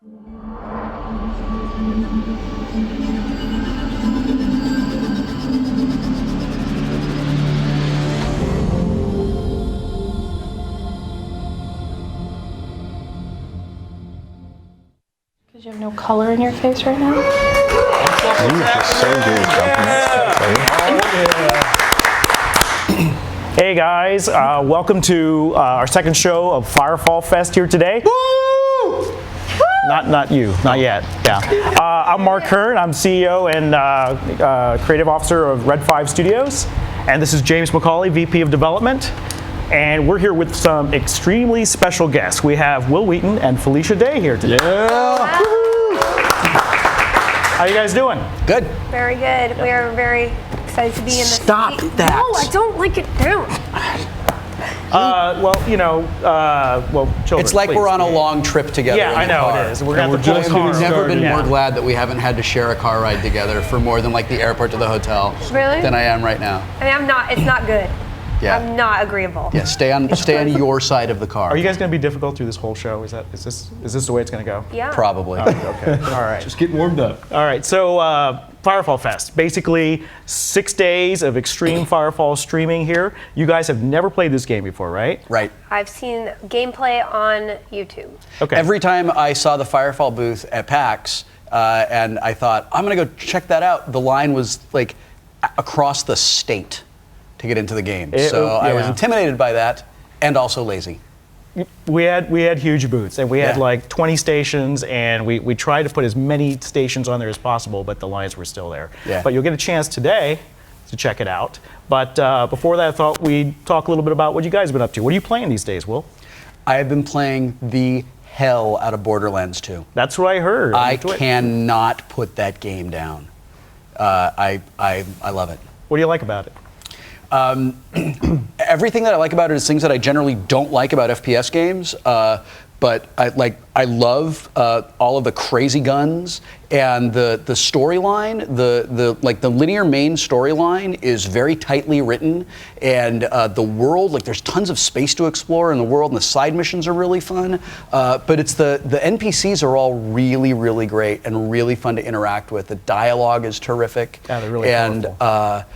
Because you have no color in your face right now? You are so good at Hey guys, welcome to our second show of Firefall Fest here today. Woo! Not you, not yet. Yeah. I'm Mark Kern. I'm CEO and creative officer of Red 5 Studios, and this is James McCauley, VP of Development. And we're here with some extremely special guests. We have Wil Wheaton and Felicia Day here today. Yeah. How you guys doing? Good. Very good. We are very excited to be in this. Stop that. No, I don't like it down. Children, It's like please. we're on a long trip together. Yeah, in I the know car. it is. We're gonna have to We've pull the never car. been Yeah. more glad that we haven't had to share a car ride together for more than like the airport to the hotel. Really? Than I am right now. I mean, I'm not. It's not good. Yeah. I'm not agreeable. Yeah. Stay on your side of the car. Are you guys going to be difficult through this whole show? Is this the way it's going to go? Yeah. Probably. Okay. All right. Just getting warmed up. All right. So Firefall Fest, basically 6 days of extreme Firefall streaming here. You guys have never played this game before, right? Right. I've seen gameplay on YouTube. Okay. Every time I saw the Firefall booth at PAX, and I thought I'm gonna go check that out, the line was like across the state to get into the game. So I was intimidated by that, and also lazy. We had huge booths, and we had Yeah. like 20 stations, and we tried to put as many stations on there as possible, but the lines were still there. Yeah. But you'll get a chance today to check it out. But before that, I thought we'd talk a little bit about what you guys have been up to. What are you playing these days, Will? I have been playing the hell out of Borderlands 2. That's what I heard. I cannot put that game down. I love it. What do you like about it? Everything that I like about it is things that I generally don't like about FPS games. But I love all of the crazy guns and the storyline. The linear main storyline is very tightly written, and the world, like, there's tons of space to explore in the world, and the side missions are really fun. But it's the NPCs are all really, really great and really fun to interact with. The dialogue is terrific. Yeah, they're really powerful.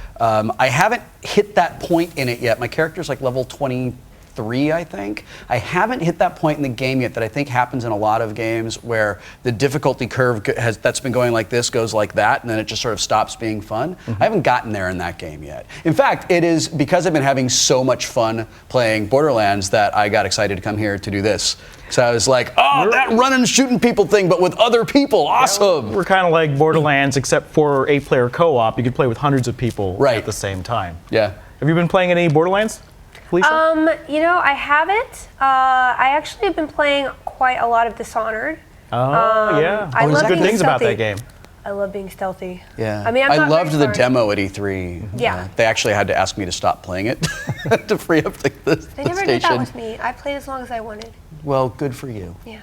I haven't hit that point in it yet. My character's like level 23, I think. I haven't hit that point in the game yet that I think happens in a lot of games where the difficulty curve that's been going like this goes like that, and then it just sort of stops being fun. I haven't gotten there in that game yet. In fact, it is because I've been having so much fun playing Borderlands that I got excited to come here to do this. So I was like, oh, that running shooting people thing, but with other people, awesome. We're kind of like Borderlands, except for 8-player co-op. You could play with hundreds of people at the same time. Yeah. Have you been playing any Borderlands, Felicia? You know, I haven't. I actually have been playing quite a lot of Dishonored. Oh, yeah. I love good being things about that stealthy. game. I love being stealthy. Yeah. I mean, I I'm not loved very the smart. demo at E3. Yeah. They actually had to ask me to stop playing it to free up the They never station. did that with me. I played as long as I wanted. Well, good for you. Yeah.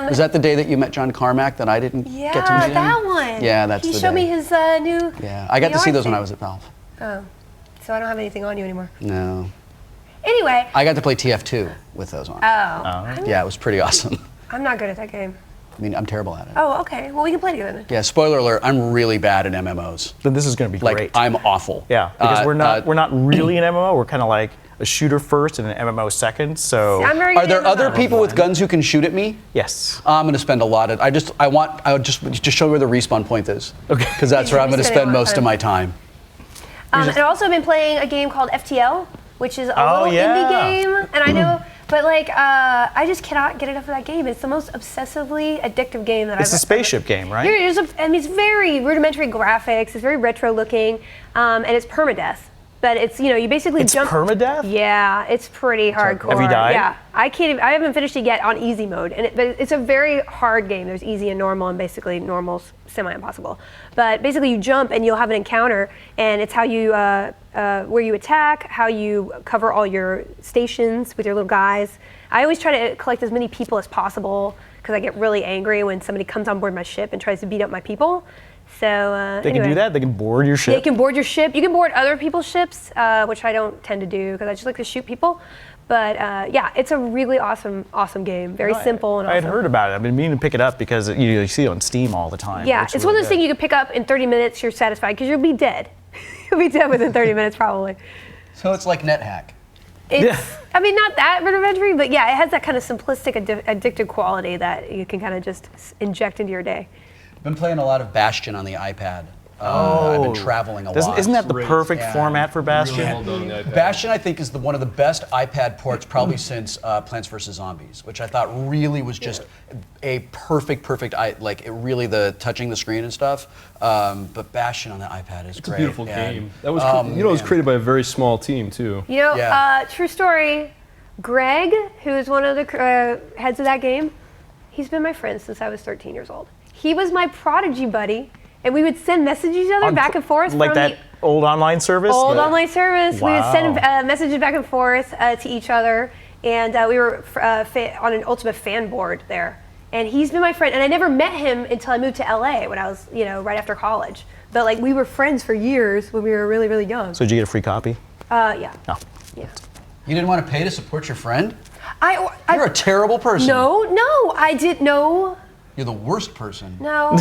Was that the day that you met John Carmack that I didn't Yeah, get to meet him? that one. Yeah, that's he the showed day. me his new. Yeah, I got to see VR those when thing. I was at Valve. Oh, so I don't have anything on you anymore. No. Anyway. I got to play TF2 with those on. Yeah, it was pretty awesome. I'm not good at that game. I mean, I'm terrible at it. Oh, okay. Well, we can play together then. Yeah, spoiler alert, I'm really bad at MMOs. Then this is going to be Like, great. I'm awful. Yeah, because we're not really an MMO. We're kind of like a shooter first and an MMO second. So I'm very Are good there at other MMOs. people with guns who can shoot at me? yes. I'm going to spend a lot of. I would just show me where the respawn point is. Okay. Because that's where I'm going to Spending spend a lot of most of time. my time. I've also been playing a game called FTL, which is a little yeah. indie game, and I know, but like, I just cannot get enough of that game. It's the most obsessively addictive game that It's I've a spaceship game, right? I mean, it's very rudimentary graphics. It's very retro looking, and it's permadeath. But it's, you basically It's jump. permadeath? Yeah, it's pretty hardcore. Have you died? Yeah, I haven't finished it yet on easy mode, but it's a very hard game. There's easy and normal, and basically normal's semi-impossible. But basically, you jump and you'll have an encounter, and it's how you where you attack, how you cover all your stations with your little guys. I always try to collect as many people as possible because I get really angry when somebody comes on board my ship and tries to beat up my people. So They can do that? They can board your ship? They can board your ship. You can board other people's ships, which I don't tend to do because I just like to shoot people. But yeah, it's a really awesome game. Very simple and I awesome. had heard about it. I've been meaning to pick it up because you see it on Steam all the time. Yeah, Looks it's really one of those good. things you can pick up in 30 minutes. You're satisfied because you'll be dead. You'll be dead within 30 minutes probably. So it's like NetHack. It's, I mean, not that rudimentary, but yeah, it has that kind of simplistic, addictive quality that you can kind of just inject into your day. I've been playing a lot of Bastion on the iPad. I've been traveling a lot. Isn't that the Great. perfect Yeah. format for Bastion? Really well done, the iPad. Bastion, I think, is one of the best iPad ports probably since Plants vs. Zombies, which I thought really was just a perfect, like it really touching the screen and stuff. But Bastion on the iPad is It's a great. beautiful and, game. That was, it was man. created by a very small team too. You know, Yeah. true story, Greg, who is one of the heads of that game, he's been my friend since I was 13 years old. He was my Prodigy buddy, and we would send messages each other back and forth Like from that old online service? old online service. We would send Wow. messages back and forth to each other, and we were on an Ultimate fan board there. And he's been my friend, and I never met him until I moved to LA when I was, right after college. But like we were friends for years when we were really, really young. So did you get a free copy? Yeah. No. Yeah. You didn't want to pay to support your friend? I You're a terrible person. no, I didn't know. You're the worst person. No.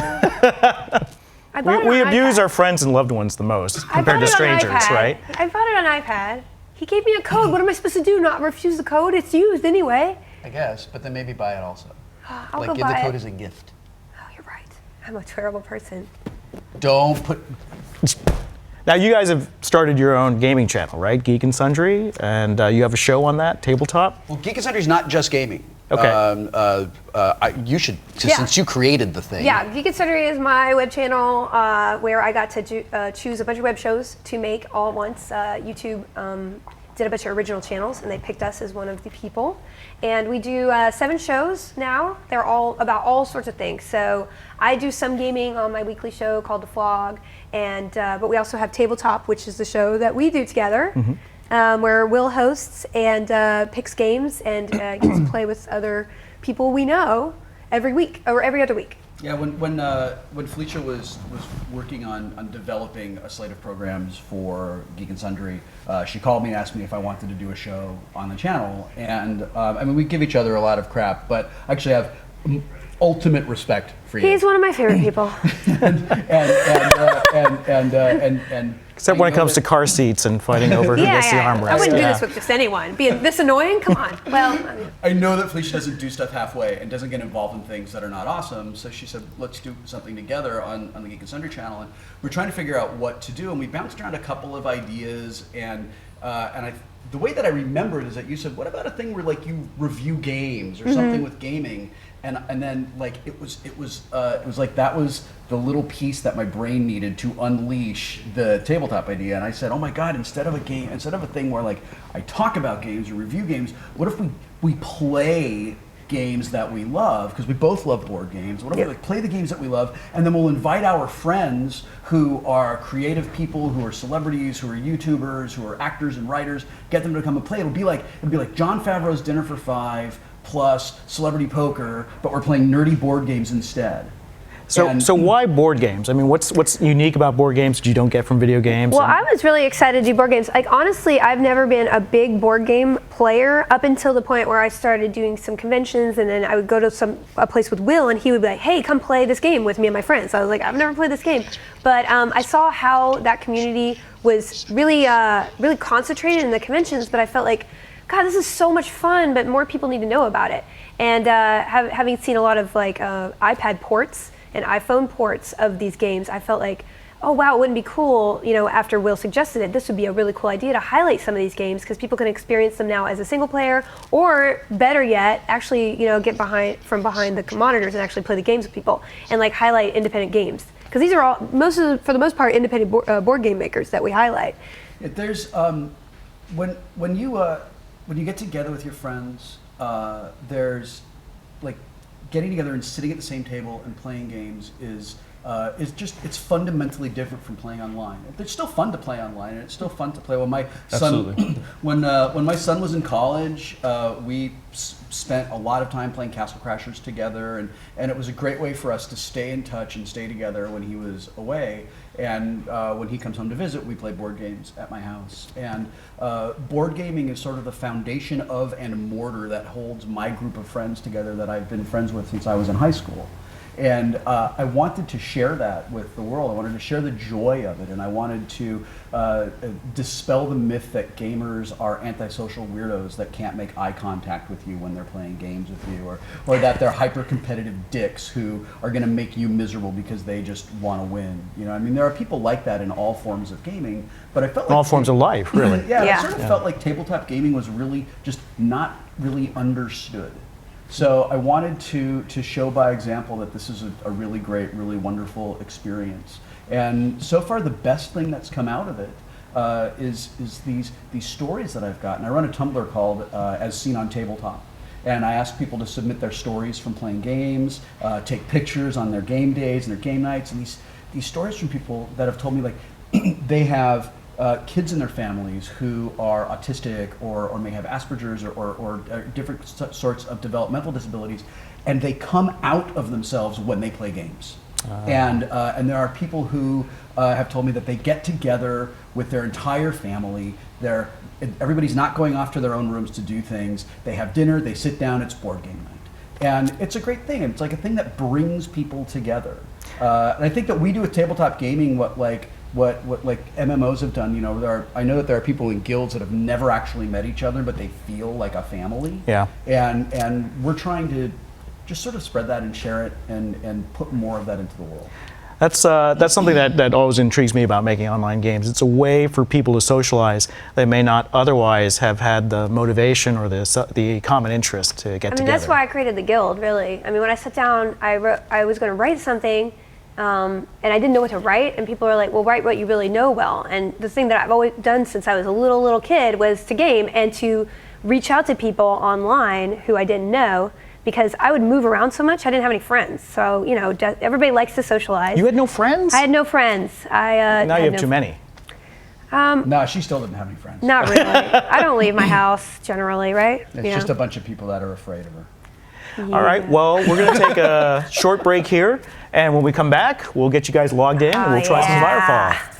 I bought it We on abuse iPad. our friends and loved ones the most I compared bought to it on strangers, iPad. right? I bought it on iPad. He gave me a code. What am I supposed to do? Not refuse the code? It's used anyway. I guess, but then maybe buy it also. I'll Like go give the buy code it. as a gift. Oh, you're right. I'm a terrible person. Don't put. Now you guys have started your own gaming channel, right? Geek and Sundry, and you have a show on that, Tabletop? Well, Geek and Sundry is not just gaming. Okay. You should, Yeah. since you created the thing. Yeah, Geek and Sundry is my web channel where I got to choose a bunch of web shows to make all at once. YouTube did a bunch of original channels, and they picked us as one of the people. And we do 7 shows now. They're all about all sorts of things. So I do some gaming on my weekly show called The Flog, and but we also have Tabletop, which is the show that we do together. Where Will hosts and picks games and gets to play with other people we know every week or every other week. Yeah, when Felicia was working on developing a slate of programs for Geek and Sundry, she called me and asked me if I wanted to do a show on the channel. And I mean, we give each other a lot of crap, but I actually have ultimate respect for you. He's one of my favorite people. and Except when it comes to car seats and fighting over who gets the armrest. I wouldn't do Yeah. this with just anyone. Being this annoying? Come on. Well, I mean, I know that Felicia doesn't do stuff halfway and doesn't get involved in things that are not awesome. So she said, let's do something together on the Geek and Sundry channel. And we're trying to figure out what to do. And we bounced around a couple of ideas. And the way that I remember it is that you said, what about a thing where like you review games or something with gaming? And then like it was like that was the little piece that my brain needed to unleash the tabletop idea. And I said, oh my God, instead of a thing where like I talk about games or review games, what if we play games that we love, because we both love board games. What if we like play the games that we love, and then we'll invite our friends who are creative people, who are celebrities, who are YouTubers, who are actors and writers, get them to come and play. It'll be like Jon Favreau's Dinner for Five plus Celebrity Poker, but we're playing nerdy board games instead. So why board games? I mean, what's unique about board games that you don't get from video games? well, I was really excited to do board games. Like, honestly, I've never been a big board game player up until the point where I started doing some conventions, and then I would go to a place with Will, and he would be like, hey, come play this game with me and my friends. So I was like, I've never played this game. But I saw how that community was really, really concentrated in the conventions, but I felt like, God, this is so much fun, but more people need to know about it. And having seen a lot of like iPad ports and iPhone ports of these games, I felt like, oh wow, it wouldn't be cool, after Will suggested it, this would be a really cool idea to highlight some of these games, because people can experience them now as a single player, or better yet, actually, get from behind the monitors and actually play the games with people, and like highlight independent games. Because these are all, for the most part, independent board game makers that we highlight. There's when you get together with your friends, there's like getting together and sitting at the same table and playing games is it's fundamentally different from playing online. It's still fun to play online, and it's still fun to play. When my Absolutely. son, when my son was in college, we spent a lot of time playing Castle Crashers together, and it was a great way for us to stay in touch and stay together when he was away. And when he comes home to visit, we play board games at my house. And board gaming is sort of the foundation of and mortar that holds my group of friends together that I've been friends with since I was in high school. And I wanted to share that with the world. I wanted to share the joy of it, and I wanted to dispel the myth that gamers are antisocial weirdos that can't make eye contact with you when they're playing games with you, or that they're hyper-competitive dicks who are going to make you miserable because they just want to win. You know, I mean, there are people like that in all forms of gaming, but I felt like All forms of life, really. I sort of felt like tabletop gaming was really just not really understood. So I wanted to show by example that this is a really great, really wonderful experience. And so far, the best thing that's come out of it is these stories that I've gotten. I run a Tumblr called As Seen on Tabletop. And I ask people to submit their stories from playing games, take pictures on their game days and their game nights. And these stories from people that have told me, like, they have kids in their families who are autistic or may have Asperger's or different sorts of developmental disabilities, and they come out of themselves when they play games. And there are people who have told me that they get together with their entire family. Everybody's not going off to their own rooms to do things. They have dinner, they sit down, it's board game night. And it's a great thing. It's like a thing that brings people together. And I think that we do with tabletop gaming what MMOs have done. You know, I know that there are people in guilds that have never actually met each other, but they feel like a family. Yeah. And we're trying to just sort of spread that and share it and put more of that into the world. That's something that always intrigues me about making online games. It's a way for people to socialize that may not otherwise have had the motivation or the common interest to get together. That's why I created the guild, really. I mean, when I sat down, I was going to write something, and I didn't know what to write, and people were like, well, write what you really know well. And the thing that I've always done since I was a little kid was to game and to reach out to people online who I didn't know, because I would move around so much, I didn't have any friends. So, you know, everybody likes to socialize. You had no friends? I had no friends. Now you have too many. No, she still didn't have any friends. Not really. I don't leave my house generally, right? It's just a bunch of people that are afraid of her. Yeah. All right, well, we're going to take a short break here, and when we come back, we'll get you guys logged in, and we'll try some Firefall.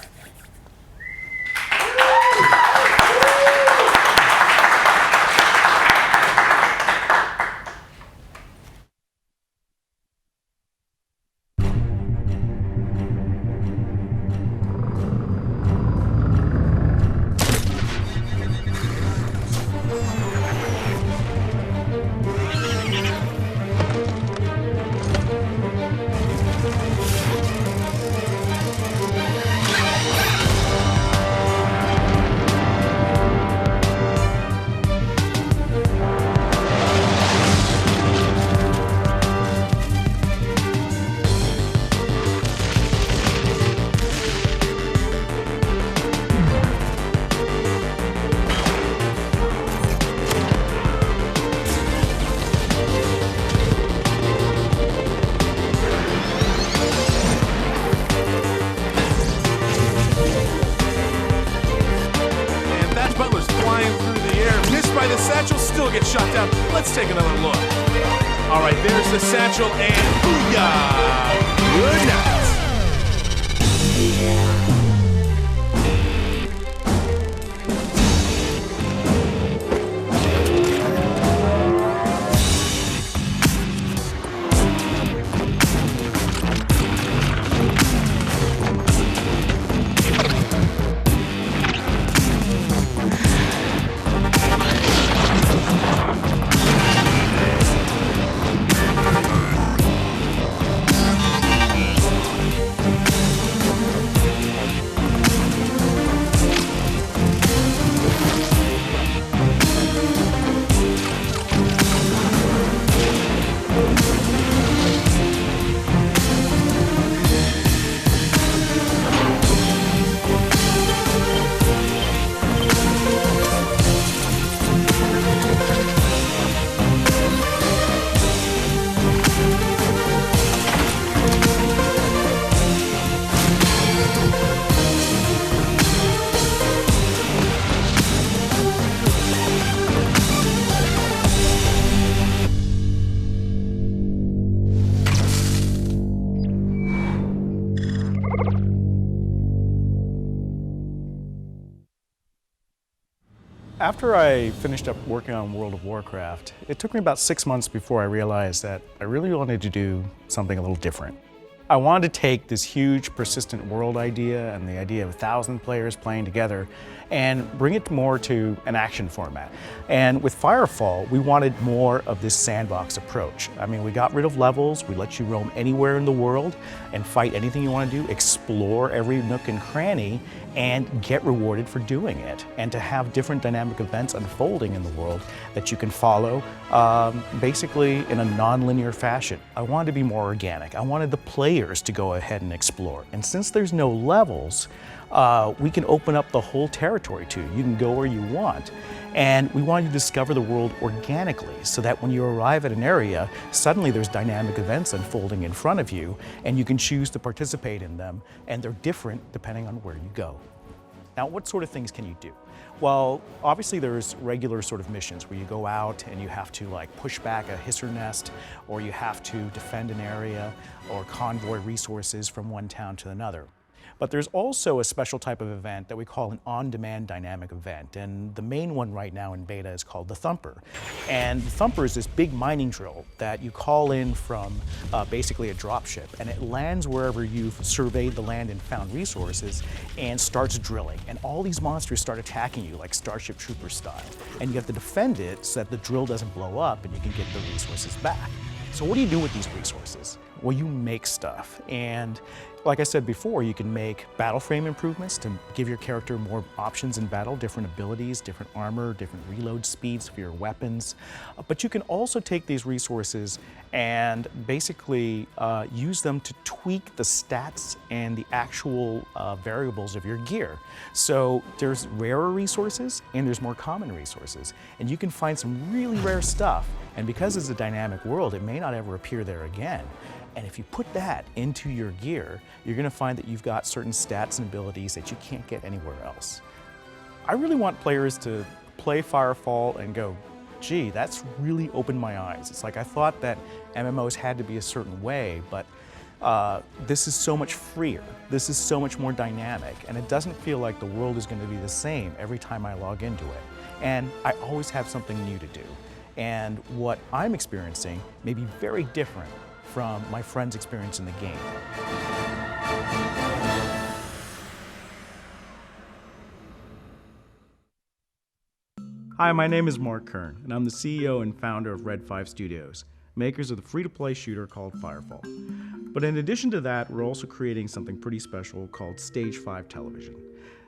Get shot down. Let's take another look. All right, there's the satchel, and booyah! Good night. After I finished up working on World of Warcraft, it took me about 6 months before I realized that I really wanted to do something a little different. I wanted to take this huge persistent world idea and the idea of 1,000 players playing together and bring it more to an action format. And with Firefall, we wanted more of this sandbox approach. I mean, we got rid of levels, we let you roam anywhere in the world and fight anything you want to do, explore every nook and cranny, and get rewarded for doing it. And to have different dynamic events unfolding in the world that you can follow basically in a non-linear fashion. I wanted to be more organic. I wanted the players to go ahead and explore. And since there's no levels, we can open up the whole territory to you. You can go where you want. And we want you to discover the world organically so that when you arrive at an area, suddenly there's dynamic events unfolding in front of you and you can choose to participate in them, and they're different depending on where you go. Now, what sort of things can you do? Well, obviously there's regular sort of missions where you go out and you have to like push back a hisser nest, or you have to defend an area or convoy resources from one town to another. But there's also a special type of event that we call an on-demand dynamic event. And the main one right now in beta is called the Thumper. And the Thumper is this big mining drill that you call in from basically a dropship. And it lands wherever you've surveyed the land and found resources and starts drilling. And all these monsters start attacking you like Starship Troopers style. And you have to defend it so that the drill doesn't blow up and you can get the resources back. So what do you do with these resources? Well, you make stuff. And like I said before, you can make battle frame improvements to give your character more options in battle, different abilities, different armor, different reload speeds for your weapons. But you can also take these resources and basically use them to tweak the stats and the actual variables of your gear. So there's rarer resources and there's more common resources. And you can find some really rare stuff. And because it's a dynamic world, it may not ever appear there again. And if you put that into your gear, you're going to find that you've got certain stats and abilities that you can't get anywhere else. I really want players to play Firefall and go, gee, that's really opened my eyes. It's like I thought that MMOs had to be a certain way, but this is so much freer. This is so much more dynamic, and it doesn't feel like the world is going to be the same every time I log into it. And I always have something new to do. And what I'm experiencing may be very different from my friend's experience in the game. Hi, my name is Mark Kern, and I'm the CEO and founder of Red 5 Studios, makers of the free-to-play shooter called Firefall. But in addition to that, we're also creating something pretty special called Stage 5 Television.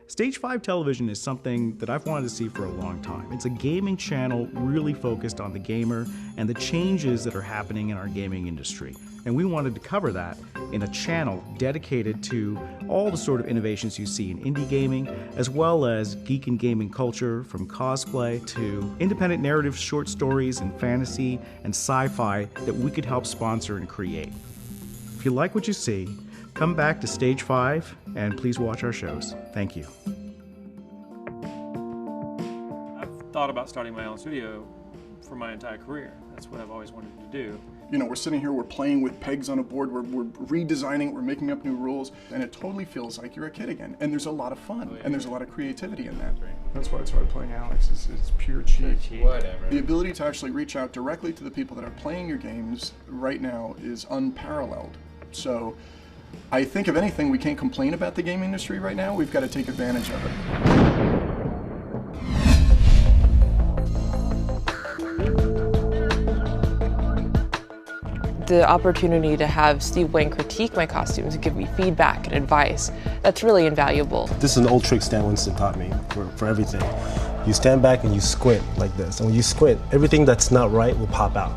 Stage 5 Television is something that I've wanted to see for a long time. It's a gaming channel really focused on the gamer and the changes that are happening in our gaming industry. And we wanted to cover that in a channel dedicated to all the sort of innovations you see in indie gaming, as well as geek and gaming culture, from cosplay to independent narrative short stories and fantasy and sci-fi that we could help sponsor and create. If you like what you see, come back to Stage 5 and please watch our shows. Thank you. I've thought about starting my own studio for my entire career. That's what I've always wanted to do. You know, we're sitting here, we're playing with pegs on a board, we're redesigning, we're making up new rules, and it totally feels like you're a kid again. And there's a lot of fun, and there's a lot of creativity in that. That's why I started playing Alex. It's pure cheat. Whatever. The ability to actually reach out directly to the people that are playing your games right now is unparalleled. So I think, if anything, we can't complain about the game industry right now. We've got to take advantage of it. The opportunity to have Steve Wayne critique my costumes and give me feedback and advice, that's really invaluable. This is an old trick Stan Winston taught me for everything. You stand back and you squint like this. And when you squint, everything that's not right will pop out.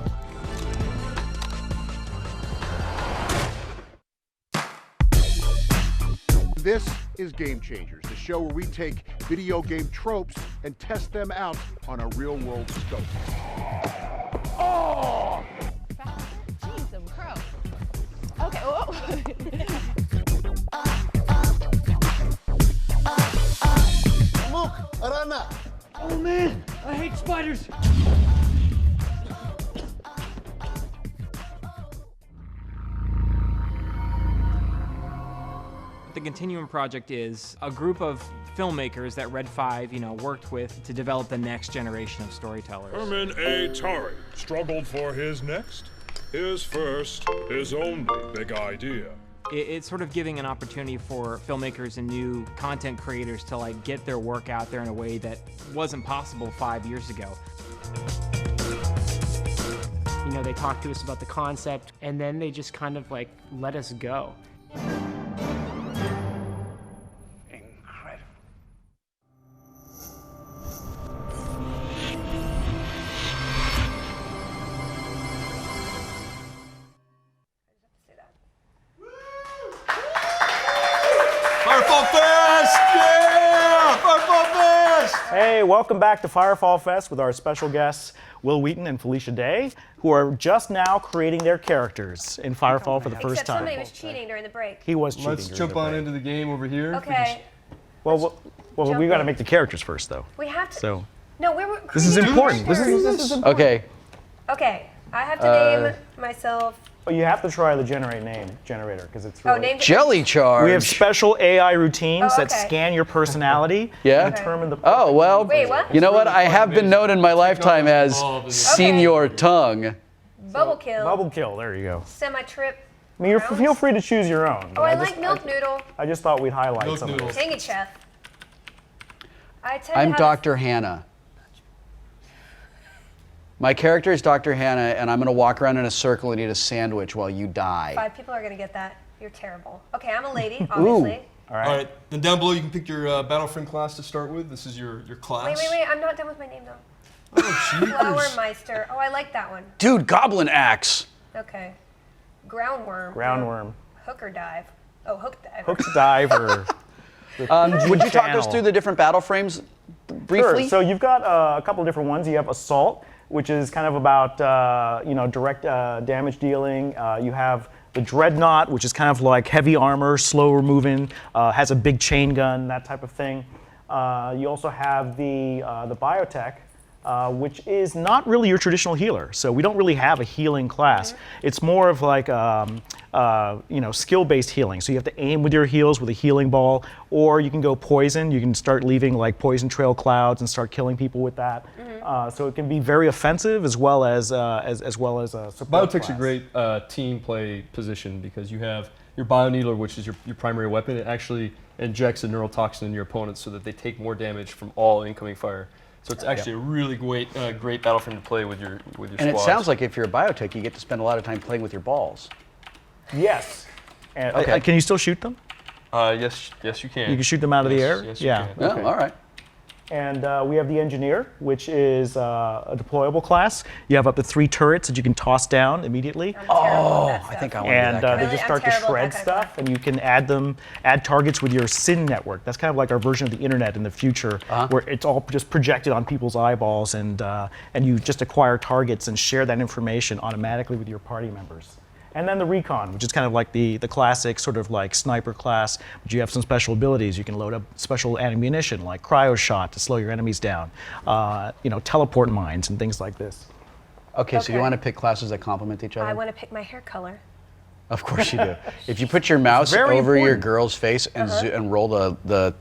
This is Game Changers, the show where we take video game tropes and test them out on a real-world scope. Oh! Jeez, I'm crow. Okay, whoa. Look, Arana! Oh man, I hate spiders! The Continuum Project is a group of filmmakers that Red 5, worked with to develop the next generation of storytellers. Herman A. Tari struggled for his next, his first, his only big idea. It's sort of giving an opportunity for filmmakers and new content creators to get their work out there in a way that wasn't possible 5 years ago. They talked to us about the concept, and then they just kind of let us go. Firefall Fest! Yeah! Firefall Fest! Hey, welcome back to Firefall Fest with our special guests, Wil Wheaton and Felicia Day, who are just now creating their characters in Firefall for the first Except time. somebody was cheating during the break. He was cheating. Let's jump on into the game over here. Okay. Well, we got to make the characters first, though. We have to. So No, we were. this is important. This is important. Okay. Okay. I have to name myself. Well, you have to try the generate name generator because it's really name Jelly charge. We have special AI routines Oh, that okay. scan your personality Yeah? and determine the. Oh, well, Wait, what? you know what? I have been known in my lifetime as Senior Tongue. Bubble kill. Bubble kill. There you go. Semi-trip. I mean, feel free to choose your own. Oh, I like milk noodle. I just thought we'd highlight some of those. Dang it, chef. I'm Dr. Hannah. My character is Dr. Hannah, and I'm going to walk around in a circle and eat a sandwich while you die. 5 people are gonna get that. You're terrible. Okay, I'm a lady, obviously. All right. All right. Then down below you can pick your Battlefront class to start with. This is your class. Wait. I'm not done with my name though. Flower Meister. Oh, I like that one. Dude, Goblin Axe. Okay. Groundworm. Groundworm. Hooker dive. Oh, hook dive. Hook diver. Would you talk us through the different battle frames briefly? Sure. So you've got a couple of different ones. You have Assault, which is kind of about direct damage dealing. You have the Dreadnought, which is kind of like heavy armor, slower moving, has a big chain gun, that type of thing. You also have the Biotech, which is not really your traditional healer. So we don't really have a healing class. It's more of like skill-based healing. So you have to aim with your heals with a healing ball, or you can go poison. You can start leaving like poison trail clouds and start killing people with that. So it can be very offensive as well as a support Biotech's class. a great team play position because you have your Bioneedler, which is your primary weapon. It actually injects a neurotoxin in your opponents so that they take more damage from all incoming fire. So it's actually a really great battle frame to play with your And squads. it sounds like if you're a Biotech, you get to spend a lot of time playing with your balls. Yes. And, Okay. can you still shoot them? Yes, you can. You can shoot them out of the air? Yes, Yeah. you can. Oh, all right. And we have the Engineer, which is a deployable class. You have up to 3 turrets that you can toss down immediately. Oh, I think I want to do And that. they just start to shred stuff, and you can add targets with your SYN network. That's kind of like our version of the internet in the future, where it's all just projected on people's eyeballs, and you just acquire targets and share that information automatically with your party members. And then the Recon, which is kind of like the classic sort of like sniper class, but you have some special abilities. You can load up special ammunition like cryo shot to slow your enemies down, teleport mines and things like this. Okay, so you want to pick classes that complement each other? I want to pick my hair color. Of course you do. If you put your mouse very over your important. girl's face and and roll the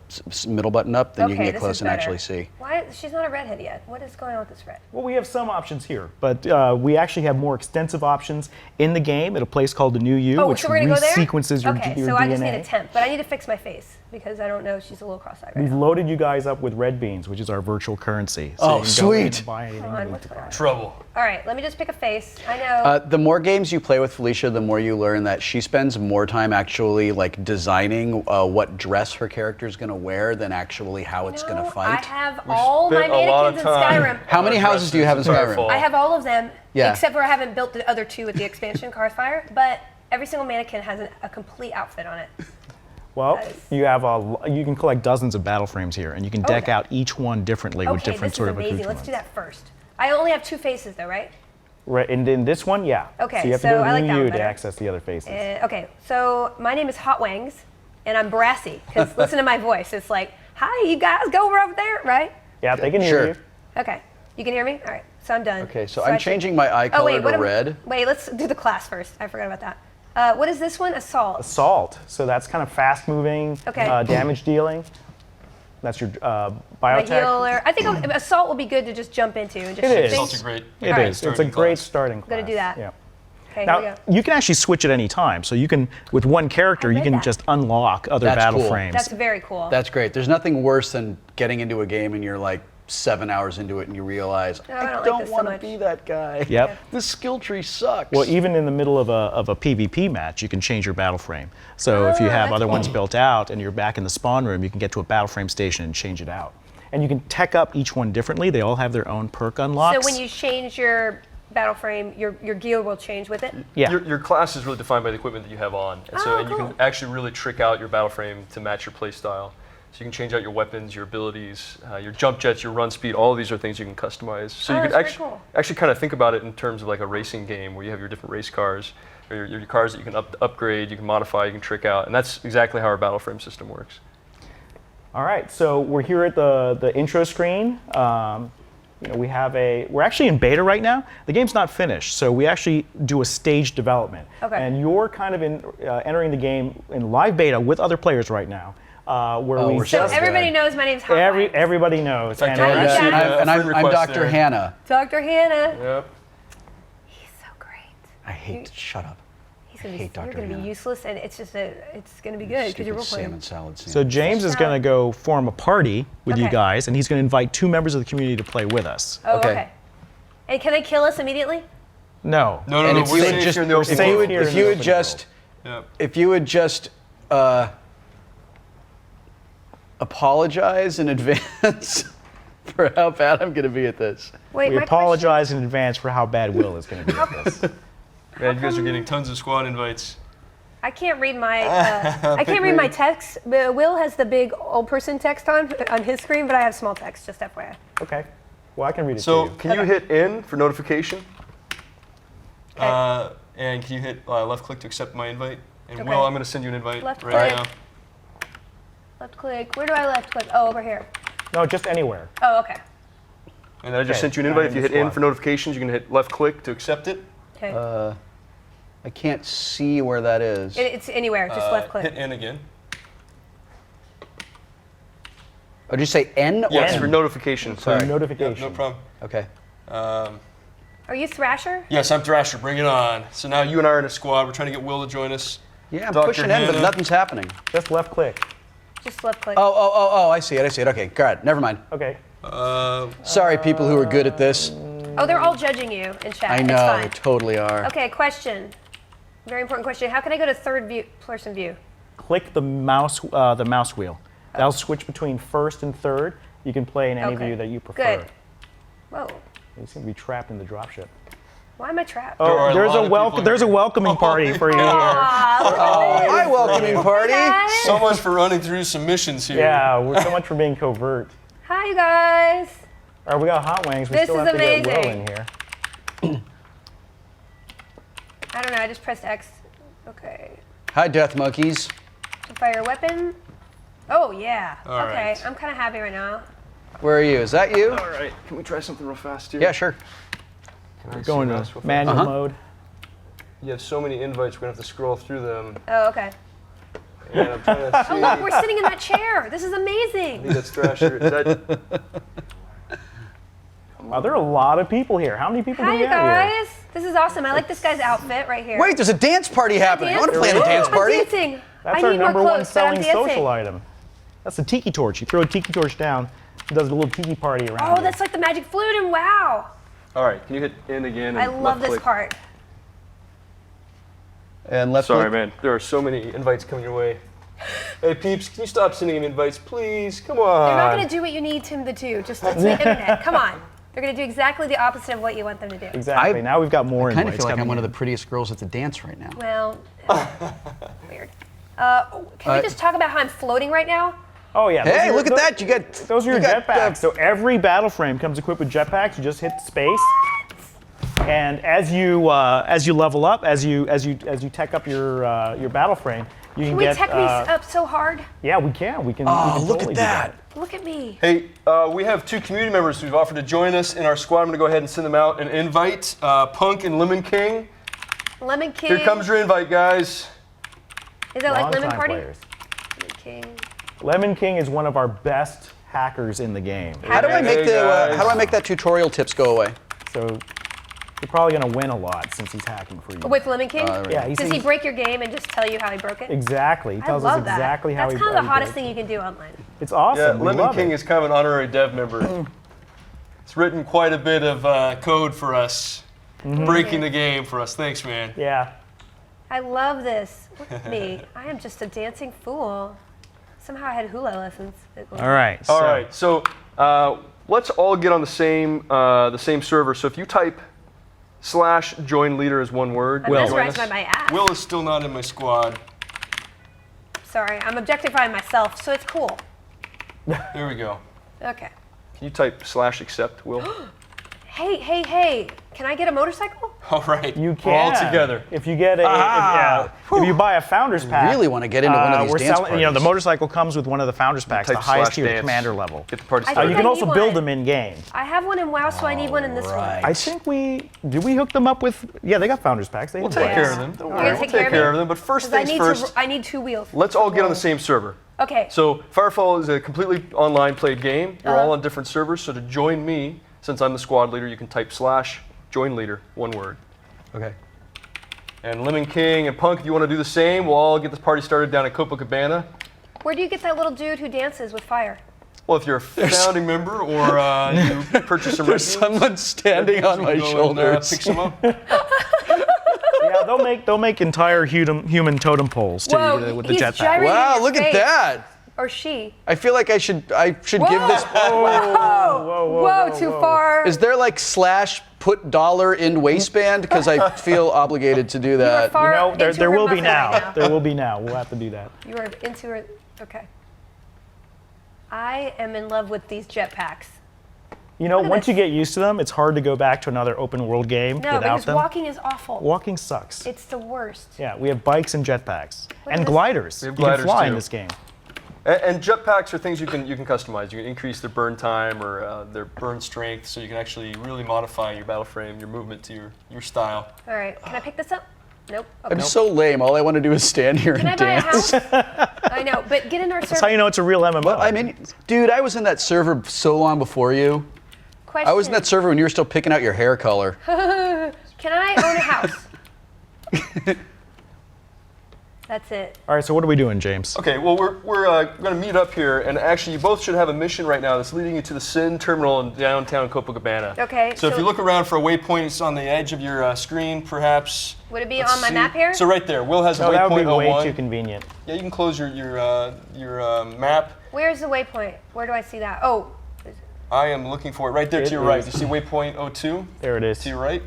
middle button up, then you can Okay, get this close is and better. actually see. Why? She's not a redhead yet. What is going on with this red? Well, we have some options here, but we actually have more extensive options in the game at a place called the New You, Oh, which so we're gonna go there? resequences your Okay, your so DNA. I just need a temp, but I need to fix my face because I don't know. She's a little cross-eyed right We've now. loaded you guys up with red beans, which is our virtual currency. Oh, you can go in sweet. and buy anything Hold on, you what's need to going on? buy. Trouble. All right, let me just pick a face. I know. The more games you play with Felicia, the more you learn that she spends more time actually like designing what dress her character is going to wear than actually how it's going to I fight. have all my spent a lot of mannequins in time. Skyrim. How many houses do you have in Skyrim? I have all of them, Yeah. except for I haven't built the other 2 with the expansion Carfire, but every single mannequin has a complete outfit on it. Well, That is- you can collect dozens of battle frames here, and you can deck out each one differently with Okay, different this sort is of amazing. accoutrements. Let's do that first. I only have 2 faces though, right? Right, and in this one, yeah. Okay, So you have to so go to I like New that one You to better. access the other faces. Okay, so my name is Hot Wangs, and I'm brassy, because listen to my voice. It's like, hi, you guys, go over there, right? Yeah, they can hear Sure. you. Okay, you can hear me? All right, so I'm done. Okay, so I I'm should- changing my eye Oh, color wait, to red. Wait, let's do the class first. I forgot about that. What is this one? Assault. Assault. So that's kind of fast moving, Okay. damage dealing. That's your My biotech. healer. I think assault will be good to just jump into and just It shoot is. things. Assault's a great. It is. It's a great starting class. Gonna do that. Yeah. Okay, Now, here we go. you can actually switch at any time. So you can, with one character, you read can that. just unlock other That's battle cool. frames. That's very cool. That's great. There's nothing worse than getting into a game and you're like 7 hours into it and you realize, No, I don't like don't this so want to much." be that guy. Yep. This skill tree sucks. Well, even in the middle of a PvP match, you can change your battle frame. So if you have that's other ones built out and you're back in the spawn room, you can get to a battle frame station and change it out. And you can tech up each one differently. They all have their own perk unlocks. So when you change your battle frame, your gear will change with it? Yeah. Your class is really defined by the equipment that you have on, and so Oh, and you can actually really trick out your battle frame to match your play style. So you can change out your weapons, your abilities, your jump jets, your run speed. All of these are things you can customize. So Oh, you can that's very cool. actually kind of think about it in terms of like a racing game where you have your different race cars, or your cars that you can upgrade, you can modify, you can trick out, and that's exactly how our battle frame system works. All right, so we're here at the intro screen. We're actually in beta right now. The game's not finished, so we actually do a staged development. Okay. And you're kind of entering the game in live beta with other players right now. we're So so everybody knows my name's Hot Wines. Everybody knows. fact, And I it's- received And a I'm friend request Dr. there. Hannah. Dr. Hannah. Yep. He's so great. I hate. Shut up. He's gonna hate be, Dr. you're going to be Hannah. useless, and it's going to be good because you're role Stupid playing. salmon salad. So James is going to go form a party with you Okay. guys, and he's going to invite 2 members of the community to play with us. Oh, Okay. okay. And can they kill us immediately? No. No, And no, it's we're safe safe just- here in the open safe world. here. If you would just, Yep. if you would just apologize in advance for how bad I'm going to be at this. Wait, We my apologize in advance for how bad Will is going to be at this. Man, you guys are getting tons of squad invites. I can't read my I can't read my text. But Will has the big old person text on his screen, but I have small text. Just FYI. Okay. Well, I can read it So to you. can you hit in for notification? Okay. And can you hit left click to accept my invite? And Okay. Will, I'm going to send you an invite Left right click. now. Left click. Where do I left click? Oh, over here. No, just anywhere. Oh, okay. And I just Okay, sent you an now invite. you're If you in hit the in squad. for notifications, you can hit left click to accept it. Okay. I can't see where that is. It's anywhere. Just left click. Hit in again. Oh, did you say N or Yes, N? for notification. For Sorry. Yep, notification. no problem. Okay. Are you Thrasher? Yes, I'm Thrasher. Bring it on. So now you and I are in a squad. We're trying to get Will to join us. Yeah, I'm Dr. pushing in, but Hannah. nothing's happening. Just left click. Just left click. Oh, I see it. Okay, God, never mind. Okay. Sorry, people who are good at this. Oh, they're all judging you in chat. I It's know, fine. they totally are. Okay, question. Very important question. How can I go to person view? Click the mouse wheel. That'll switch between first and third. You can play in any Okay. view that you prefer. Good. Whoa. You seem to be trapped in the dropship. Why am I trapped? There are Oh, a there's lot a of welcome. people There's a here. welcoming party for you here. Hi, welcoming party. So much for running through some missions here. Yeah, so much for being covert. Hi, you guys. All right, we got hot wings. We This still is have to get Will amazing. in here. I don't know. I just pressed X. Okay. Hi, death monkeys. To fire a weapon. Oh, yeah. All okay. right. I'm kind of happy right now. Where are you? Is that you? All right. Can we try something real fast here? Yeah, sure. We're Going to manual mode. You have so many invites, we're going to have to scroll through them. Oh, okay. And I'm trying to see. Oh, look, we're sitting in that chair. This is I amazing. think that's Thrasher. Is that, Wow, there are a lot of people here. How many people Hi, do we you have here? guys. This is awesome. I like this guy's outfit right here. Wait, there's a dance party happening. I want to play in a dance I'm party. dancing. That's I our need more number one clothes, but I'm selling dancing. social item. That's the tiki torch. You throw a tiki torch down, it does a little tiki party around. Oh, that's like the magic flute, and wow. all right, can you hit in again? And I love left this click? part. And left Sorry, click. man. There are so many invites coming your way. Hey, peeps, can you stop sending him invites, please? Come on. They're not going to do what you need them to do. Just it's the internet. Come on. They're going to do exactly the opposite of what you want them to do. Exactly. Now we've got more I kind of invites feel like I'm coming one of in. the prettiest girls at the dance right now. Well, weird. Can we just talk about how I'm floating right now? Oh yeah. Hey, look at that! You get Those are your you got, jetpacks. So every battle frame comes equipped with jetpacks. You just hit space, and as you level up, as you tech up your battle frame, you Can can we get. tech me up so hard? Yeah, we can. We can. Oh, we can look totally at do that! Look at me. Hey, we have 2 community members who've offered to join us in our squad. I'm going to go ahead and send them out an invite. Punk and Lemon King. Lemon King. Here comes your invite, guys. Is that like Lemon Longtime Party? players. Lemon King. Lemon King is one of our best hackers in the game. How do I make how do I make that tutorial tips go away? So you're probably going to win a lot since he's hacking for you. With Lemon King? Yeah. Does he break your game and just tell you how he broke it? Exactly. He tells us exactly how he That's kind of the hottest thing you can do online. It's awesome. Yeah, We Lemon love King it. is kind of an honorary dev member. It's written quite a bit of code for us, breaking the game for us. Thanks, man. Yeah. I love this. Look at me. I am just a dancing fool. Somehow I had hula lessons. All right. All right. So let's all get on the same server. So if you type /join leader as one word, I'm mesmerized by my ass. Will is still not in my squad. Sorry, I'm objectifying myself, so it's cool. There we go. Okay. Can you type /accept, Will? Hey, can I get a motorcycle? All right. You can. All together. If you get if you buy a founder's pack. Really want to get into one of these we're dance selling, You know, the parties. motorcycle comes with one of the founder's packs, the type highest tier /dance. commander level. Get the party I started. You think can I also need build one. them in game. I have one in WoW, so I need one in this one. I think did we hook them up with? Yeah, they got founders packs. We'll take care of them. Don't You're worry. gonna We'll take take care of them. But 'Cause first things first, I need 2 wheels. let's all get on the same server. Okay. So Firefall is a completely online played game. We're all on different servers. So to join me, since I'm the squad leader, you can type /join leader, one word. Okay. And Lemon King and Punk, if you want to do the same, we'll all get this party started down at Copacabana. Where do you get that little dude who dances with fire? Well, if you're a founding member or you purchase some There's someone standing on my shoulders. Pick some up. Yeah, they'll make entire human totem poles too Whoa, with the he's jetpack. gyrating Wow, in look your at face. that. Or she. I feel like I should give this. Whoa, too far. Is there like /put dollar in waistband? Because I feel obligated to do that. far You know, into there her will be muffin now. right now. There will be now. We'll have to do that. You are into it. Okay. I am in love with these jetpacks. You know, Look at once this. you get used to them, it's hard to go back to another open world game No, without because them. walking is awful. Walking sucks. It's the worst. Yeah, we have bikes and jetpacks Look at and this. gliders. We have You can gliders, fly in too. this game. And jetpacks are things you can customize. You can increase their burn time or their burn strength, so you can actually really modify your battle frame, your movement to your style. All right, can I pick this up? Nope. Okay. I'm so lame. All I want to do is stand here Can I and buy a dance. house? I know, but get in our server. That's how you know it's a real MMO. Well, I mean, dude, I was in that server so long before you. Question. I was in that server when you were still picking out your hair color. Can I own a house? That's it. All right, so what are we doing, James? Okay, well, we're going to meet up here, and actually, you both should have a mission right now that's leading you to the SIN terminal in downtown Copacabana. Okay, So if you look around for a waypoint, it's on the edge of your screen, perhaps. Would it be Let's on my see. map here? So right there, Will has a No, that would waypoint be way 01. too convenient. Yeah, you can close your map. Where's the waypoint? Where do I see that? Oh, I am looking for it right there It to your right. is. You see waypoint 02? There it is. To your right.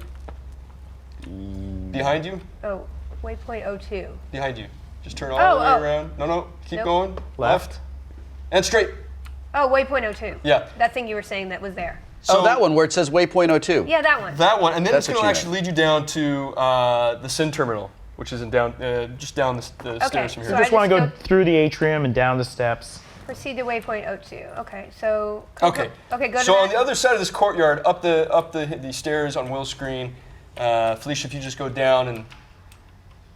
Behind you? oh, waypoint 02. Behind you. Just turn all the way around. No, keep Nope. going. Left. And straight. Oh, waypoint 02. Yeah. That thing you were saying that was there. So that one where it says waypoint 02. Yeah, that one. That one, and then That's it's what going to you actually lead you down to the SIN terminal, which is just down the stairs from here. So You just I want to just go through the atrium and down the steps. Proceed to waypoint 02. Okay, so. Okay. Okay, go to So that. on the other side of this courtyard, up the stairs on Will's screen, Felicia, if you just go down and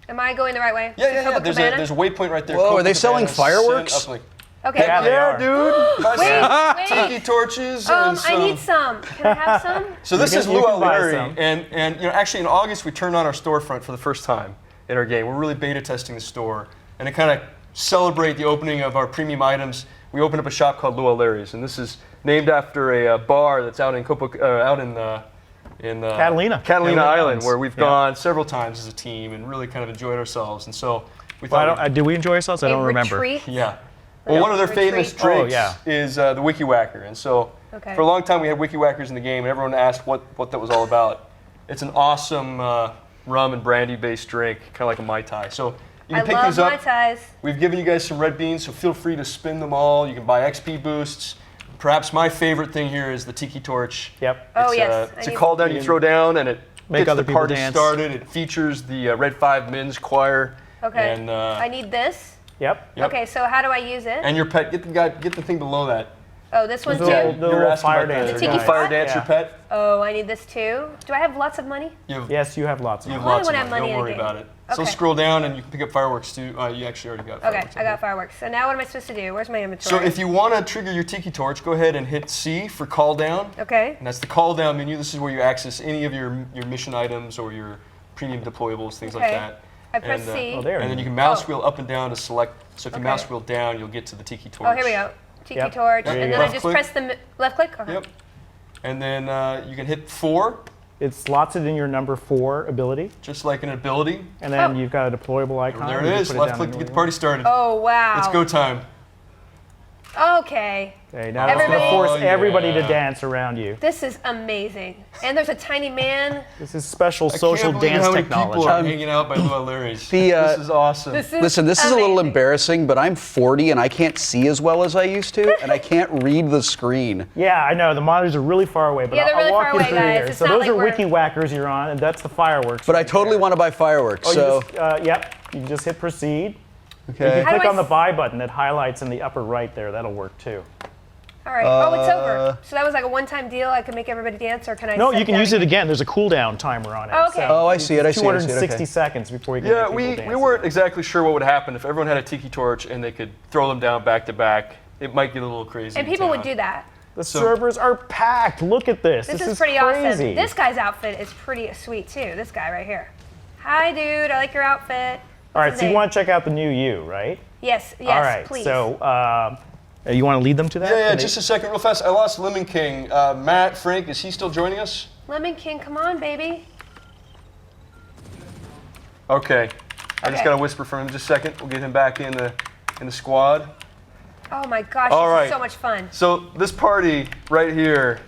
Am I going the right way? yeah. To There's Copacabana? a waypoint right there. Whoa, are they Copacabana, selling SIN, fireworks? uplink. Okay. Yeah, they are. Dude. Wait. Tiki torches and I need some. Can I have some? So this You is can- you can Luau buy Larry, some. and you know, actually in August we turned on our storefront for the first time in our game. We're really beta testing the store, and to kind of celebrate the opening of our premium items, we opened up a shop called Luau Larry's, and this is named after a bar that's out in Catalina. Catalina Island, Islands. where we've Yeah. gone several times as a team and really kind of enjoyed ourselves. And so we thought, Well, did we enjoy ourselves? I don't remember. Retreat? yeah. Well, one of their famous Retreat. drinks yeah. is the Wiki Whacker, and so Okay. for a long time we had Wiki Whackers in the game, and everyone asked what that was all about. It's an awesome rum and brandy based drink, kind of like a Mai Tai. So you can I pick love these up. Mai Tais. We've given you guys some red beans, so feel free to spin them all. You can buy XP boosts. Perhaps my favorite thing here is the Tiki Torch. Yep. Oh, It's, yes. it's I a need- call down you throw down, and it Make gets other the people party dance. started. It features the Red 5 Men's Choir. Okay. And, I need this. Yep. Yep. Okay, so how do I use it? and your pet. Get the thing below that. Oh, this one too? The little fire dancer. The tiki guy. fire dancer pet. Oh, I need this too. Do I have lots of money? Yes, you have lots of You have money. lots of I money. want to have Don't money worry in the about game. it. So Okay. scroll down and you can pick up fireworks too. You actually already got Okay, fireworks. I got fireworks. So now what am I supposed to do? Where's my inventory? So if you want to trigger your tiki torch, go ahead and hit C for call down. Okay. And that's the call down menu. This is where you access any of your mission items or your premium deployables, things like Okay. that. I press and, C. Oh, there. And then you can mouse wheel up and down to select. So if you Okay. mouse wheel down, you'll get to the tiki torch. Oh, here we go. Tiki Yep. torch. There you And go. then I Left just click. press the left click? Okay. Yep. And then you can hit 4, It slots it in your number 4 ability, just like an ability. and then Oh. you've got a deployable icon. There You it can is. put Left down click to get the anywhere party started. Oh, wow. It's go time. Okay. Okay, now it's going to Everybody- force Oh, yeah. everybody to dance around you. This is amazing. And there's a tiny man. This is special I social can't believe dance how many technology. people are hanging out by Lou Larry's. The, this is awesome. Listen, this is a little embarrassing, but I'm 40 and I can't see as well as I used to, and I can't read the screen. Yeah, I know. The monitors are really far away, but Yeah, they're I'll really walk far you away, through guys. here. It's So not those like are we're- wiki whackers you're on, and that's the fireworks. But I right totally there. want to buy fireworks, Oh, so. you just, yep, you just hit proceed. Okay. You can How do click I on the s- buy button that highlights in the upper right there. That'll work too. All right. Oh, it's over. So that was like a one-time deal. I can make everybody dance, or can I? No, set you can down use it again? again. There's a cooldown timer on it. Oh, okay. Oh, I see it, I see it, I see it, 260 okay. seconds before you can Yeah, make we people dance. weren't exactly sure what would happen if everyone had a tiki torch and they could throw them down back to back. It might get a little crazy. And in people would town. do that. The So- servers are packed. Look at this. This This is pretty crazy. awesome. This guy's outfit is pretty sweet too. This guy right here. Hi, dude. I like your outfit. All right, What's so his you name? want to check out the new you, right? Yes. Yes. All right, Please. so you want to lead them to that? Yeah, Can they- just a second, real fast. I lost Lemon King. Matt, Frank, is he still joining us? Lemon King, come on, baby. Okay. I just Okay. got to whisper from him. Just a second. We'll get him back in the squad. Oh my gosh, All this right. is so much fun. So this party right here,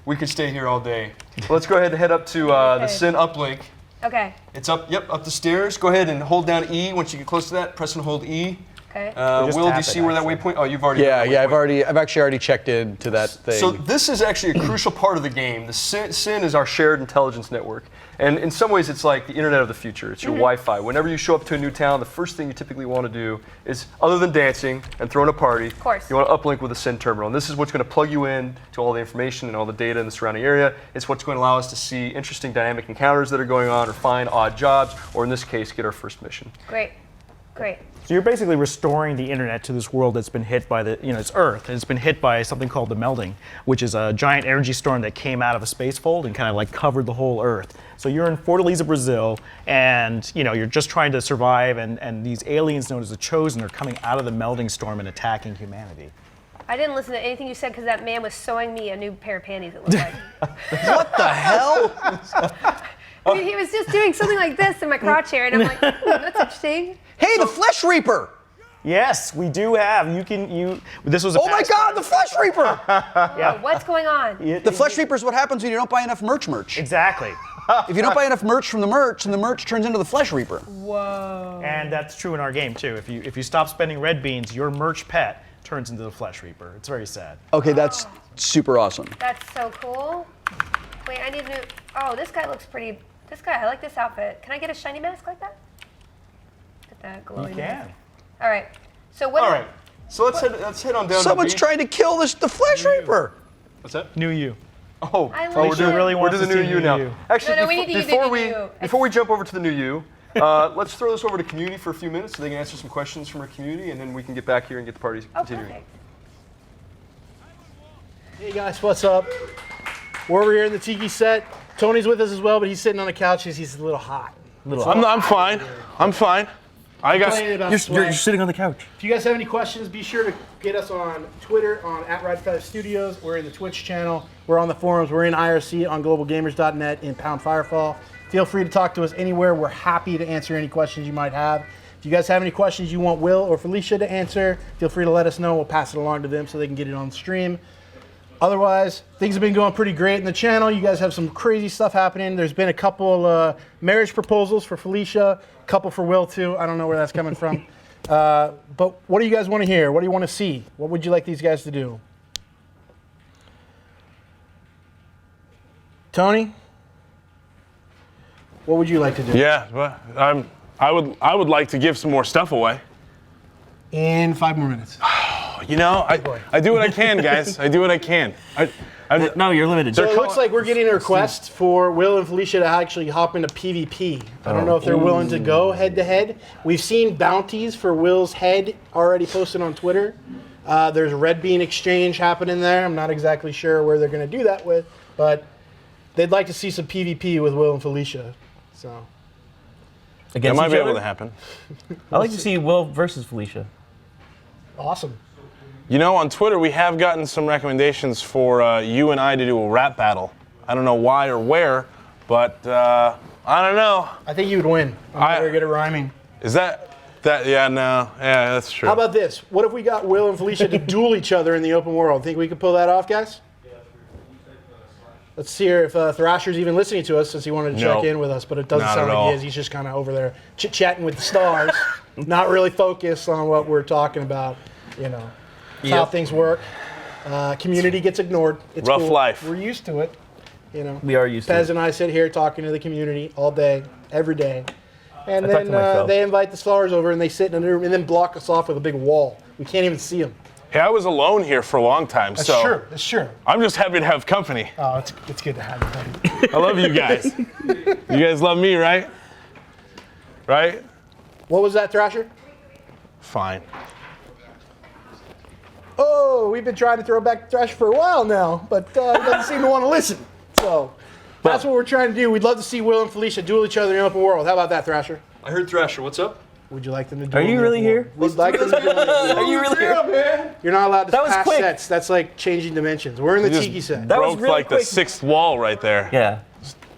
we could stay here all day. Let's go ahead and head up to the Okay. Sin uplink. Okay. It's up, yep, up the stairs. Go ahead and hold down E. Once you get close to that, press and hold E. Okay. just Will, do tap you it, see where that actually. waypoint? Oh, you've already. Yeah, done that yeah, waypoint. I've actually already checked into that thing. So this is actually a crucial part of the game. The Sin is our shared intelligence network. And in some ways, it's like the internet of the future. It's your Wi-Fi. Whenever you show up to a new town, the first thing you typically want to do is, other than dancing and throwing a party, course. you want to uplink with a Sin terminal. And this is what's going to plug you in to all the information and all the data in the surrounding area. It's what's going to allow us to see interesting dynamic encounters that are going on, or find odd jobs, or in this case, get our first mission. Great. Great. So you're basically restoring the internet to this world that's been hit by it's Earth, and it's been hit by something called the Melding, which is a giant energy storm that came out of a space fold and kind of like covered the whole Earth. So you're in Fortaleza, Brazil, and you're just trying to survive, and these aliens known as the Chosen are coming out of the Melding storm and attacking humanity. I didn't listen to anything you said because that man was sewing me a new pair of panties, it looked like. What the hell? I mean, he was just doing something like this in my crotch hair, and I'm like, that's interesting. Hey, the Flesh Reaper! Yes, we do have. This was a Oh my God, the Flesh Reaper! Oh, what's going on? The Flesh Reaper is what happens when you don't buy enough merch. Exactly. If you don't buy enough merch from the merch, then the merch turns into the Flesh Reaper. Whoa. And that's true in our game too. If you stop spending red beans, your merch pet turns into the Flesh Reaper. It's very sad. Okay, that's super awesome. That's so cool. Wait, I need a new. Oh, this guy looks pretty. This guy, I like this outfit. Can I get a shiny mask like that? Get that glowing. You can. mask. All right. So what? All right. So let's head on down Someone's to B. trying to kill the Flesh Reaper. What's that? New you. Oh, I like we're it. doing, really we're wants doing to the see new you new now. you. Actually, No, we need to use the before new we you. before we jump over to the new you, let's throw this over to community for a few minutes so they can answer some questions from our community, and then we can get back here and get the party Oh, continuing. perfect. Hey guys, what's up? We're over here in the Tiki set. Tony's with us as well, but he's sitting on the couch because he's a little hot. I'm fine. I'm fine. I got. Complaining about You're sweat. sitting on the couch. If you guys have any questions, be sure to get us on Twitter on @Ride5Studios. We're in the Twitch channel. We're on the forums. We're in IRC on globalgamers.net in #Firefall. Feel free to talk to us anywhere. We're happy to answer any questions you might have. If you guys have any questions you want Will or Felicia to answer, feel free to let us know. We'll pass it along to them so they can get it on the stream. Otherwise, things have been going pretty great in the channel. You guys have some crazy stuff happening. There's been a couple marriage proposals for Felicia, a couple for Will too. I don't know where that's coming from. But what do you guys want to hear? What do you want to see? What would you like these guys to do? Tony? What would you like to do? Yeah, well, I would like to give some more stuff away. In 5 more minutes. you know, I do what I can, guys. I do what I can. No, you're limited. So it looks like we're getting a request for Wil and Felicia to actually hop into PvP. I don't know if they're willing to go head-to-head. We've seen bounties for Wil's head already posted on Twitter. There's a red bean exchange happening there. I'm not exactly sure where they're going to do that with, but they'd like to see some PvP with Wil and Felicia. So Against that might each be other? able to happen. I like to see Wil versus Felicia. Awesome. You know, on Twitter, we have gotten some recommendations for you and I to do a rap battle. I don't know why or where, but I don't know. I think you would win. I'm very good at rhyming. Is that? Yeah, no. Yeah, that's true. How about this? What if we got Wil and Felicia to duel each other in the open world? Think we could pull that off, guys? Let's hear if Thrasher's even listening to us, since he wanted to check in with us, but it doesn't sound like he is. He's just kind of over there chit-chatting with the stars, not really focused on what we're talking about, you know. That's how things work. Community gets ignored. It's Rough cool. life. We're used to it. You know. We are used to Pez it. and I sit here talking to the community all day, every day. And I talk then to myself. they invite the stars over and they sit in a room and then block us off with a big wall. We can't even see them. Hey, I was alone here for a long time, That's so true. That's true. I'm just happy to have company. Oh, it's good to have you, buddy. I love you guys. You guys love me, right? Right? What was that, Thrasher? Fine. Oh, we've been trying to throw back Thrasher for a while now, but he doesn't seem to want to listen. So that's what we're trying to do. We'd love to see Wil and Felicia duel each other in the open world. How about that, Thrasher? I heard Thrasher. What's up? Would you like them to duel? Are you really here? We'd like them to duel. Are you really here? Man. You're not allowed to That was pass quick. sets. That's like changing dimensions. We're in the You Tiki set. That was broke really like quick. the sixth wall right there. Yeah.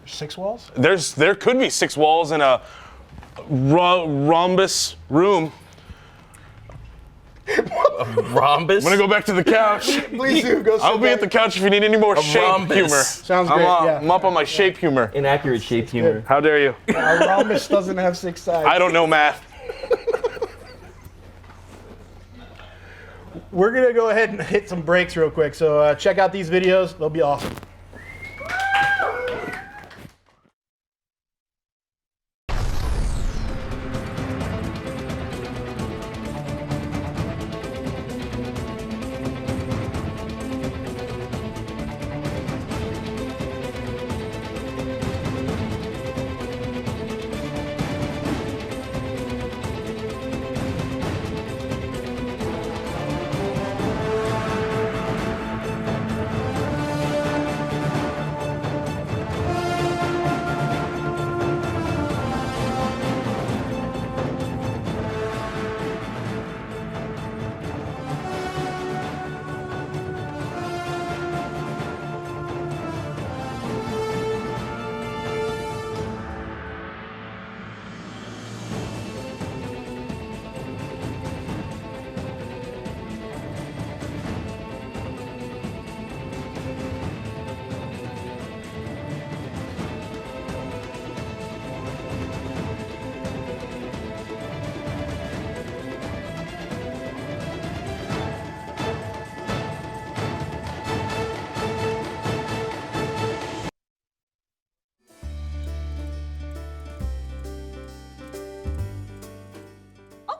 6 walls? There could be 6 walls in a rhombus room. Rhombus? I'm gonna go back to the couch. Please do. Go sit I'll be at the couch if you need any more shape rhombus. humor. Sounds great. I'm up on my shape humor. Inaccurate shape humor. How dare you? A rhombus doesn't have 6 sides. I don't know math. We're going to go ahead and hit some breaks real quick. So check out these videos. They'll be awesome.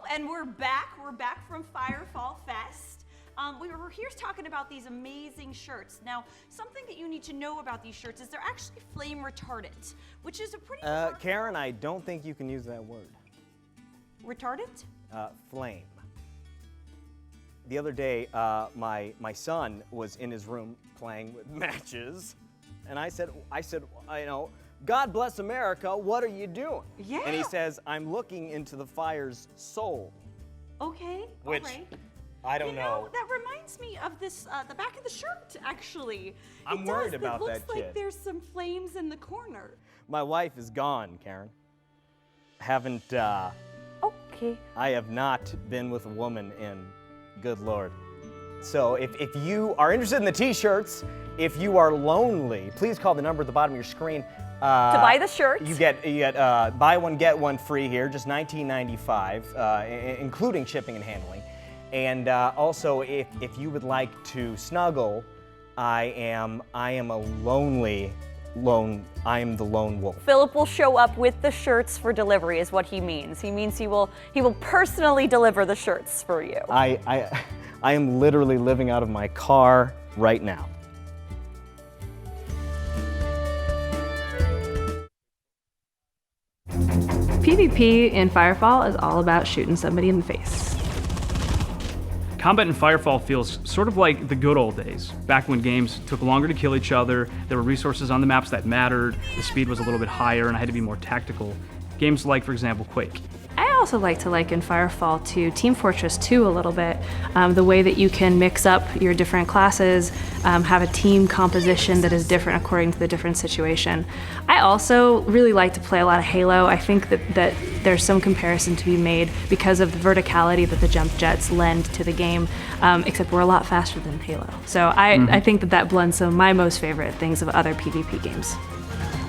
And we're back. We're back from Firefall Fest. We were here talking about these amazing shirts. Now, something that you need to know about these shirts is they're actually flame retardant, which is a pretty Karen, I don't think you can use that word. retardant. Flame. The other day, my son was in his room playing with matches, and I said, you know, God bless America, what are you doing? Yeah. And he says, I'm looking into the fire's soul. Okay. Which, all right. I don't know. That reminds me of this, the back of the shirt, actually. I'm worried about It that looks like kid. there's some flames in the corner. My wife is gone, Karen. Haven't, Okay. I have not been with a woman in, good Lord. So if you are interested in the t-shirts, if you are lonely, please call the number at the bottom of your screen. To buy the shirts. You get buy one, get one free here, just $19.95, including shipping and handling. And also, if you would like to snuggle, I am a lonely I am the lone wolf. Philip will show up with the shirts for delivery, is what he means. He means he will personally deliver the shirts for you. I am literally living out of my car right now. PvP in Firefall is all about shooting somebody in the face. Combat in Firefall feels sort of like the good old days, back when games took longer to kill each other, there were resources on the maps that mattered, the speed was a little bit higher, and I had to be more tactical. Games like, for example, Quake. I also like to liken Firefall to Team Fortress 2 a little bit. The way that you can mix up your different classes, have a team composition that is different according to the different situation. I also really like to play a lot of Halo. I think that there's some comparison to be made because of the verticality that the jump jets lend to the game, except we're a lot faster than Halo. So I think that blends some of my most favorite things of other PvP games.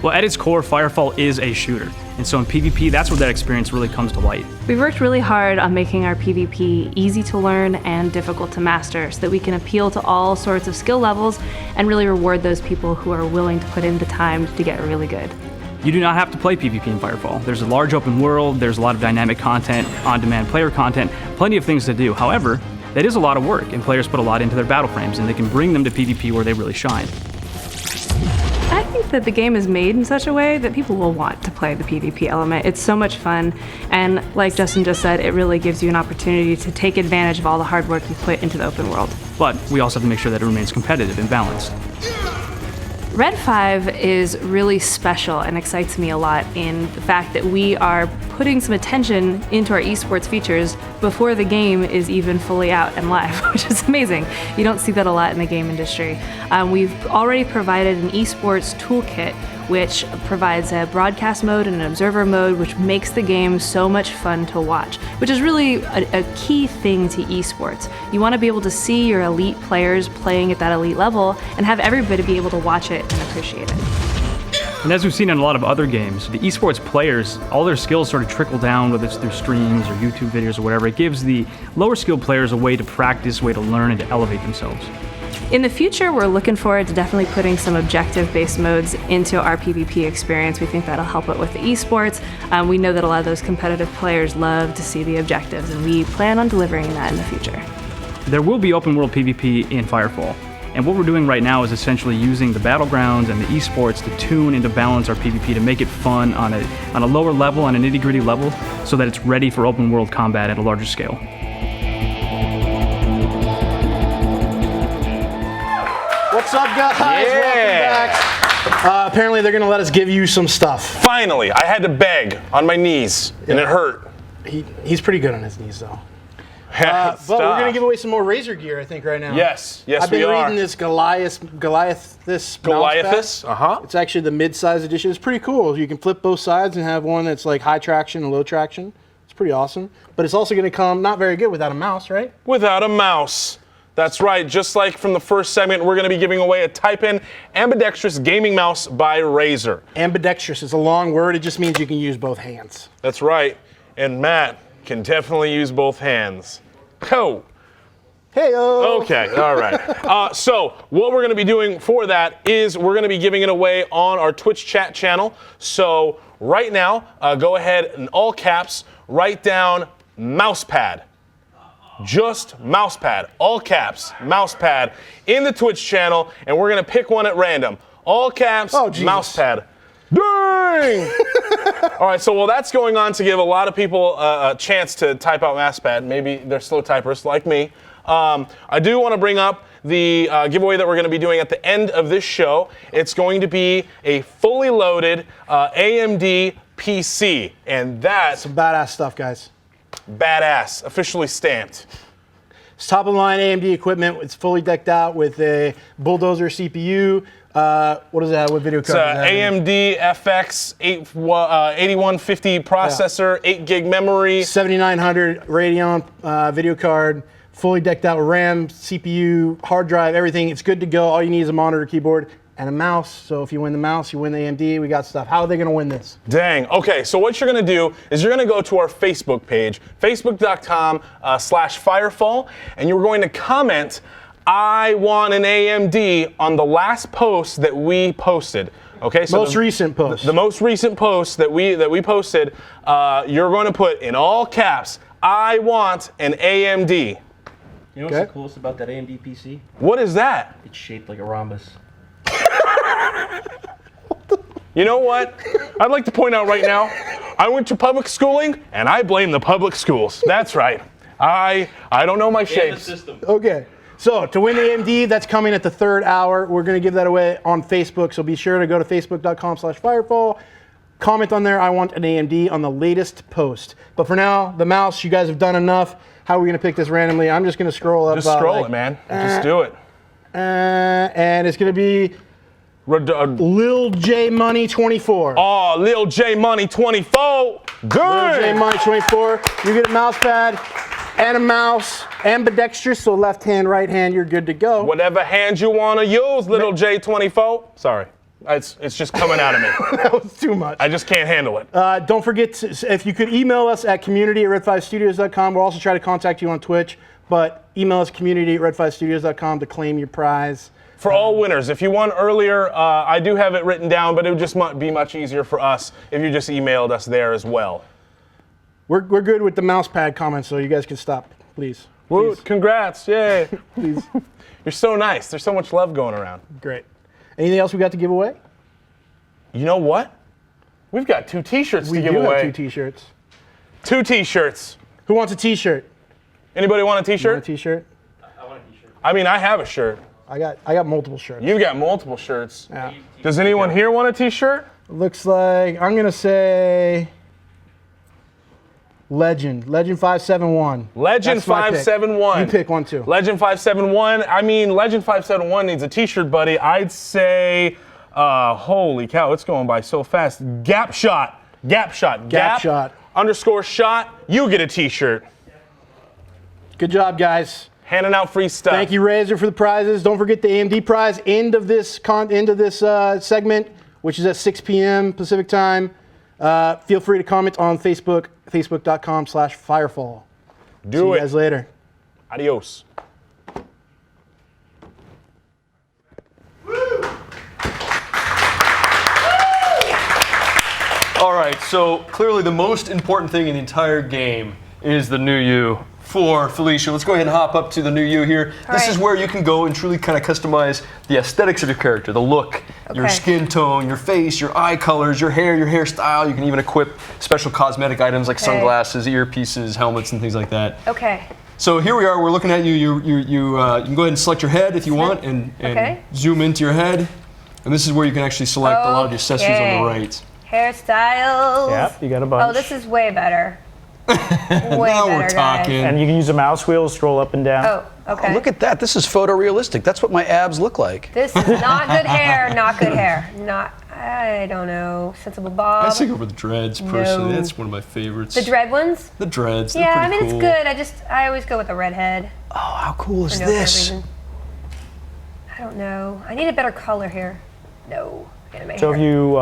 Well, at its core, Firefall is a shooter, and so in PvP, that's where that experience really comes to light. We've worked really hard on making our PvP easy to learn and difficult to master so that we can appeal to all sorts of skill levels and really reward those people who are willing to put in the time to get really good. You do not have to play PvP in Firefall. There's a large open world, there's a lot of dynamic content, on-demand player content, plenty of things to do. However, that is a lot of work, and players put a lot into their battle frames, and they can bring them to PvP where they really shine. I think that the game is made in such a way that people will want to play the PvP element. It's so much fun, and like Justin just said, it really gives you an opportunity to take advantage of all the hard work you put into the open world. But we also have to make sure that it remains competitive and balanced. Red 5 is really special and excites me a lot in the fact that we are putting some attention into our esports features before the game is even fully out and live, which is amazing. You don't see that a lot in the game industry. We've already provided an esports toolkit which provides a broadcast mode and an observer mode, which makes the game so much fun to watch, which is really a key thing to esports. You want to be able to see your elite players playing at that elite level and have everybody be able to watch it and appreciate it. And as we've seen in a lot of other games, the esports players, all their skills sort of trickle down, whether it's through streams or YouTube videos or whatever. It gives the lower skilled players a way to practice, a way to learn, and to elevate themselves. In the future, we're looking forward to definitely putting some objective-based modes into our PvP experience. We think that'll help it with the esports. We know that a lot of those competitive players love to see the objectives, and we plan on delivering that in the future. There will be open world PvP in Firefall. And what we're doing right now is essentially using the battlegrounds and the esports to tune and to balance our PvP to make it fun on a lower level, on a nitty-gritty level, so that it's ready for open world combat at a larger scale. What's up, guys? Welcome back. Apparently, they're going to let us give you some stuff. Finally, I had to beg on my knees, and it hurt. He's pretty good on his knees, though. But we're going to give away some more Razer gear, I think, right now. Yes, we are. I've been reading this Goliathus mouse pad. It's actually the mid-size edition. It's pretty cool. You can flip both sides and have one that's like high traction and low traction. It's pretty awesome. But it's also going to come not very good without a mouse, right? Without a mouse. That's right. Just like from the first segment, we're going to be giving away a Type-In ambidextrous gaming mouse by Razer. Ambidextrous is a long word. It just means you can use both hands. That's right. And Matt can definitely use both hands. Ho! Hey-o! Okay, all right. So what we're going to be doing for that is we're going to be giving it away on our Twitch chat channel. So right now, go ahead in all caps, write down mousepad. Just mousepad, all caps, mousepad in the Twitch channel, and we're going to pick one at random. All caps, mousepad. Dang! All right, so while that's going on to give a lot of people a chance to type out mousepad, maybe they're slow typers like me, I do want to bring up the giveaway that we're going to be doing at the end of this show. It's going to be a fully loaded AMD PC, and that's some badass stuff, guys. Badass, officially stamped. It's top of the line AMD equipment. It's fully decked out with a Bulldozer CPU. What does it have? What video card? It's AMD FX 8150 processor, 8 gig memory. 7900 Radeon video card. Fully decked out with RAM, CPU, hard drive, everything. It's good to go. All you need is a monitor, keyboard, and a mouse. So if you win the mouse, you win the AMD. We got stuff. How are they going to win this? Dang. Okay, so what you're going to do is you're going to go to our Facebook page, facebook.com/Firefall, and you're going to comment, "I want an AMD" on the last post that we posted. Okay, so most recent post. The most recent post that we posted, you're going to put in all caps, "I want an AMD." You know what's the coolest about that AMD PC? What is that? It's shaped like a rhombus. You know what? I'd like to point out right now, I went to public schooling, and I blame the public schools. That's right. I don't know my shapes. Okay. So to win the AMD, that's coming at the 3rd hour. We're going to give that away on Facebook. So be sure to go to facebook.com/Firefall. Comment on there, I want an AMD on the latest post. But for now, the mouse, you guys have done enough. How are we going to pick this randomly? I'm just going to scroll up. Just scroll it, man. Just do it. And it's going to be Lil J Money 24. Oh, Lil J Money 24. Good. Lil J Money 24. You get a mouse pad and a mouse, ambidextrous, so left hand, right hand, you're good to go. Whatever hand you want to use, Little J 24. Sorry. It's just coming out of me. That was too much. I just can't handle it. Don't forget, if you could email us at community@red5studios.com. We'll also try to contact you on Twitch, but email us community@red5studios.com to claim your prize. For all winners, if you won earlier, I do have it written down, but it would just be much easier for us if you just emailed us there as well. We're good with the mouse pad comments, so you guys can stop, please. Woot, congrats, yay. Please. You're so nice. There's so much love going around. Great. Anything else we got to give away? You know what? We've got 2 t-shirts to give away. We do have 2 t-shirts. 2 t-shirts. Who wants a t-shirt? Anybody want a t-shirt? You want a t-shirt? I want a t-shirt. I mean, I have a shirt. I got multiple shirts. You've got multiple shirts. Yeah. Does anyone here want a t-shirt? Looks like, I'm going to say Legend 571. Legend 571. You pick one too. Legend 571. I mean, Legend 571 needs a t-shirt, buddy. I'd say, holy cow, it's going by so fast. Gap shot. Gap shot. Gap shot. _ shot. You get a t-shirt. Good job, guys. Handing out free stuff. Thank you, Razor, for the prizes. Don't forget the AMD prize. End of this segment, which is at 6 p.m. Pacific time. Feel free to comment on Facebook, facebook.com/Firefall. See you guys later. Adios. All right, so clearly the most important thing in the entire game is the new you. For Felicia, let's go ahead and hop up to the new you here. This is where you can go and truly kind of customize the aesthetics of your character, the look, your skin tone, your face, your eye colors, your hair, your hairstyle. You can even equip special cosmetic items like sunglasses, earpieces, helmets, and things like that. Okay. So here we are. We're looking at you. You can go ahead and select your head if you want, and zoom into your head. And this is where you can actually select a lot of the accessories on the right. Hairstyles. Yep, you got a bunch. Oh, this is way better. Way now better, we're talking. guys. And you can use a mouse wheel to scroll up and down. Oh, okay. Oh, look at that. This is photorealistic. That's what my abs look like. This is not good hair. Not good hair. I don't know. Sensible Bob. I stick over the dreads personally. No. That's one of my favorites. The dread ones? The dreads. Yeah, I they're mean, pretty it's good. I always go with a redhead. Oh, how cool is For no this? reason. I don't know. I need a better color here. No. So if you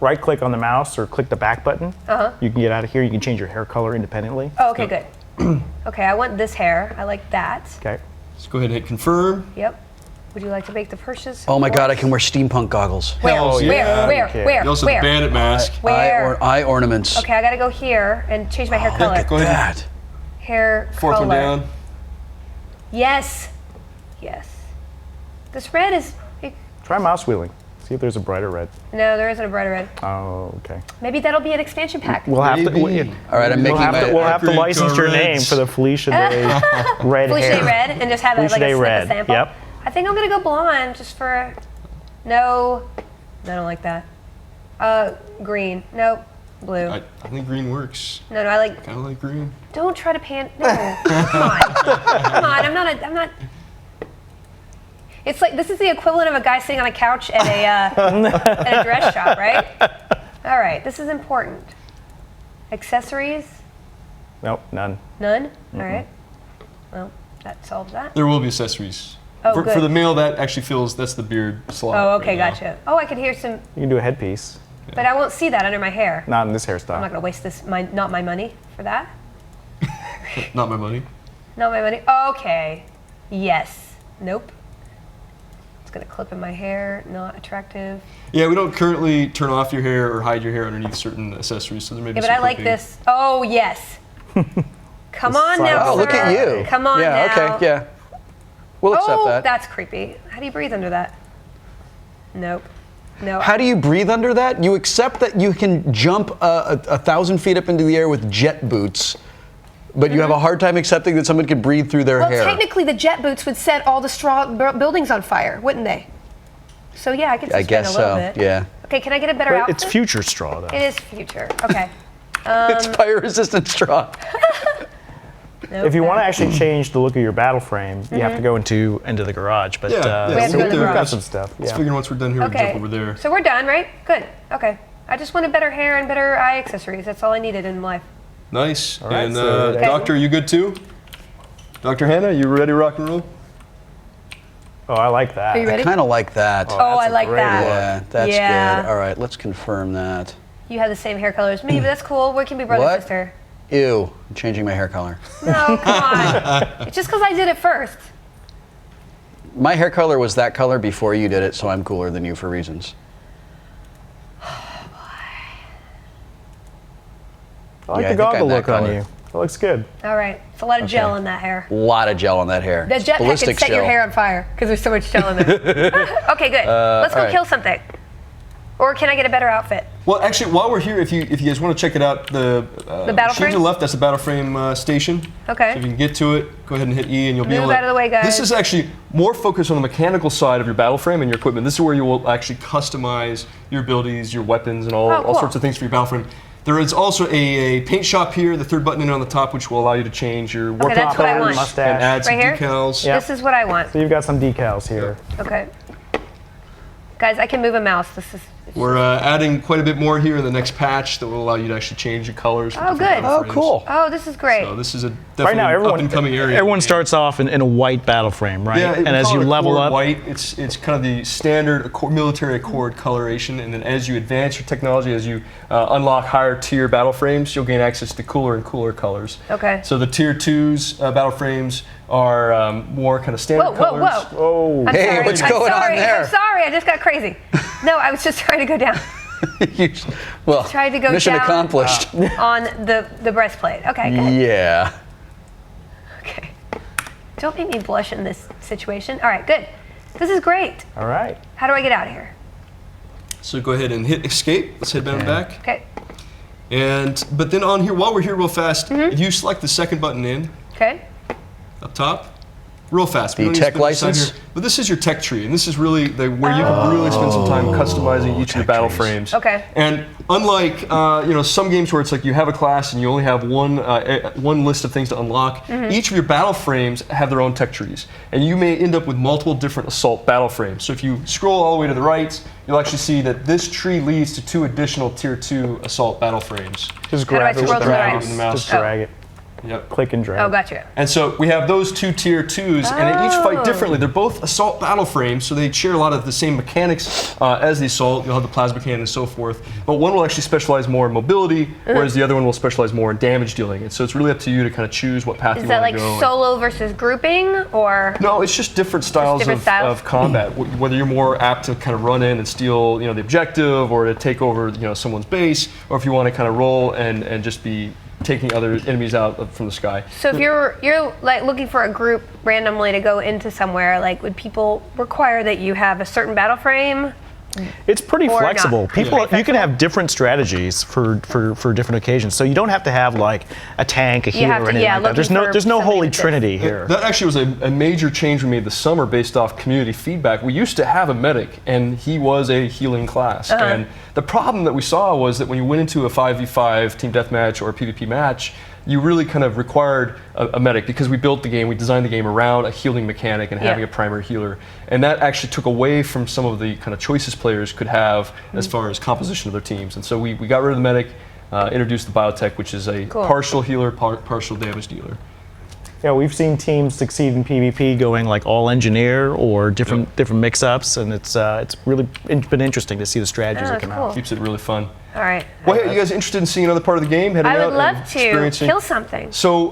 right-click on the mouse or click the back button, you can get out of here. You can change your hair color independently. Oh, okay, good. Okay, I want this hair. I like that. Okay. Let's go ahead and hit confirm. Yep. Would you like to make the purchase? Oh my God, I can wear steampunk goggles. Where? Where? You also have the bandit mask. Where? Eye ornaments. Okay, I gotta go here and change my hair color. Go ahead. Hair Fourth color. one down. Yes. Yes. This red is. Try mouse wheeling. See if there's a brighter red. No, there isn't a brighter red. Oh, okay. Maybe that'll be an expansion pack. We'll have to. All right, I'm making We'll have to license your name for the Felicia Day red Felicia hair. Day red and just have it Felicia like a Day snip red. of sample. Yep. I think I'm gonna go blonde just for. No, I don't like that. Green. Nope. Blue. I think green works. No, I like. Kind of like green. Don't try to pan. No, come on, come on. I'm not. It's like this is the equivalent of a guy sitting on a couch at a dress shop, right? All right, this is important. Accessories? Nope, none. None. All right. Well, that solves that. There will be accessories. Oh, for good. the male, that actually that's the beard slot. Oh, okay, right now. gotcha. Oh, I could hear some, You can do a headpiece. but I won't see that under my hair. Not in this I'm hairstyle. not gonna waste not my money for that. Not my money. Not my money. Okay. Yes. Nope. It's gonna clip in my hair. Not attractive. Yeah, we don't currently turn off your hair or hide your hair underneath certain accessories, so there may be Yeah, but some I like clipping. this. Oh yes. Come on now, Oh, look at sir. you. Come on Yeah, now. okay, yeah. We'll accept that. That's creepy. How do you breathe under that? Nope. No. How do you breathe under that? You accept that you can jump 1,000 feet up into the air with jet boots, but you have a hard time accepting that someone could breathe through their hair. Well, technically, the jet boots would set all the straw buildings on fire, wouldn't they? So yeah, I could suspend guess a little so, bit. yeah. Okay, can I get a better outfit? It's future straw, though. It is future. Okay. It's fire-resistant straw. If you want to actually change the look of your battle frame, you have to go into the garage. But We have to go to the we've got garage. some stuff. Let's Yeah. figure once we're done here, we can jump over there. So we're done, right? Good. Okay. I just wanted better hair and better eye accessories. That's all I needed in life. Nice. All right, And so that- Doctor, you good too? Dr. Hannah, you ready to rock and roll? Oh, I like that. Are you ready? I kind of like that. Oh, I like that. Yeah, that's Yeah. good. All right, let's confirm that. You have the same hair color as me, but that's cool. We can be brother What? sister. Ew, I'm changing my hair color. No, come on. It's just because I did it first. My hair color was that color before you did it, so I'm cooler than you for reasons. I like Yeah, I the think goggle I'm that look on color. you. It looks good. All right. It's a lot of gel in that hair. A lot of gel on that hair. The It's jetpack ballistic can set your gel. hair on fire because there's so much gel in there. Okay, good. Let's go all right. kill something. Or can I get a better outfit? Well, actually, while we're here, if you guys want to check it out, the battle machine frame? to the left, that's the battle frame station. Okay. So if you can get to it, go ahead and hit E, and you'll be Move able to. out of the way, guys. This is actually more focused on the mechanical side of your battle frame and your equipment. This is where you will actually customize your abilities, your weapons, and all cool. sorts of things for your battle frame. There is also a paint shop here, the third button in on the top, which will allow you to change your Okay, weapon that's what I colors want. and add some Right here? decals. This is what I want. So you've got some decals here. Okay. Guys, I can move a mouse. This is. We're adding quite a bit more here in the next patch that will allow you to actually change your colors. for Oh, different good. battle frames. Oh, this is great. So this is a Right definitely now, up and coming area. everyone starts off in a white battle frame, right? Yeah, and as you level up, white, it's kind of the standard military accord coloration, and then as you advance your technology, as you unlock higher tier battle frames, you'll gain access to cooler and cooler colors. Okay. So the tier 2's battle frames are more kind of standard colors. Whoa. I'm sorry. I'm sorry. I just got crazy. No, I was just trying to go down. Well, Tried to go mission down accomplished. on the breastplate. Okay, good. Yeah. Okay. Don't make me blush in this situation. All right, good. This is great. All right. How do I get out of here? So go ahead and hit escape. Let's head down and back. Okay. But then on here, while we're here real fast, Mm-hmm. if you select the second button in, Okay. up top, real fast. The We don't need to tech spend much time license? here, but this is your tech tree, and this is really where you can really spend some time customizing each of your battle frames. Okay. And unlike some games where it's like you have a class and you only have one list of things to unlock, Mhm. each of your battle frames have their own tech trees, and you may end up with multiple different assault battle frames. So if you scroll all the way to the right, you'll actually see that this tree leads to 2 additional tier 2 assault battle frames. Just grab it with the mouse. with the mouse. Just drag it. Yep. Click and drag. Oh, gotcha. And so we have those 2 tier 2s, and they each Oh. fight differently. They're both assault battle frames, so they share a lot of the same mechanics as the assault. You'll have the plasma cannon and so forth. But one will actually specialize more in mobility, whereas the other one will specialize more in damage dealing. And so it's really up to you to kind of choose what path Is you that want like to go. solo versus grouping, or? No, it's just different styles, different styles? of combat. Whether you're more apt to kind of run in and steal, the objective, or to take over, someone's base, or if you want to kind of roll and just be taking other enemies out from the sky. So if you're like looking for a group randomly to go into somewhere, like would people require that you have a certain battle frame? It's pretty Or flexible. not. People, you can have different strategies for different occasions. So you don't have to have like a tank, a healer, have or to- anything yeah, like that. There's looking no for holy something trinity here. That actually was a major change we made this summer based off community feedback. We used to have a medic, and he was a healing class. Uh-huh. And the problem that we saw was that when you went into a 5v5 team deathmatch or a PvP match, you really kind of required a medic, because we built the game, we designed the game around a healing mechanic and having a primary healer. And that actually took away from some of the kind of choices players could have as far as composition of their teams. And so we got rid of the medic, introduced the biotech, which is a Cool. partial healer, partial damage dealer. Yeah, we've seen teams succeed in PvP going like all engineer or different mix-ups, and it's really been interesting to see the strategies Oh, that come cool. out. Keeps it really fun. All right. Well, hey, you guys interested in seeing another part of the game? Heading I out would and love to experiencing? kill something. So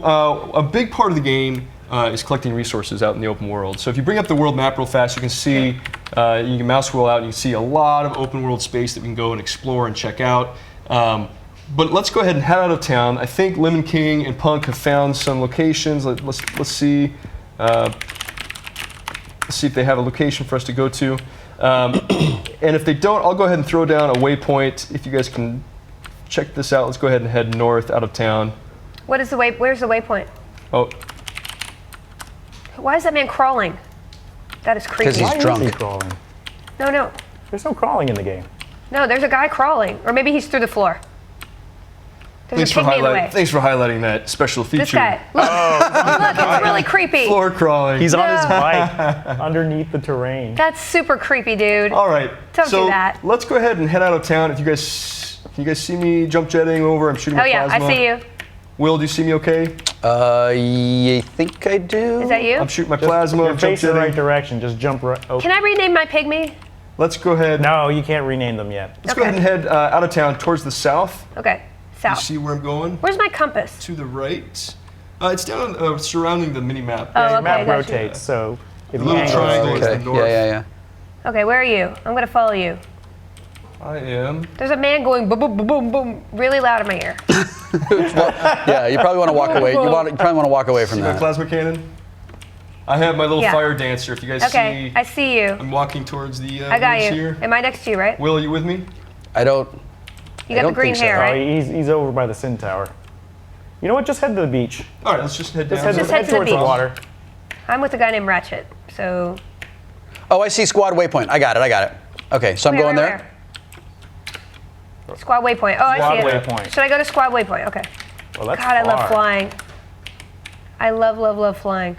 a big part of the game is collecting resources out in the open world. So if you bring up the world map real fast, you can see, you can mouse wheel out and you can see a lot of open world space that we can go and explore and check out. But let's go ahead and head out of town. I think Lemon King and Punk have found some locations. Let's see. see if they have a location for us to go to. And if they don't, I'll go ahead and throw down a waypoint. If you guys can check this out, let's go ahead and head north out of town. Where's the waypoint? Oh. Why is that man crawling? That is creepy. Because he's drunk. Why is he crawling? No. There's no crawling in the game. No, there's a guy crawling. Or maybe he's through the floor. There's a pygmy in the way. Thanks for highlighting that special feature. This guy. Look, look, it's really creepy. Floor crawling. He's on his bike underneath the terrain. That's super creepy, dude. All right. Don't do that. Let's go ahead and head out of town. If you guys, can you guys see me jump jetting over? I'm shooting my plasma. I see you. Will, do you see me okay? I think I do. Is that you? I'm shooting my plasma. You're facing the right direction. Just jump right. Oh. Can I rename my pygmy? Let's go ahead. No, you can't rename them yet. Let's go ahead and head out of town towards the south. Okay, south. You see where I'm going? Where's my compass? To the right. It's down surrounding the mini map. Oh, Your okay, map gotcha. rotates, so The little triangle is the north. Yeah. Okay, where are you? I'm gonna follow you. I am. There's a man going boom, boom, boom, boom, boom, really loud in my ear. Yeah, you probably want to walk away. You probably want to walk away from See that. my plasma cannon? I have my little Yeah. fire dancer. If you guys Okay, see, I see you. I'm walking towards the I got woods you. here. Am I next to you, right? Will, are you with me? I don't. You got the green hair, Oh, right? he's over by the Sin Tower. You know what? Just head to the beach. All right, let's just head down. Just head to the towards the beach. water. I'm with a guy named Ratchet, so. Oh, I see squad waypoint. I got it. Okay, so I'm going there. Squad waypoint. Oh, I see it. Squad waypoint. Should I go to squad waypoint? Okay. Well, that's God, I love far. flying. I love flying.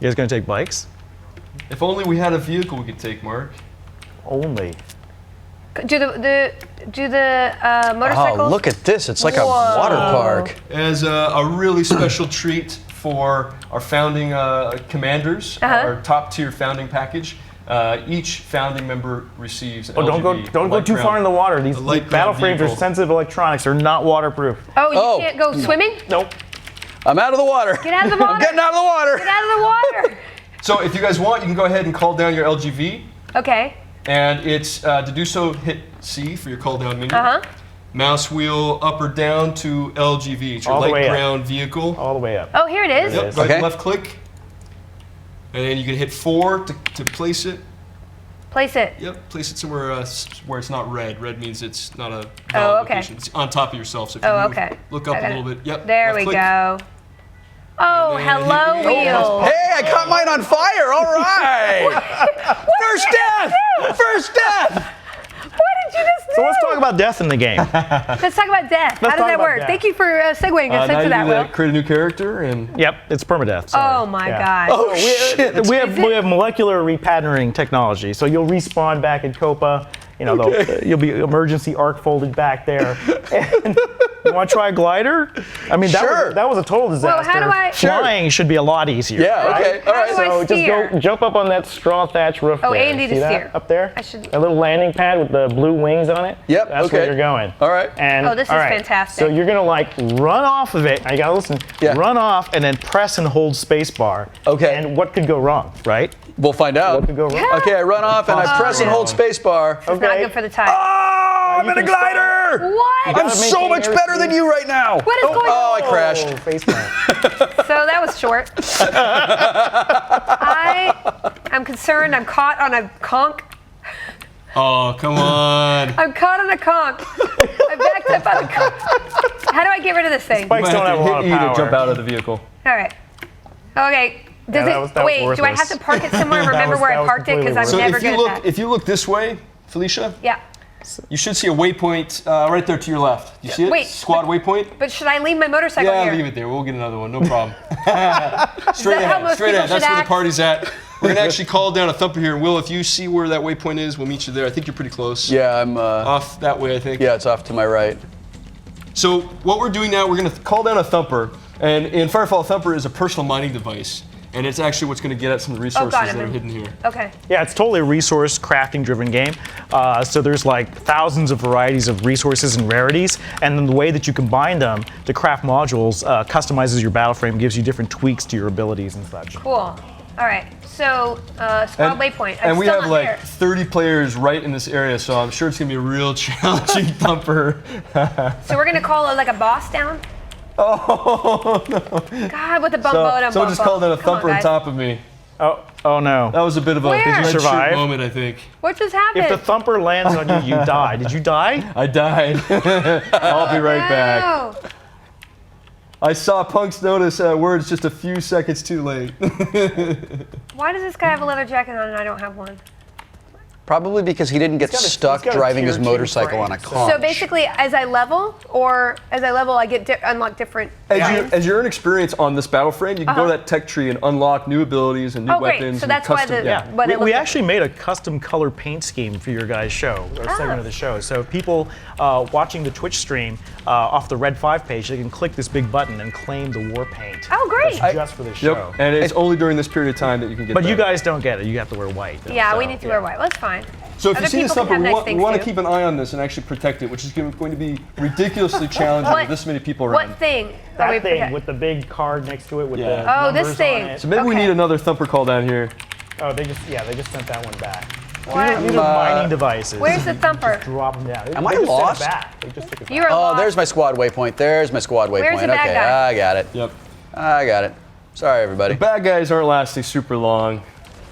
You guys gonna take bikes? If only we had a vehicle we could take, Mark. Only. Do the motorcycles? Oh, look at this. It's like a Whoa. water park. As a really special treat for our founding commanders, our top tier founding package, each founding member receives an LGV, don't go too far in the water. These battle frames are vehicle. sensitive electronics. They're not waterproof. Oh, you can't go swimming? Nope. I'm out of the water. Get out of the water. I'm getting out of the water. Get out of the water. So if you guys want, you can go ahead and call down your LGV. Okay. And it's to do so, hit C for your call down menu. Uh-huh. Mouse wheel up or down to LGV. It's your All the light way up. ground vehicle. All the way up. Oh, here it is. Yep, go ahead and left click. And then you can hit 4 to place it. Place it. Yep, place it somewhere where it's not red. Red means it's not a Oh, valid okay. location. It's on top of yourself. So if you Oh, move, okay. look up I a got little it. bit. Yep. There left we click. go. Oh, hello, Wheel. Hey, I caught mine on fire. All right. First death. First death. What did you just do? So let's talk about death in the game. Let's talk about death. How Let's does talk that about work? death. Thank you for segueing us Now into you that, do Will. create a new character and. Yep, it's permadeath. Sorry. Oh my Yeah. God. Oh shit. We have molecular repatterning technology, so you'll respawn back in Copa. You know, you'll be emergency arc folded back there. And you want to try a glider? I mean, that was a total disaster. how do I- Flying should be a lot easier. Yeah, right? okay, all right. How do I So just steer? go jump up on that straw thatch roof. Oh, there. and need See to that steer. up there. I should- A little landing pad with the blue wings on it. Yep, That's okay. where you're going. All right. And Oh, this all is right, fantastic. So you're gonna like run off of it. I gotta listen. Yeah. Run off and then press and hold spacebar. Okay. And what could go wrong, right? We'll find out. What could go wrong? Okay, I run off and I press and hold spacebar. It's not good for the time. Oh, I'm in a glider! What? I'm so much better than you right now. What is going Oh, on? I crashed. So that was short. I'm concerned. I'm caught on a conch. Oh, come on. I'm caught on a conch. I'm backed up on a conch. How do I get rid of this thing? Spikes don't have a lot of hit E power. to jump out of the vehicle. All right. Okay. Does that was wait, do I have worthless. to park it somewhere and That remember was- where that I was parked it? Because I'm completely never if good you at look, that. if you look this way, Felicia, Yeah. you should see a waypoint right there to your left. You see it? Wait, Squad waypoint. But should I leave my motorcycle Yeah, here? leave it there. We'll get another one. No problem. Straight that how ahead. most Straight people ahead. That's should where the act? party's at. We're gonna actually call down a thumper here. Will, if you see where that waypoint is, we'll meet you there. I think you're pretty close. Yeah, I'm Off that way, I think. Yeah, it's off to my right. So what we're doing now, we're gonna call down a thumper, and in Firefall, a thumper is a personal mining device, and it's actually what's gonna get at some of the resources that are hidden here. Okay. Yeah, it's totally a resource crafting driven game. So there's like thousands of varieties of resources and rarities, and then the way that you combine them to craft modules customizes your battle frame, gives you different tweaks to your abilities and such. Cool. All right. So squad waypoint. I'm And we still have not like there. 30 players right in this area, so I'm sure it's gonna be a real challenging thumper. So we're gonna call like a boss down. Oh no! God, with the bump bottom. Someone just called in a thumper on top of me. Oh no! That was a bit of a Where? red Did you shirt survive? moment, I think. What just happened? If the thumper lands on you, you die. Did you die? I died. I'll be right back. No. I saw Punk's notice words just a few seconds too late. Why does this guy have a leather jacket on and I don't have one? Probably because he didn't get stuck he's got a driving his tier 2 motorcycle on frame, a so- conch. So basically, as I level, I get unlock different. As you earn experience on this battle frame, you can go to that tech tree and unlock new abilities and new Oh, great. weapons. So and that's why custom, the- what it We looks actually made a custom color paint scheme for your guys' show, or segment of the show. So people watching the Twitch stream off the Red 5 page, they can click this big button and claim the war paint. Oh, great. That's just for the show. Yep. And it's only during this period of time that you can get But that. you guys don't get it. You have to wear white. Yeah, So, we need to wear white. Well, that's fine. So if Other you see this people thumper, can have we nice things want to too. keep an eye on this and actually protect it, which is going to be ridiculously challenging What- with this many people around. What thing? That are we thing protect- with the big card next to it with Yeah. the Oh, this numbers thing. on it. So maybe we Okay. need another thumper call down here. Oh, they just sent that one back. What? These are mining devices. Where's the thumper? Just drop them down. Am They I just sent it lost? back. They just took it You back. are Oh, lost. there's my squad waypoint. There's my squad waypoint. Where's the bad Okay, guy? I got it. Yep. I got it. Sorry, everybody. The bad guys aren't lasting super long.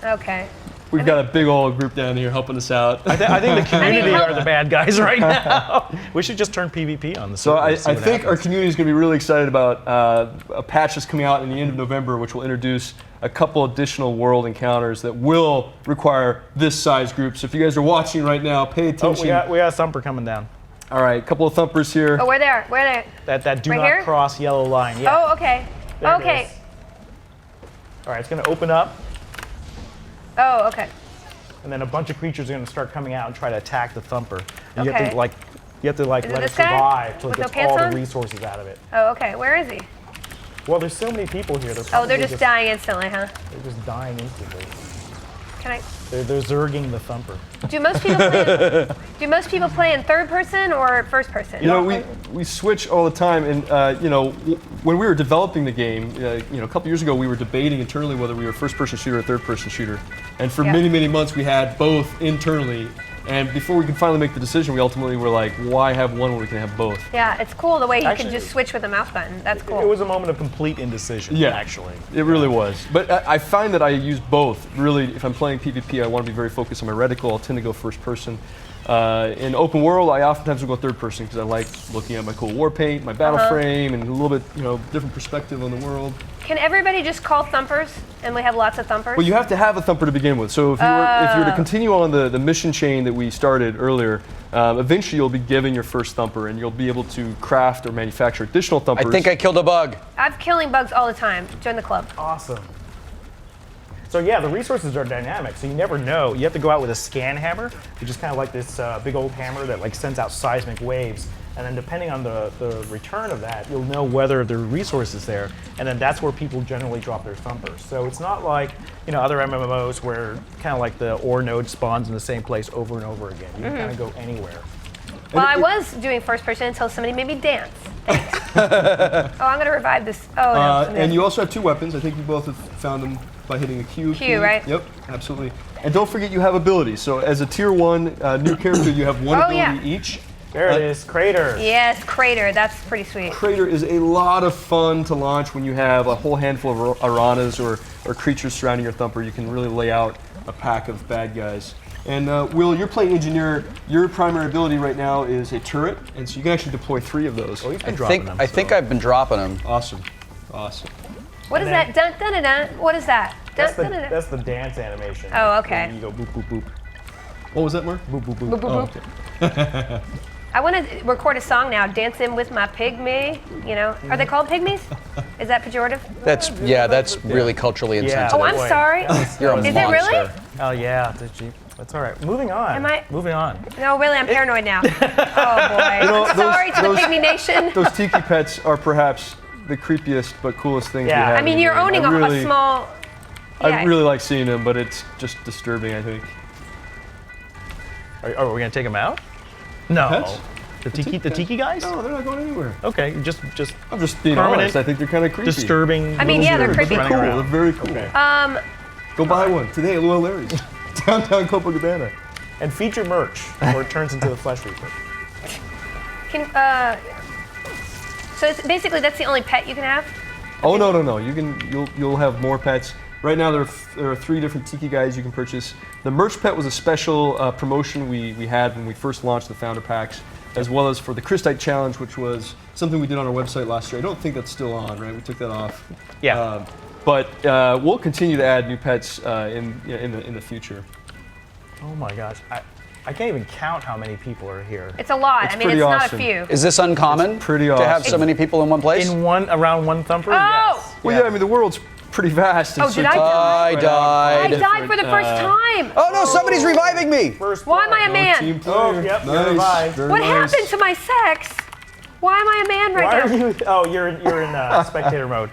Okay. We've got a big old group down here helping us out. I think the community help- are the bad guys right now. We should just turn PvP on the So server. I and see what think our happens. community is going to be really excited about a patch that's coming out in the end of November, which will introduce a couple additional world encounters that will require this size group. So if you guys are watching right now, pay Oh, attention. we got a thumper coming down. All right, a couple of thumpers here. Oh, where they are? Where they? That do Right not here? cross yellow line. Yeah. Oh, okay. There it Okay. is. All right, it's going to open up, Oh, okay. and then a bunch of creatures are going to start coming out and try to attack the thumper. And Okay. you have to Is let it it this guy? survive till it With no gets pants all on? the resources out of it. Oh, okay. Where is he? Well, there's so many people here. Oh, probably they're just dying instantly, huh? They're just dying instantly. Can I? They're zerging the thumper. Do most people play in third person or first person? You know, we switch all the time, and when we were developing the game, a couple years ago, we were debating internally whether we were a first-person shooter or third-person shooter, and for Yeah. many months we had both internally. And before we could finally make the decision, we ultimately were like, why have one when we can have both? Yeah, it's cool the way you Actually- can just switch with a mouse button. That's cool. It was a moment of complete indecision, Yeah, actually. It really was. But I find that I use both. Really, if I'm playing PvP, I want to be very focused on my reticle. I'll tend to go first person. In open world, I oftentimes will go third person because I like looking at my cool war paint, my battle frame, and a little bit, different perspective on the world. Can everybody just call thumpers and we have lots of thumpers? Well, you have to have a thumper to begin with. So if you were to continue on the mission chain that we started earlier, eventually you'll be given your first thumper, and you'll be able to craft or manufacture additional thumpers. I think I killed a bug. I'm killing bugs all the time. Join the club. Awesome. So yeah, the resources are dynamic, so you never know. You have to go out with a scan hammer, which is kind of like this big old hammer that sends out seismic waves. And then depending on the return of that, you'll know whether there are resources there. And then that's where people generally drop their thumpers. So it's not like other MMOs where kind of like the ore node spawns in the same place over and over again. You can kind of go anywhere. Well, I was doing first person until somebody made me dance. Thanks. Oh, I'm going to revive this. Oh, no. And you also have two weapons. I think you both have found them by hitting a Q. Q, right? Yep, absolutely. And don't forget you have abilities. So as a tier 1 new character, you have one ability each. There it is, Crater. Yes, Crater. That's pretty sweet. Crater is a lot of fun to launch when you have a whole handful of Aranas or creatures surrounding your thumper. You can really lay out a pack of bad guys. And Will, you're playing engineer. Your primary ability right now is a turret, and so you can actually deploy 3 of those. Oh, he's been dropping them. I think I've been dropping them. Awesome. What is that? Dun, dun, dun, dun. What is that? Dun, dun, dun, dun. That's the dance animation. Oh, okay. You go boop, boop, boop. What was that, Mark? Boop, boop, boop. Boop, boop, Oh, boop. okay. I want to record a song now, Dancing with My Pygmy. Are they called pygmies? Is that pejorative? That's really culturally insensitive. Oh, I'm sorry. You're a Is monster. it really? Oh yeah, that's all right. Moving on. Am I? Moving on. No, really, I'm paranoid now. Oh boy. I'm sorry to the Pygmy Nation. Those tiki pets are perhaps the creepiest but coolest things we Yeah. have. I mean, in you're the game. owning I really, a small. I Yeah. really like seeing them, but it's just disturbing, I think. Are we gonna take them out? No. Pets? The tiki guys? No, they're not going anywhere. Okay, just I'm just being permanent, honest. I think they're kind of creepy. disturbing. I mean, little yeah, they're weirds creepy. They're running cool. around. They're very cool. Okay. Go buy one today at Little Larry's, downtown Copacabana. And feature merch, or it turns into the Flesh Reaper. So it's basically that's the only pet you can have? Oh no! You'll have more pets. Right now there are 3 different tiki guides you can purchase. The merch pet was a special promotion we had when we first launched the founder packs, as well as for the Christite Challenge, which was something we did on our website last year. I don't think that's still on, right? We took that off. Yeah. But we'll continue to add new pets in the future. Oh my gosh. I can't even count how many people are here. It's a lot. It's I mean, it's pretty not awesome. a few. Is this uncommon? It's pretty to have awesome. so many people in one place? Around one thumper? Oh! Yes. Well, yeah, I mean, the world's pretty vast. Oh, did I die? I died. I died for the first time. Oh no, somebody's reviving me. Why am I a man? Team player. Oh, yep, you're revived. Very What nice. happened to my sex? Why am I a man right Why now? are you? Oh, you're in spectator mode.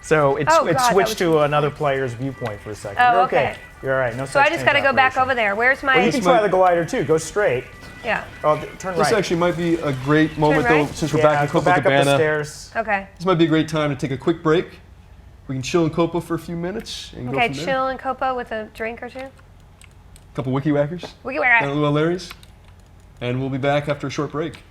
So it Oh, God, that switched was- to another player's viewpoint for a second. Oh, You're okay. You're all right. No So I such just got to thing as go back operation. over there. Where's my? Well, you can try the glider too. Go straight. Yeah. Oh, turn This right. actually might be a great moment, right? though, since we're Yeah, back in go back up the Copacabana. stairs. Okay. This might be a great time to take a quick break. We can chill in Copa for a few minutes and Okay, go from there. chill in Copa with a drink or two. A couple wiki whackers. Wiki whacker. And a little Larry's. And we'll be back after a short break.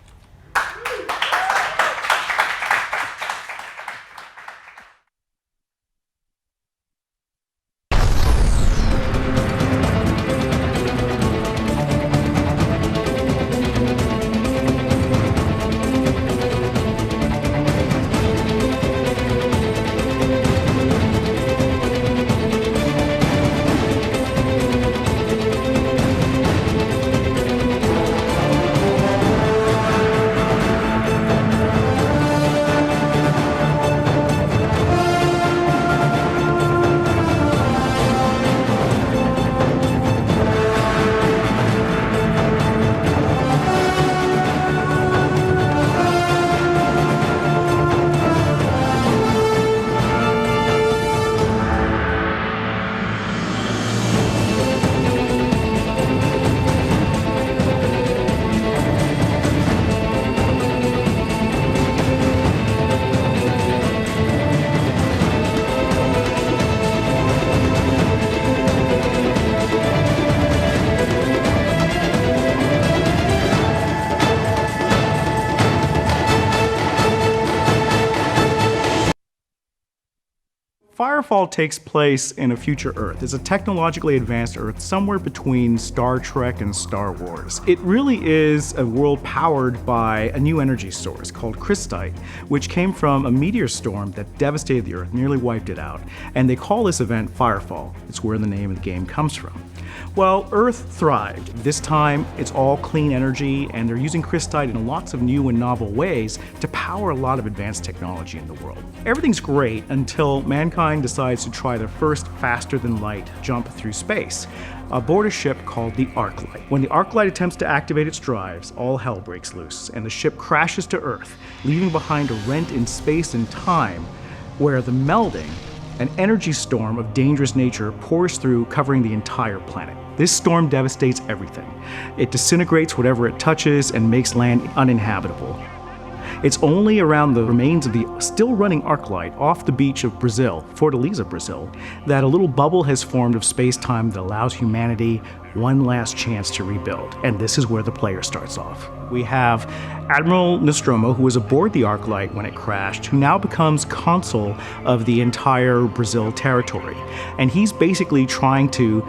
Firefall takes place in a future Earth. It's a technologically advanced Earth somewhere between Star Trek and Star Wars. It really is a world powered by a new energy source called Christite, which came from a meteor storm that devastated the Earth, nearly wiped it out. And they call this event Firefall. It's where the name of the game comes from. Well, Earth thrived. This time, it's all clean energy, and they're using Christite in lots of new and novel ways to power a lot of advanced technology in the world. Everything's great until mankind decides to try their first faster-than-light jump through space, aboard a ship called the Arclight. When the Arclight attempts to activate its drives, all hell breaks loose, and the ship crashes to Earth, leaving behind a rent in space and time where the Melding, an energy storm of dangerous nature, pours through, covering the entire planet. This storm devastates everything. It disintegrates whatever it touches and makes land uninhabitable. It's only around the remains of the still running Arclight off the beach of Brazil, Fortaleza, Brazil, that a little bubble has formed of space-time that allows humanity one last chance to rebuild. And this is where the player starts off. We have Admiral Nostromo, who was aboard the Arclight when it crashed, who now becomes consul of the entire Brazil territory. And he's basically trying to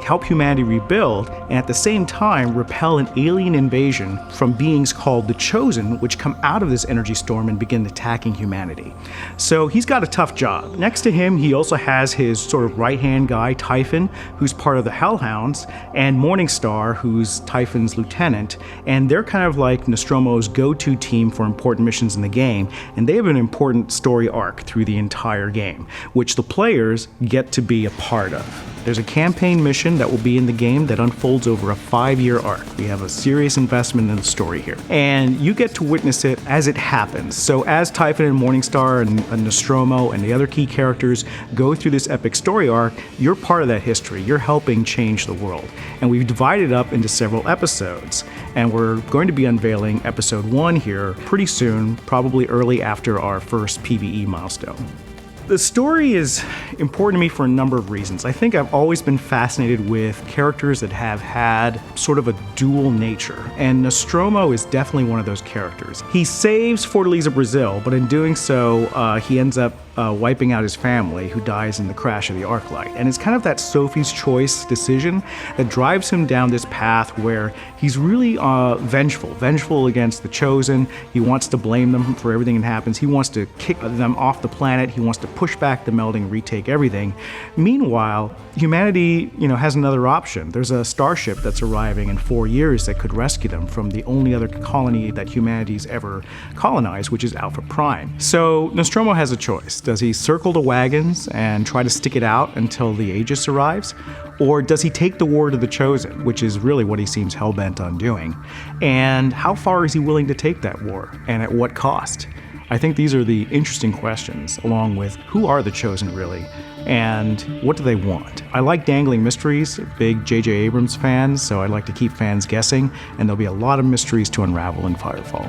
help humanity rebuild and at the same time repel an alien invasion from beings called the Chosen, which come out of this energy storm and begin attacking humanity. So he's got a tough job. Next to him, he also has his sort of right-hand guy, Typhon, who's part of the Hellhounds, and Morningstar, who's Typhon's lieutenant, and they're kind of like Nostromo's go-to team for important missions in the game, and they have an important story arc through the entire game, which the players get to be a part of. There's a campaign mission that will be in the game that unfolds over a 5-year arc. We have a serious investment in the story here, and you get to witness it as it happens. So as Typhon and Morningstar and Nostromo and the other key characters go through this epic story arc, you're part of that history. You're helping change the world. And we've divided up into several episodes, and we're going to be unveiling episode 1 here pretty soon, probably early after our first PvE milestone. The story is important to me for a number of reasons. I think I've always been fascinated with characters that have had sort of a dual nature, and Nostromo is definitely one of those characters. He saves Fortaleza, Brazil, but in doing so, he ends up wiping out his family, who dies in the crash of the Arclight. And it's kind of that Sophie's Choice decision that drives him down this path where he's really vengeful against the Chosen. He wants to blame them for everything that happens. He wants to kick them off the planet. He wants to push back the melding, retake everything. Meanwhile, humanity, has another option. There's a starship that's arriving in 4 years that could rescue them from the only other colony that humanity's ever colonized, which is Alpha Prime. So Nostromo has a choice. Does he circle the wagons and try to stick it out until the Aegis arrives? Or does he take the war to the Chosen, which is really what he seems hell-bent on doing? And how far is he willing to take that war, and at what cost? I think these are the interesting questions, along with who are the Chosen really, and what do they want? I like dangling mysteries, big J.J. Abrams fan, so I like to keep fans guessing, and there'll be a lot of mysteries to unravel in Firefall.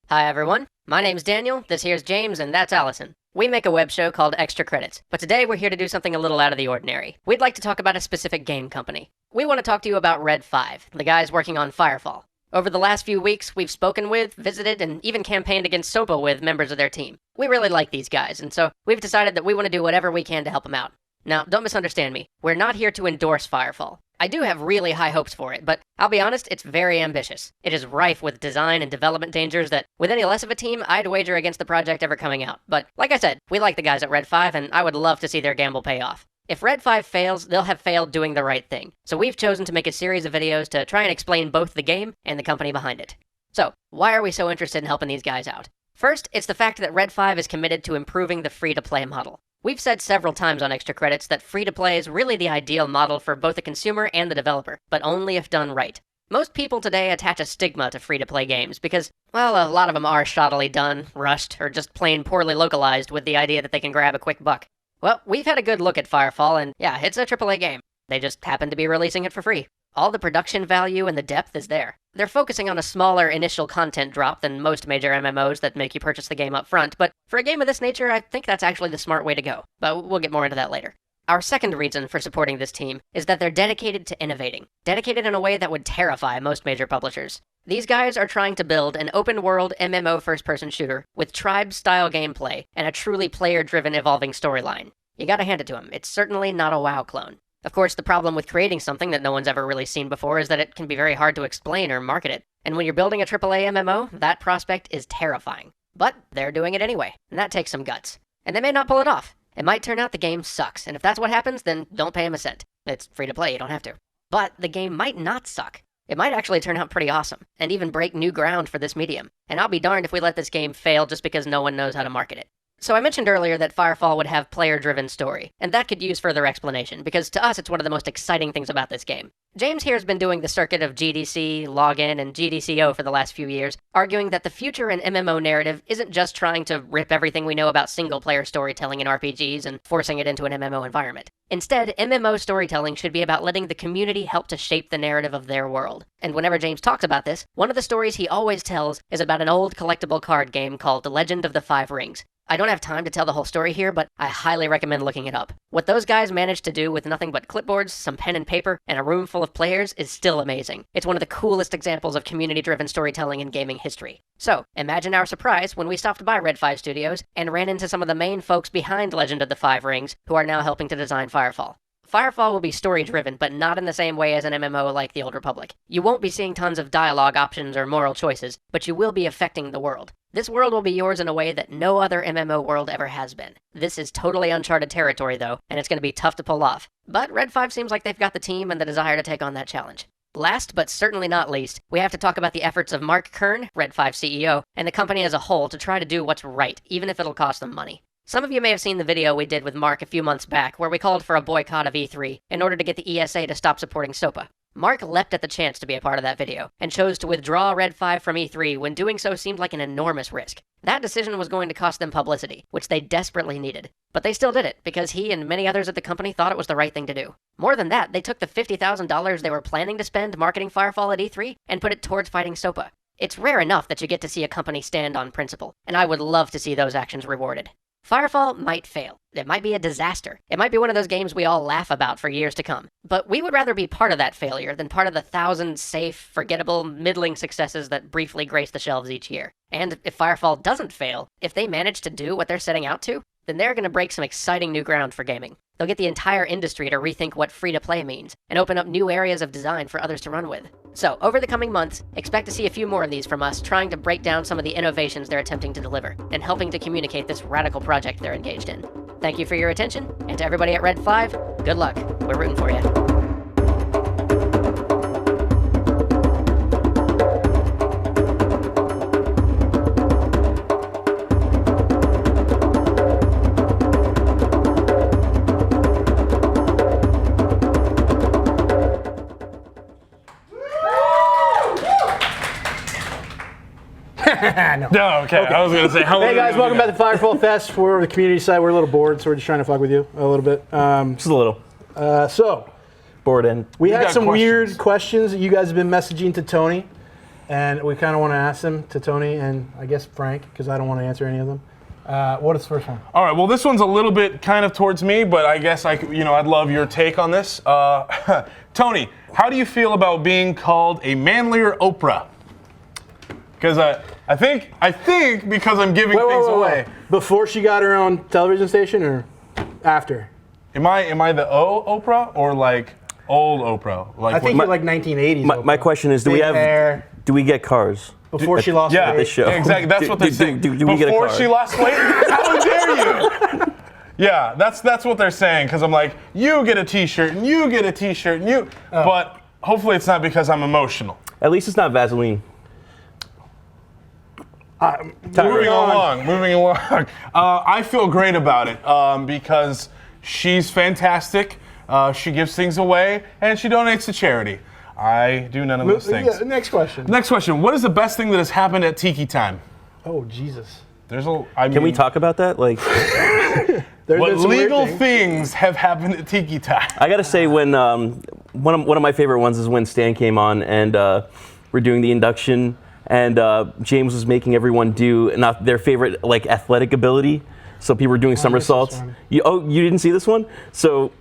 Hi everyone, my name's Daniel, this here's James, and that's Allison. We make a web show called Extra Credits, but today we're here to do something a little out of the ordinary. We'd like to talk about a specific game company. We want to talk to you about Red 5, the guys working on Firefall. Over the last few weeks, we've spoken with, visited, and even campaigned against SOPA with members of their team. We really like these guys, and so we've decided that we want to do whatever we can to help them out. Now, don't misunderstand me. We're not here to endorse Firefall. I do have really high hopes for it, but I'll be honest, it's very ambitious. It is rife with design and development dangers that, with any less of a team, I'd wager against the project ever coming out. But, like I said, we like the guys at Red 5, and I would love to see their gamble pay off. If Red 5 fails, they'll have failed doing the right thing. So we've chosen to make a series of videos to try and explain both the game and the company behind it. So, why are we so interested in helping these guys out? First, it's the fact that Red 5 is committed to improving the free-to-play model. We've said several times on Extra Credits that free-to-play is really the ideal model for both the consumer and the developer, but only if done right. Most people today attach a stigma to free-to-play games because, well, a lot of them are shoddily done, rushed, or just plain poorly localized with the idea that they can grab a quick buck. Well, we've had a good look at Firefall, and yeah, it's a AAA game. They just happen to be releasing it for free. All the production value and the depth is there. They're focusing on a smaller initial content drop than most major MMOs that make you purchase the game up front, but for a game of this nature, I think that's actually the smart way to go. But we'll get more into that later. Our second reason for supporting this team is that they're dedicated to innovating. Dedicated in a way that would terrify most major publishers. These guys are trying to build an open-world MMO first-person shooter with tribe-style gameplay and a truly player-driven evolving storyline. You gotta hand it to them, it's certainly not a WoW clone. Of course, the problem with creating something that no one's ever really seen before is that it can be very hard to explain or market it. And when you're building a AAA MMO, that prospect is terrifying. But they're doing it anyway, and that takes some guts. And they may not pull it off. It might turn out the game sucks, and if that's what happens, then don't pay them a cent. It's free to play, you don't have to. But the game might not suck. It might actually turn out pretty awesome, and even break new ground for this medium. And I'll be darned if we let this game fail just because no one knows how to market it. So I mentioned earlier that Firefall would have player-driven story, and that could use further explanation, because to us it's one of the most exciting things about this game. James here has been doing the circuit of GDC, Login, and GDCO for the last few years, arguing that the future in MMO narrative isn't just trying to rip everything we know about single-player storytelling in RPGs and forcing it into an MMO environment. Instead, MMO storytelling should be about letting the community help to shape the narrative of their world. And whenever James talks about this, one of the stories he always tells is about an old collectible card game called The Legend of the Five Rings. I don't have time to tell the whole story here, but I highly recommend looking it up. What those guys managed to do with nothing but clipboards, some pen and paper, and a room full of players is still amazing. It's one of the coolest examples of community-driven storytelling in gaming history. So, imagine our surprise when we stopped by Red 5 Studios and ran into some of the main folks behind Legend of the Five Rings, who are now helping to design Firefall. Firefall will be story-driven, but not in the same way as an MMO like the Old Republic. You won't be seeing tons of dialogue options or moral choices, but you will be affecting the world. This world will be yours in a way that no other MMO world ever has been. This is totally uncharted territory, though, and it's going to be tough to pull off. But Red 5 seems like they've got the team and the desire to take on that challenge. Last, but certainly not least, we have to talk about the efforts of Mark Kern, Red 5 CEO, and the company as a whole to try to do what's right, even if it'll cost them money. Some of you may have seen the video we did with Mark a few months back, where we called for a boycott of E3 in order to get the ESA to stop supporting SOPA. Mark leapt at the chance to be a part of that video, and chose to withdraw Red 5 from E3 when doing so seemed like an enormous risk. That decision was going to cost them publicity, which they desperately needed. But they still did it, because he and many others at the company thought it was the right thing to do. More than that, they took the $50,000 they were planning to spend marketing Firefall at E3 and put it towards fighting SOPA. It's rare enough that you get to see a company stand on principle, and I would love to see those actions rewarded. Firefall might fail. It might be a disaster. It might be one of those games we all laugh about for years to come. But we would rather be part of that failure than part of the 1,000 safe, forgettable, middling successes that briefly grace the shelves each year. And if Firefall doesn't fail, if they manage to do what they're setting out to, then they're going to break some exciting new ground for gaming. They'll get the entire industry to rethink what free-to-play means, and open up new areas of design for others to run with. So, over the coming months, expect to see a few more of these from us trying to break down some of the innovations they're attempting to deliver, and helping to communicate this radical project they're engaged in. Thank you for your attention, and to everybody at Red 5, good luck. We're rooting for you. No. Okay. I was gonna say, how Hey guys, welcome back to Firefall Fest. We're the community side. We're a little bored, so we're just trying to fuck with you a little bit. Just a little. So, Bored in. we had some weird questions that you guys have been messaging to Tony, and we kind of want to ask them to Tony and I guess Frank, because I don't want to answer any of them. What is the first one? All right. Well, this one's a little bit kind of towards me, but I guess I'd love your take on this. Tony, how do you feel about being called a manlier Oprah? Because I think because I'm giving things away. Before she got her own television station, or after? Am I the Oprah or like old Oprah? Like I think you're like 1980s. My question is, do we get cars? Before she lost weight. Yeah, this show. Exactly. That's what they're saying. Do we get a car? Before she lost weight? How dare you? Yeah, that's what they're saying. Because I'm like, you get a T-shirt and you get a T-shirt and you. But hopefully it's not because I'm emotional. At least it's not Vaseline. Moving along. I feel great about it because she's fantastic. She gives things away and she donates to charity. I do none of those things. Yeah, next question. Next question. What is the best thing that has happened at Tiki Time? Oh, Jesus. Can we talk about that? Like, what legal things have happened at Tiki Time? I gotta say, when one of my favorite ones is when Stan came on and we're doing the induction. And James was making everyone do not their favorite like athletic ability. So people were doing somersaults. You didn't see this one? So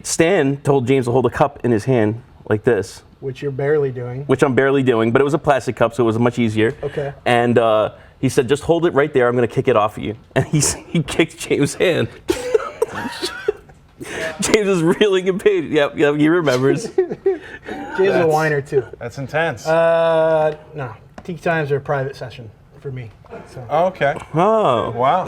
Stan told James to hold a cup in his hand like this. Which you're barely doing. Which I'm barely doing, but it was a plastic cup, so it was much easier. Okay. And he said, just hold it right there. I'm going to kick it off of you. And he kicked James' hand. James is really impatient. Yep, he remembers. James is a whiner too. That's intense. No, Tiki Times are a private session for me. So. Okay. Oh. Wow.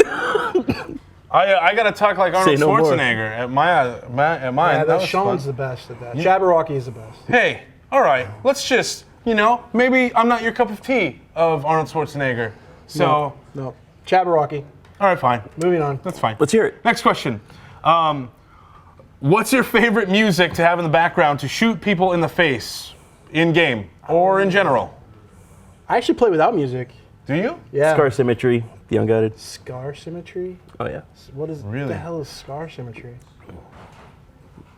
I gotta talk like Arnold Schwarzenegger at mine. Yeah, Sean's the best at that. Jabberwocky is the best. Hey, all right. Let's just, maybe I'm not your cup of tea of Arnold Schwarzenegger. So. No. Jabberwocky. All right, fine. Moving on. That's fine. Let's hear it. Next question. What's your favorite music to have in the background to shoot people in the face, in game or in general? I actually play without music. Do you? Yeah. Scar Symmetry, The Unguided. Scar Symmetry? Oh yeah. What the hell is Scar Symmetry?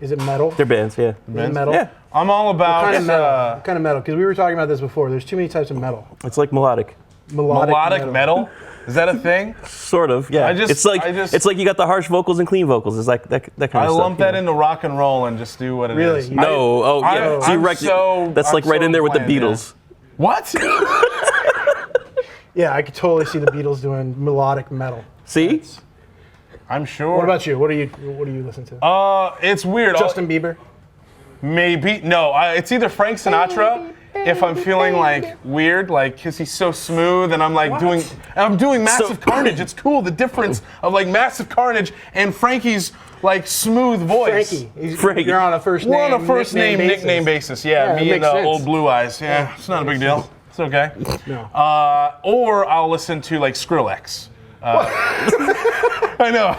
Is it metal? They're bands, yeah. Is it metal? Yeah. I'm all about. What kind of metal? Because we were talking about this before. There's too many types of metal. It's like melodic. Melodic metal? Is that a thing? Sort of, yeah. It's like you got the harsh vocals and clean vocals. It's like that kind of stuff. I lump that into rock and roll and just do what it is. Really? No. That's like right in there with the Beatles. What? Yeah, I could totally see the Beatles doing melodic metal. See? I'm sure. What about you? What do you listen to? It's weird. Justin Bieber? Maybe. No, it's either Frank Sinatra. If I'm feeling like weird, like because he's so smooth, and I'm like doing Massive Carnage. It's cool the difference of like Massive Carnage and Frankie's like smooth voice. Frankie. You're on a first name. We're on a first name nickname basis. Yeah, me and old Blue Eyes. Yeah, it's not a big deal. It's okay. No. Or I'll listen to like Skrillex. I know.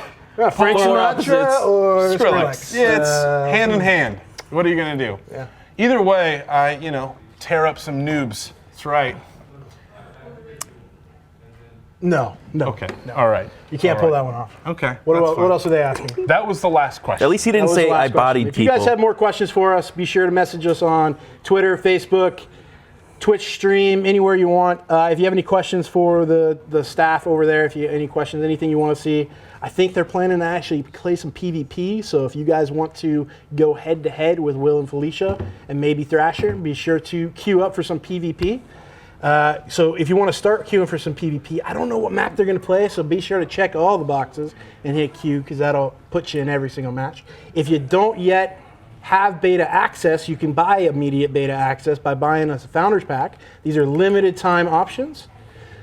Frank Sinatra or Skrillex. Yeah, it's hand in hand. What are you gonna do? Yeah. Either way, I tear up some noobs. That's right. No. Okay. No. All right. You can't pull that one off. Okay. What else are they asking? That was the last question. At least he didn't say I bodied people. If people. you guys have more questions for us, be sure to message us on Twitter, Facebook, Twitch stream, anywhere you want. If you have any questions for the staff over there, if you have any questions, anything you want to see, I think they're planning to actually play some PvP. So if you guys want to go head to head with Wil and Felicia and maybe Thrasher, be sure to queue up for some PvP. So if you want to start queuing for some PvP, I don't know what map they're going to play, so be sure to check all the boxes and hit queue, because that'll put you in every single match. If you don't yet have beta access, you can buy immediate beta access by buying us a Founders Pack. These are limited time options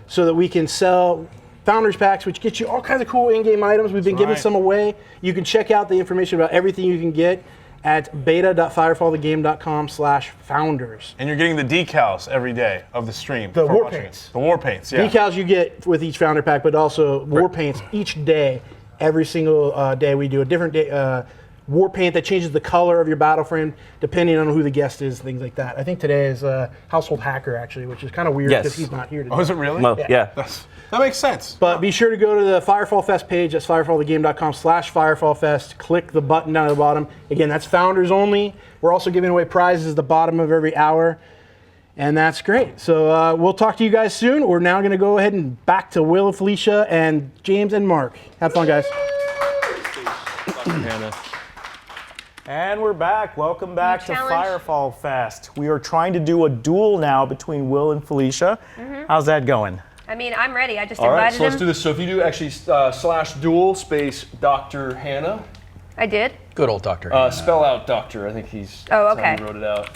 so that we can sell Founders Packs, which get you all kinds of cool in-game items. We've been giving some away. You can check out the information about everything you can get at beta.firefallthegame.com/founders. And you're getting the decals every day of the stream. The war watching paints. The war paints, yeah. Decals you get with each Founder Pack, but also war paints each day. Every single day we do a different day, war paint that changes the color of your battle frame depending on who the guest is, things like that. I think today is Household Hacker, actually, which is kind of weird because he's not here today. Oh, is it really? Well, yeah. That makes sense. But be sure to go to the Firefall Fest page. That's firefallthegame.com/firefallfest. Click the button down at the bottom. Again, that's founders only. We're also giving away prizes at the bottom of every hour. And that's great. So we'll talk to you guys soon. We're now going to go ahead and back to Wil and Felicia and James and Mark. Have fun, guys. And we're back. Welcome back to Firefall Fest. We are trying to do a duel now between Wil and Felicia. How's that going? I mean, I'm ready. I just All right, invited so let's him. do this. So if you do actually /duel space Dr. Hannah. I did. Good old Dr. Hannah. Spell out Doctor. I think he's. Oh, that's how okay. he wrote it out.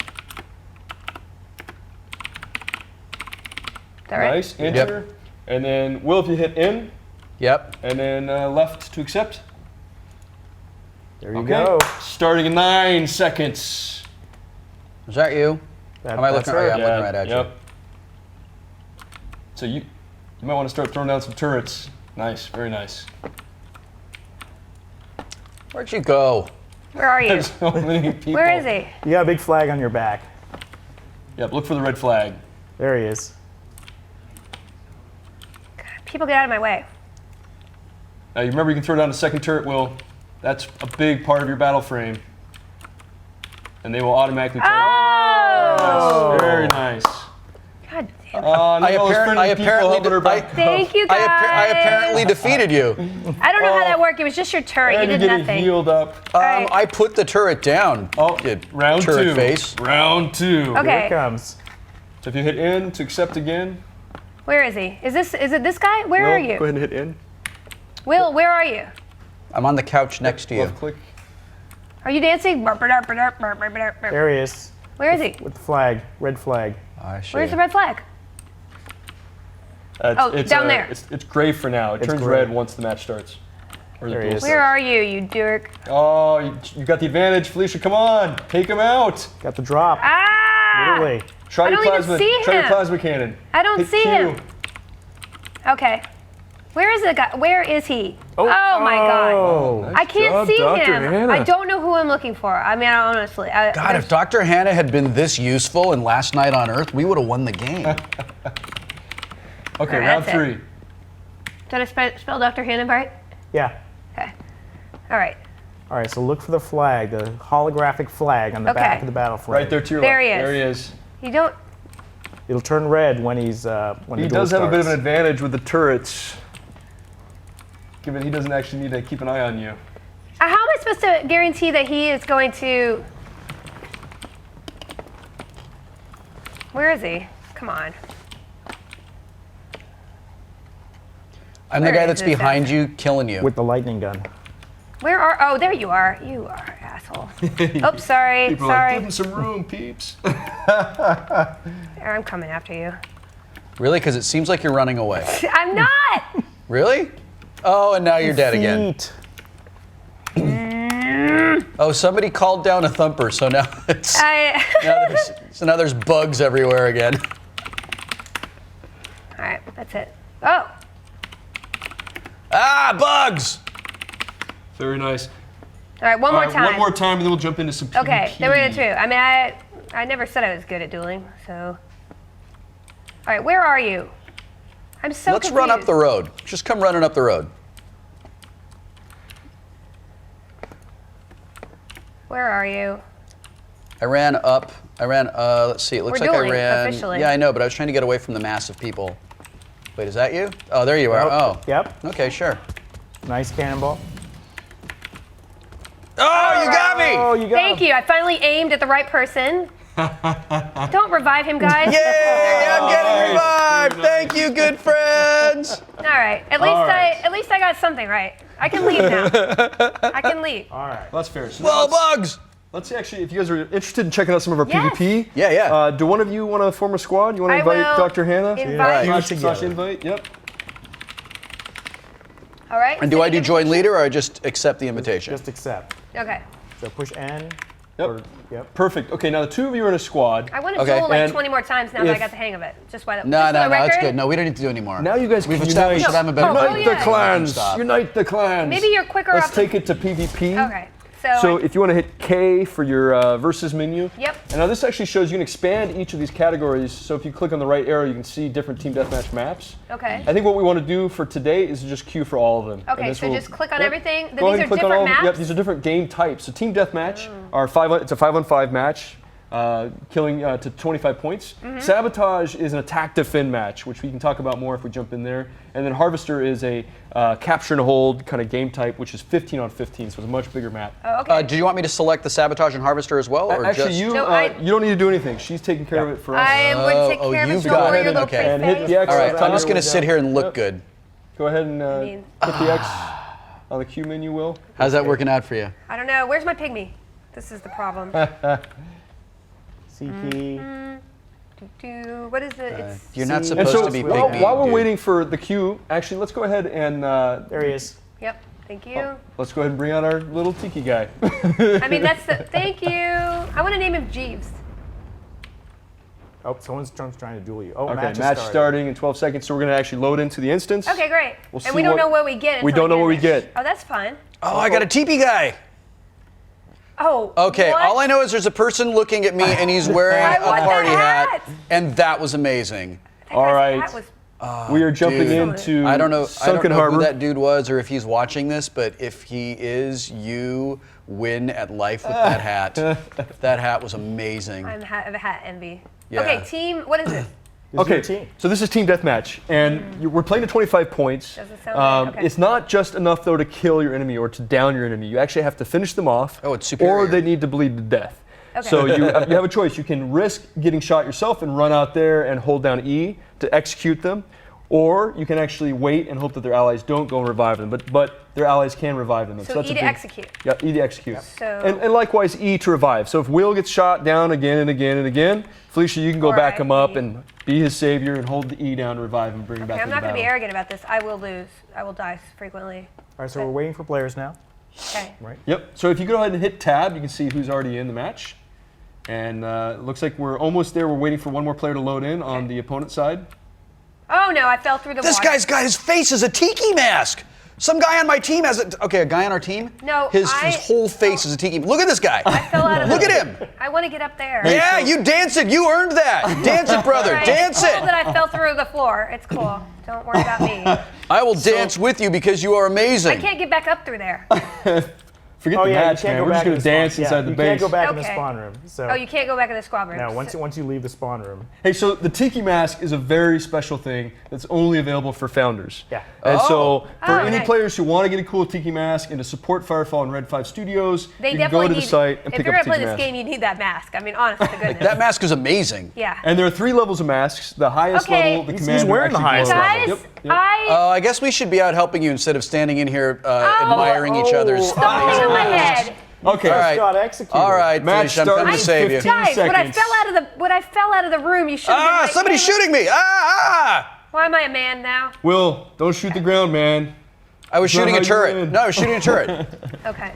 Is that right? Nice. Enter. Yep. And then Wil, if you hit in. Yep. And then left to accept. There you go. Starting in 9 seconds. Is that you? Am I looking? right. Yeah, I'm looking right at you. So you might want to start throwing down some turrets. Nice, very nice. Where'd you go? Where are you? There's so many people. Where is he? You got a big flag on your back. Yep, look for the red flag. There he is. People get out of my way. Now you remember you can throw down a second turret, Wil. That's a big part of your battle frame. And they will automatically turn. Oh! Yes, very nice. God damn it. I Thank you, guys. I apparently defeated you. I don't know how that worked. It was just your turret. And you did nothing. healed up. I put the turret down. Oh, round turret 2. Face. Round 2. Okay. Here it comes. So if you hit in to accept again. Where is he? Is it this guy? Where are you? Go ahead and hit in. Wil, where are you? I'm on the couch next to you. Left click. Are you dancing? There he is. Where is he? With the flag, red flag. Where's the red flag? Down there. It's gray for now. It turns gray. red once the match starts. Or the duel Where starts. are you, you dork? Oh, you got the advantage, Felicia. Come on, take him out. Got the drop. Ah! Literally. Try I your don't even plasma. see Try your him. plasma cannon. I don't Hit see Q. him. Okay. Where is the guy? Where is he? Oh, my God. Nice I can't job, see Dr. him. Hannah. I don't know who I'm looking for. I mean, honestly. God, if Dr. Hannah had been this useful in Last Night on Earth, we would have won the game. Okay, All right, round that's 3. Did I spell Dr. Hannah right? Yeah. Okay. All right. All right, so look for the flag, the holographic flag on the back of the battle frame. Right there to your There left. he is. There he is. You don't. It'll turn red when he's when He the duel does have a bit of an starts. advantage with the turrets, given he doesn't actually need to keep an eye on you. How am I supposed to guarantee that he is going to? Where is he? Come on. I'm the Where guy is that's this behind you, killing you. With the lightning gun. Where are? Oh, there you are. You are an asshole. Oops, sorry. People are like, Sorry. give him some room, peeps. There, I'm coming after you. Really? Because it seems like you're running away. I'm not. Really? Oh, and now you're dead again. Oh, somebody called down a thumper, so now it's now there's bugs everywhere again. All right, that's it. Oh. Ah, bugs! Very nice. All right, one more time. One more time, and then we'll jump into some PvP. Okay, then we're gonna do. I mean, I never said I was good at dueling, so. All right, where are you? I'm so Let's confused. run up the road. Just come running up the road. Where are you? I ran up. Let's see. It looks We're like I dueling, ran. officially. Yeah, I know, but I was trying to get away from the mass of people. Wait, is that you? Oh, there you are. Oh. Yep. Okay, sure. Nice cannonball. Oh, you got me! Oh, you got Thank you. I finally aimed at the right person. Don't revive him, guys. Yay! I'm getting revived. Thank you, good friends. All right. At least I got something right. I can leave now. I can leave. All right. Well, that's fair. So Well, bugs. let's see, actually, if you guys are interested in checking out some of our Yes. PvP. Yeah. Do one of you want to form a squad? You want to I invite will Dr. Hannah? invite- All right. Sasha invite. Yep. All right. And do I do join leader or I just accept the invitation? Just accept. Okay. So push N. Yep. Yep. Perfect. Okay, now the two of you are in a squad. I want to Okay. duel like And 20 more times now that I if- got the hang of it. Just by the No, just for the that's record. good. No, we don't need to do any more. Now you guys We've can established unite. that I'm a better Oh, Unite yeah. the clans. Stop. Unite the clans. Maybe you're quicker Let's up. take it to PvP. Okay. So if you want to hit K for your versus menu. Yep. And now this actually shows you can expand each of these categories. So if you click on the right arrow, you can see different team deathmatch maps. Okay. I think what we want to do for today is to just queue for all of them. Okay, And this so will- just click on Yep. everything. Go ahead These and are click on different all. maps? Yep, these are different game types. So team deathmatch are it's a 5-on-5 match. Killing to 25 points. Sabotage is an attack defend match, which we can talk about more if we jump in there. And then Harvester is a capture and hold kind of game type, which is 15 on 15, so it's a much bigger map. Oh, okay. Do you want me to select the Sabotage and Harvester as well? Or Actually, just... you No, you don't need to do anything. She's taking care of it for us. I would take care of it. you've Don't got worry, it. your little Okay. pretty And hit face. the X. All right, so I'm just going to Yep. sit here and look good. Go ahead and mean- hit the X on the Q menu, Will. How's that working out for you? I don't know. Where's my pygmy? This is the problem. C key. What is it? It's You're not And supposed so to be while, pygmy, while we're dude. waiting for the Q, actually, let's go ahead and There he is. Yep. Thank you. let's go ahead and bring out our little tiki guy. I mean, that's the. Thank you. I want to name him Jeeves. Oh, someone's trying to duel you. Oh, Okay, match match is starting in 12 seconds, so we're going to actually load into the instance. Okay, great. We'll And see we don't what- know what we get. We until don't know what we in there. get. Oh, that's fine. Oh, I got a teepee guy. Oh. Okay, what? all I know is there's a person looking at me and he's wearing I a want that party hat, hat. and that was amazing. All right. That was. We are jumping Dude. into I don't know Sunken Harbor. who that dude was or if he's watching this, but if he is, you win at life with that hat. That hat was amazing. I'm a hat envy. Yeah. Okay, team. What is it? Okay, so this is team deathmatch, and we're playing to 25 points. Doesn't sound good. Okay. It's not just enough though to kill your enemy or to down your enemy. You actually have to finish them off. Oh, it's superior. Or they need to bleed to death. Okay. So you have a choice. You can risk getting shot yourself and run out there and hold down E to execute them, or you can actually wait and hope that their allies don't go and revive them. But their allies can revive them. So that's E a to big, execute. Yeah, E to execute. So- And likewise E to revive. So if Will gets shot down again and again and again, Felicia, you can go Or back I him up E. and be his savior and hold the E down to revive him and bring him back Okay, I'm to not the going to be battle. arrogant about this. I will lose. I will die frequently. All right, so we're waiting for players now. Okay. Right. Yep. So if you go ahead and hit tab, you can see who's already in the match. And it looks like we're almost there. We're waiting for one more player to load in on the opponent side. Oh no, I fell through the This water. guy's got his face as a tiki mask. Some guy on my team has a. Okay, a guy on our team. No, his whole face is a tiki. Look at this guy. I fell out of Look the, at him. I want to get up there. Yeah, you dance it. You earned that. Dance it, brother. All right, Dance it's it. cool that I fell through the floor. It's cool. Don't worry about me. I will dance with you because you are I amazing. can't get back up through there. Forget Oh the yeah, match, you can't man. go We're just back going in to the dance spawn. inside Yeah, the you base. can't go back in the Okay. spawn room. So Oh, you can't go back in the squad room. no, once you leave the spawn room. Hey, so the Tiki Mask is a very special thing that's only available for founders. Yeah. And so for any nice. players who want to get a cool Tiki Mask and to support Firefall and Red 5 Studios, They you can go definitely to the need. site and If pick you're up a gonna play Tiki this Mask. game, you need that mask. I mean, honest to goodness. That mask is amazing. Yeah. And there are 3 levels of masks. The highest Okay. level, the He's commander wearing the actually highest goes- level. Guys, Yep, yep. I guess we should be out helping you instead of standing in here admiring each other's Something thighs. in my head. Okay. All right. got executed. All right, Match Felicia, I'm coming to starts save you. 15 Guys, when I seconds. fell out of the room, you should have been Ah, right somebody's there. shooting me. Ah. Why am I a man now? Will, don't shoot the ground, man. I was That's not shooting a how you turret. win. No, I was shooting a turret. Okay.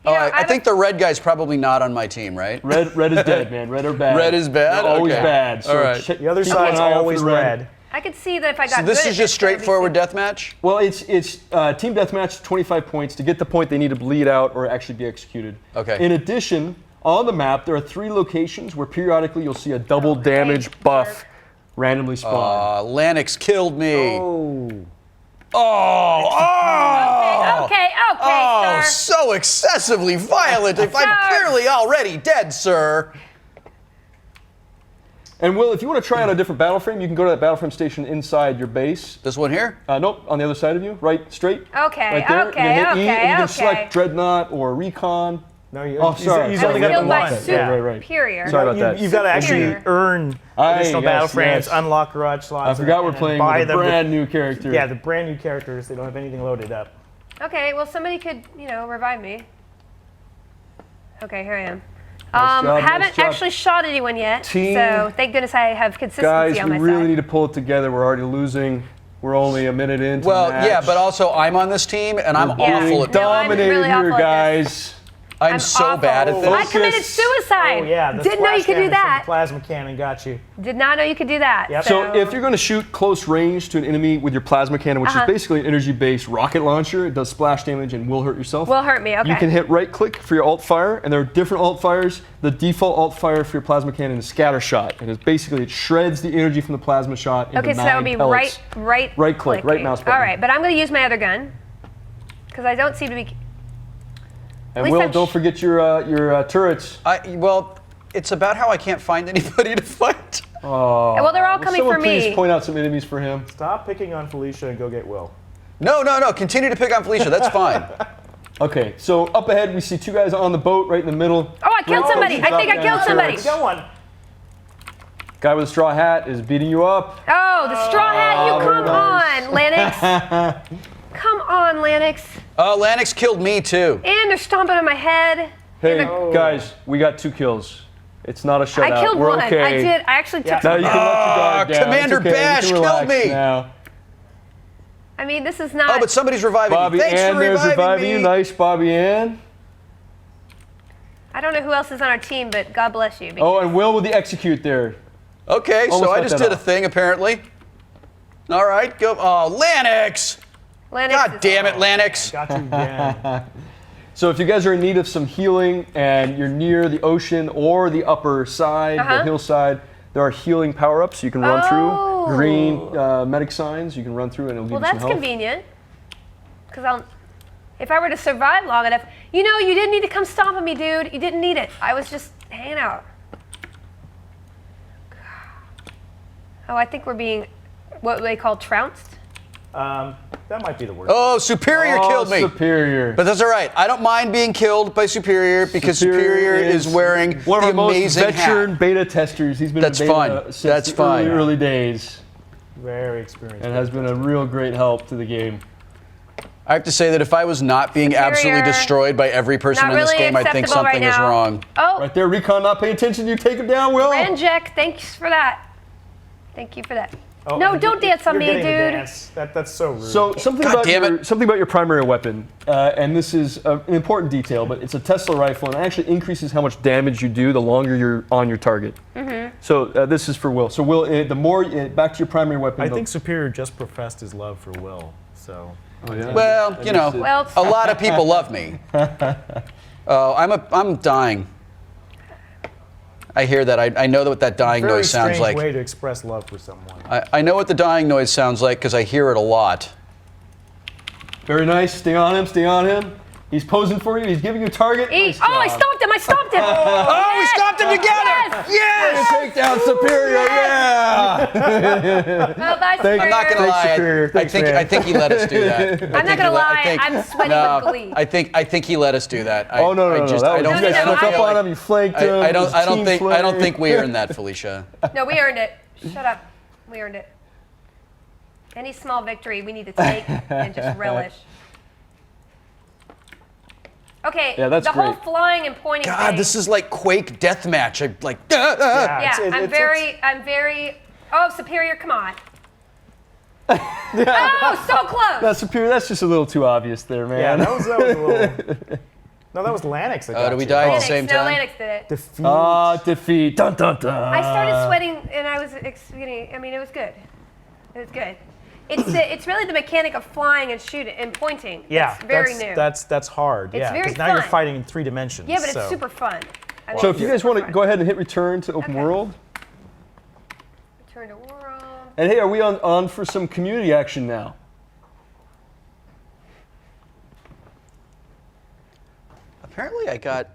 Oh, You know, I think the red guy's probably not on my team, right? Red is dead, man. Red or bad. Red is bad? They're always Okay. bad. So All right. check- The other keep side's an eye out for always the red. I could see that if I got So this good is at just straightforward deathmatch? Well, it's team deathmatch, 25 points. To get the point, they need to bleed out or actually be executed. Okay. In addition, on the map, there are 3 locations where periodically you'll see a double damage buff randomly spawn. Lanix killed me. Oh. Okay, Oh, sir. so excessively violent. If I'm clearly already dead, sir. And Will, if you want to try out a different battle frame, you can go to that battle frame station inside your base. This one here? Nope, on the other side of you, right straight. Okay, Right there. okay, you can hit E, and you can okay. select Dreadnought or Recon. No, you. Oh, sorry. He's only got the one. Superior. Sorry about that. You've got to actually earn additional battle frames, unlock garage slots. I forgot we're playing with a brand new character. Yeah, the brand new characters. They don't have anything loaded up. Okay, well, somebody could, revive me. Okay, here I am. Nice Haven't job. actually shot anyone yet, Team. so thank goodness I have consistency Guys, on we my really side. need to pull it together. We're already losing. We're only a minute into the match. Yeah, but also I'm on this team and I'm awful at dominated really here, awful at guys. I'm so bad at this. I committed suicide. Oh yeah, the Didn't know you splash could do damage from that. the plasma cannon got you. Did not know you could do that. Yep. So if you're going to shoot close range to an enemy with your plasma cannon, which is basically an energy-based rocket launcher, it does splash damage and will hurt yourself. Will hurt me, okay. You can hit right-click for your alt fire, and there are different alt fires. The default alt fire for your plasma cannon is scatter shot, and it's basically it shreds the energy from the plasma shot into Okay, so that would be pellets. right click, right mouse button. All right, but I'm going to use my other gun because I don't seem to be. And Will, don't forget your turrets. Well, it's about how I can't find anybody to fight. Oh. Well, they're all coming for me. Please point out some enemies for him. Stop picking on Felicia and go get Will. No. Continue to pick on Felicia. That's fine. Okay, so up ahead we see two guys on the boat right in the middle. Oh, I killed somebody. I think I killed somebody. You got one. Guy with a straw hat is beating you up. Oh, the straw hat. You come on, Lennox. Come on, Lennox. Lanix killed me too. And they're stomping on my head. Hey, guys, we got 2 kills. It's not a shutout. I killed We're one. okay. I did. I actually took Now you can let your guard down. Commander It's okay. Bash You can killed relax me. Now. I mean, this is not. Oh, but somebody's reviving Bobby me. Thanks Ann, for there's reviving me. you. Nice, Bobby Ann. I don't know who else is on our team, but God bless you. Oh, and Will with the execute there. Okay, Almost so I let just that did a off. thing apparently. All right, go. Oh, Lanix. God damn it, Lanix. Got you again. So if you guys are in need of some healing and you're near the ocean or the upper side, the hillside, there are healing power-ups you can run through. Green medic signs you can run through and it'll give Well, you some that's health. convenient. Because if I were to survive long enough, you didn't need to come stomping me, dude. You didn't need it. I was just hanging out. Oh, I think we're being, what they call trounced. That might be the word. Oh, Superior killed me. Superior. But that's all right. I don't mind being killed by Superior because Superior is wearing one of the our most amazing veteran hat. beta testers. He's been That's in beta fine. since That's the fine. early days Very experienced. and has been a real great help to the game. I have to say that if I was not being absolutely destroyed by every person Not in this really game, I think acceptable right something is now. wrong. Oh, Right there, Recon not paying attention. You take him down, Will. Ranjek, thanks for that. Thank you for that. Oh, no, and don't dance on you're me, getting the dude. dance. That's so rude. So something about your primary weapon, and this is an important detail, but it's a Tesla rifle, and it actually increases how much damage you do the longer you're on your target. Mm-hmm. So this is for Will. So Will, the more back to your primary weapon. I think Superior just professed his love for Will. So. Oh, yeah. Well, you know, Well, a lot of people love me. I'm dying. I hear that. I know what that dying Very noise sounds strange like. way to express love for someone. I know what the dying noise sounds like because I hear it a lot. Very nice. Stay on him. Stay on him. He's posing for you. He's giving you a target. Nice I job. stomped him. I stomped him. Oh, we stopped him together. Yes. Take down Superior. Yeah. Well, that's I'm not gonna Thanks, lie. Superior. Thanks, man. I think he let us do that. I'm not gonna lie. I'm sweating with glee. I think he let us do that. Oh no. I That was, you guys I don't snuck up feel on like- him. You flanked him. I It was don't team think flank. we earned that, Felicia. No, we earned it. Shut up. We earned it. Any small victory we need to take and just relish. Okay, Yeah, that's the whole great. flying and pointing God, thing. this is like Quake deathmatch. I'm like, Yeah, I'm very. Oh, Superior, come on. Oh, so close. That's Superior. That's just a little too obvious there, man. Yeah, that was a little. No, that was Lanix that got did we you. die at the Lennox, same no, time? Lennox did it. Defeat. Defeat. Dun dun dun. I started sweating and I was getting. I mean, it was good. It was good. It's really the mechanic of flying and shooting and pointing. Yeah, It's very new. That's hard. It's Yeah, very because now you're fun. fighting in 3 dimensions. Yeah, but it's so. super fun. I So mean, if you guys want to go ahead and hit return to open world. Return to world. And hey, are we on for some community action now? Apparently I got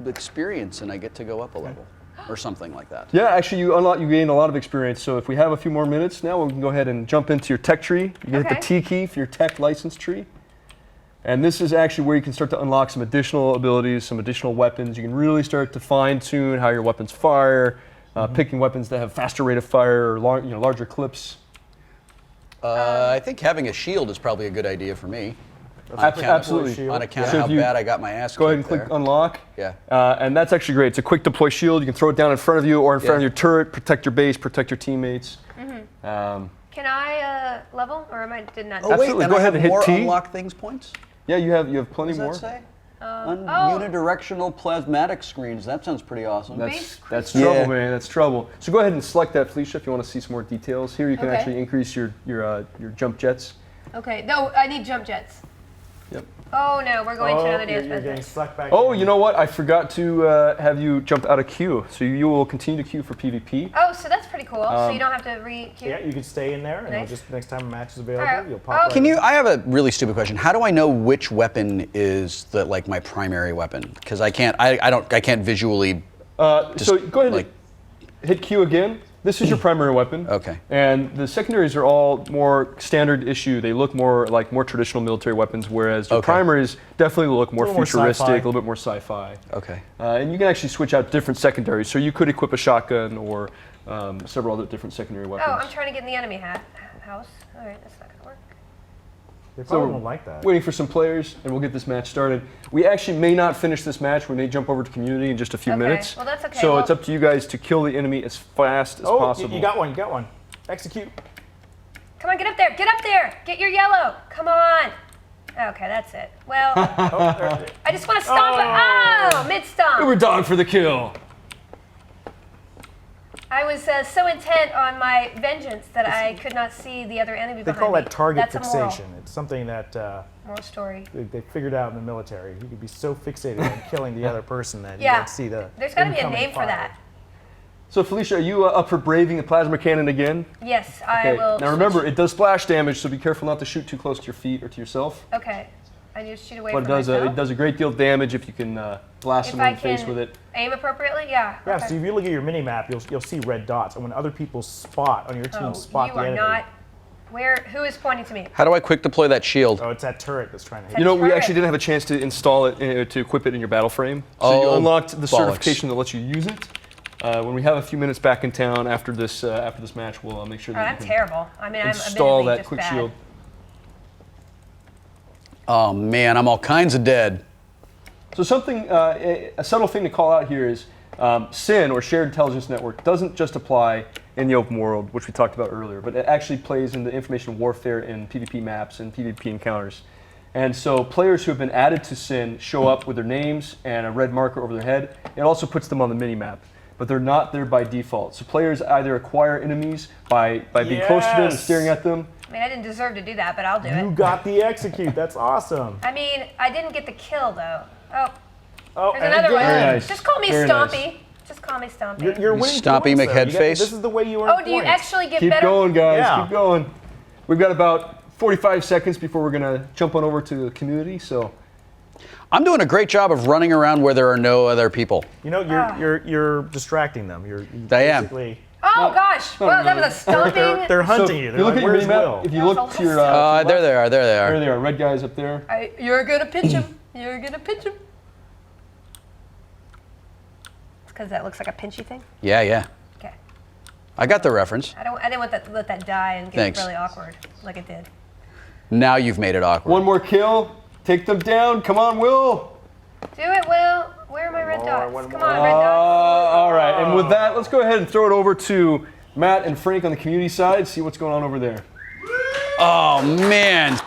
the experience and I get to go up a level. Or something like that. Yeah, actually you gain a lot of experience. So if we have a few more minutes now, we can go ahead and jump into your tech tree. You can hit the T key for your tech license tree. And this is actually where you can start to unlock some additional abilities, some additional weapons. You can really start to fine tune how your weapons fire, picking weapons that have faster rate of fire or larger clips. I think having a shield is probably a good idea for me. Absolutely. On account of how bad I got my ass kicked. Go ahead and click unlock. Yeah. And that's actually great. It's a quick deploy shield. You can throw it down in front of you or in front of your turret, protect your base, protect your teammates. Can I level, or am I did not? Oh wait, Absolutely. then Go I ahead have and hit more T. unlock things points? Yeah, you have plenty more. What does that say? Unidirectional plasmatic screens. That sounds pretty awesome. That's trouble, man. That's trouble. So go ahead and select that, Felicia, if you want to see some more details. Here you can Okay. actually increase your jump jets. Okay. No, I need jump jets. Yep. Oh no, we're going to another dance You're getting business. sucked back. Oh, you know what? I forgot to have you jump out of queue. So you will continue to queue for PvP. Oh, so that's pretty cool. So you don't have to re-queue. Yeah, you can stay in there, and Nice. just next time a match is available, Alright. you'll pop. right Can in. you? I have a really stupid question. How do I know which weapon is my primary weapon? Because I can't visually. So go ahead and hit Q again. This is your primary weapon. Okay. And the secondaries are all more standard issue. They look more like more traditional military weapons, whereas your primaries definitely look more A little more futuristic, sci-fi. a little bit more sci-fi. Okay. And you can actually switch out different secondaries. So you could equip a shotgun or several other different secondary weapons. Oh, I'm trying to get in the enemy house. All right, that's not gonna work. They So probably we're won't like that. waiting for some players, and we'll get this match started. We actually may not finish this match. We may jump over to community in just a few minutes. Well, that's okay. So Well- it's up to you guys to kill the enemy as fast as possible. You got one. You got one. Execute. Come on, get up there. Get up there. Get your yellow. Come on. Okay, that's it. Well, I just want to stomp it. Oh, mid-stomp. Uber dog for the kill. I was so intent on my vengeance that I could not see the other enemy They behind call me. that target That's a moral. fixation. It's something that Moral story. they figured out in the military. You could be so fixated on killing the other person that you Yeah. don't see the. There's got to be a incoming name for fire. that. So Felicia, are you up for braving the plasma cannon again? Yes, I will. Now remember, it does splash damage, so be careful not to shoot too close to your feet or to yourself. Okay. I need to shoot away But from it myself. does a great deal of damage if you can blast If someone I in the face can with it. aim appropriately, yeah. Yeah, okay. so if you look at your mini map, you'll see red dots, and when other people spot on your team spot you the are enemy. not. Who is pointing to me? How do I quick deploy that shield? Oh, it's that turret that's trying to hit. You know, we turret. actually didn't have a chance to install it, to equip it in your battle frame. So you Oh, unlocked the bollocks. certification that lets you use it. When we have a few minutes back in town after this match, we'll make sure Oh, that I'm you can terrible. I mean, I'm install admittedly that just quick bad. shield. Oh man, I'm all kinds of dead. So something, a subtle thing to call out here is SIN, or Shared Intelligence Network, doesn't just apply in the open world, which we talked about earlier, but it actually plays into information warfare in PvP maps and PvP encounters. And so players who have been added to SIN show up with their names and a red marker over their head. It also puts them on the mini-map, but they're not there by default. So players either acquire enemies by being close to them and staring at them. I mean, I didn't deserve to do that, but I'll do You it. got the execute. That's awesome. I mean, I didn't get the kill though. Oh, there's and another one. again. Very nice. Just call me Very Stompy. nice. Just call me Stompy. You're winning Stompy points, though. McHeadface? This is the way you earn Oh, do you points. actually get Keep better? going, guys. Yeah. Keep going. We've got about 45 seconds before we're going to jump on over to the community. So I'm doing a great job of running around where there are no other people. You know, you're distracting them. You I am. basically- Oh gosh! Well, that was a stomping. They're hunting So you. if They're you look like, at your "Where's mini-map, Will?" if you look to your There they are. There they are. there they are, red guys up there. You're gonna pinch him. You're gonna pinch him. It's because that looks like a pinchy thing. Yeah, yeah. Okay. I got the reference. I didn't want that to let that die and get Thanks. really awkward like it did. Now you've made it awkward. One more kill. Take them down. Come on, Will. Do it, Will. Where are my red dots? Come on, red dots. All right, and with that, let's go ahead and throw it over to Matt and Frank on the community side. See what's going on over there. Oh man.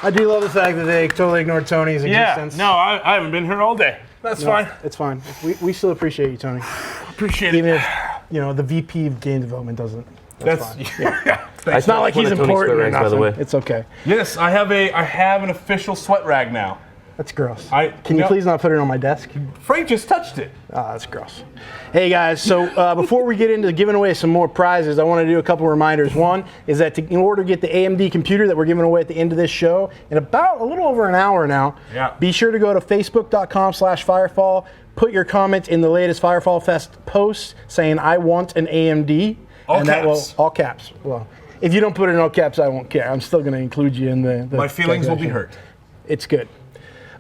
I do love the fact that they totally ignored Tony's existence. No, I haven't been here all day. That's No, fine. It's fine. We still appreciate you, Tony. Appreciate Even it. if, the VP of game development doesn't. That's fine. Yeah. It's not like he's important or by the nothing. way. It's okay. Yes, I have an official sweat rag now. That's gross. Can you no. please not put it on my desk? Frank just touched it. Oh, that's gross. Hey guys, so before we get into giving away some more prizes, I want to do a couple reminders. One is that in order to get the AMD computer that we're giving away at the end of this show, in about a little over an hour now, be sure to go to facebook.com/Firefall, put your comment in the latest Firefall Fest post saying, I want an AMD. All and caps. That will, all caps. Well, if you don't put it in all caps, I won't care. I'm still going to include you in the My feelings will be calculation. hurt. It's good.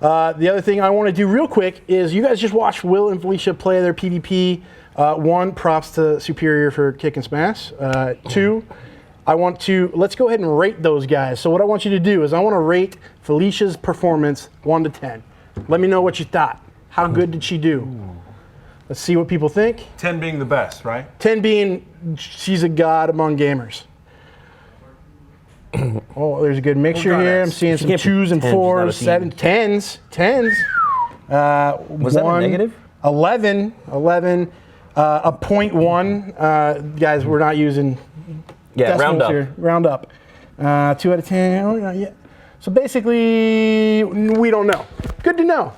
The other thing I want to do real quick is you guys just watched Wil and Felicia play their PvP. One, props to Superior for kicking some ass. Two, let's go ahead and rate those guys. So what I want you to do is I want to rate Felicia's performance 1 to 10. Let me know what you thought. How good did she do? Let's see what people think. 10 being the best, right? 10 being she's a god among gamers. Oh, there's a good mixture here. I'm seeing some 2s and 4s, 7, 10s. Was that a negative? 11, a 0.1. Guys, we're not using round up. here. Round up. 2 out of 10. Oh, not yet. So basically, we don't know. Good to know.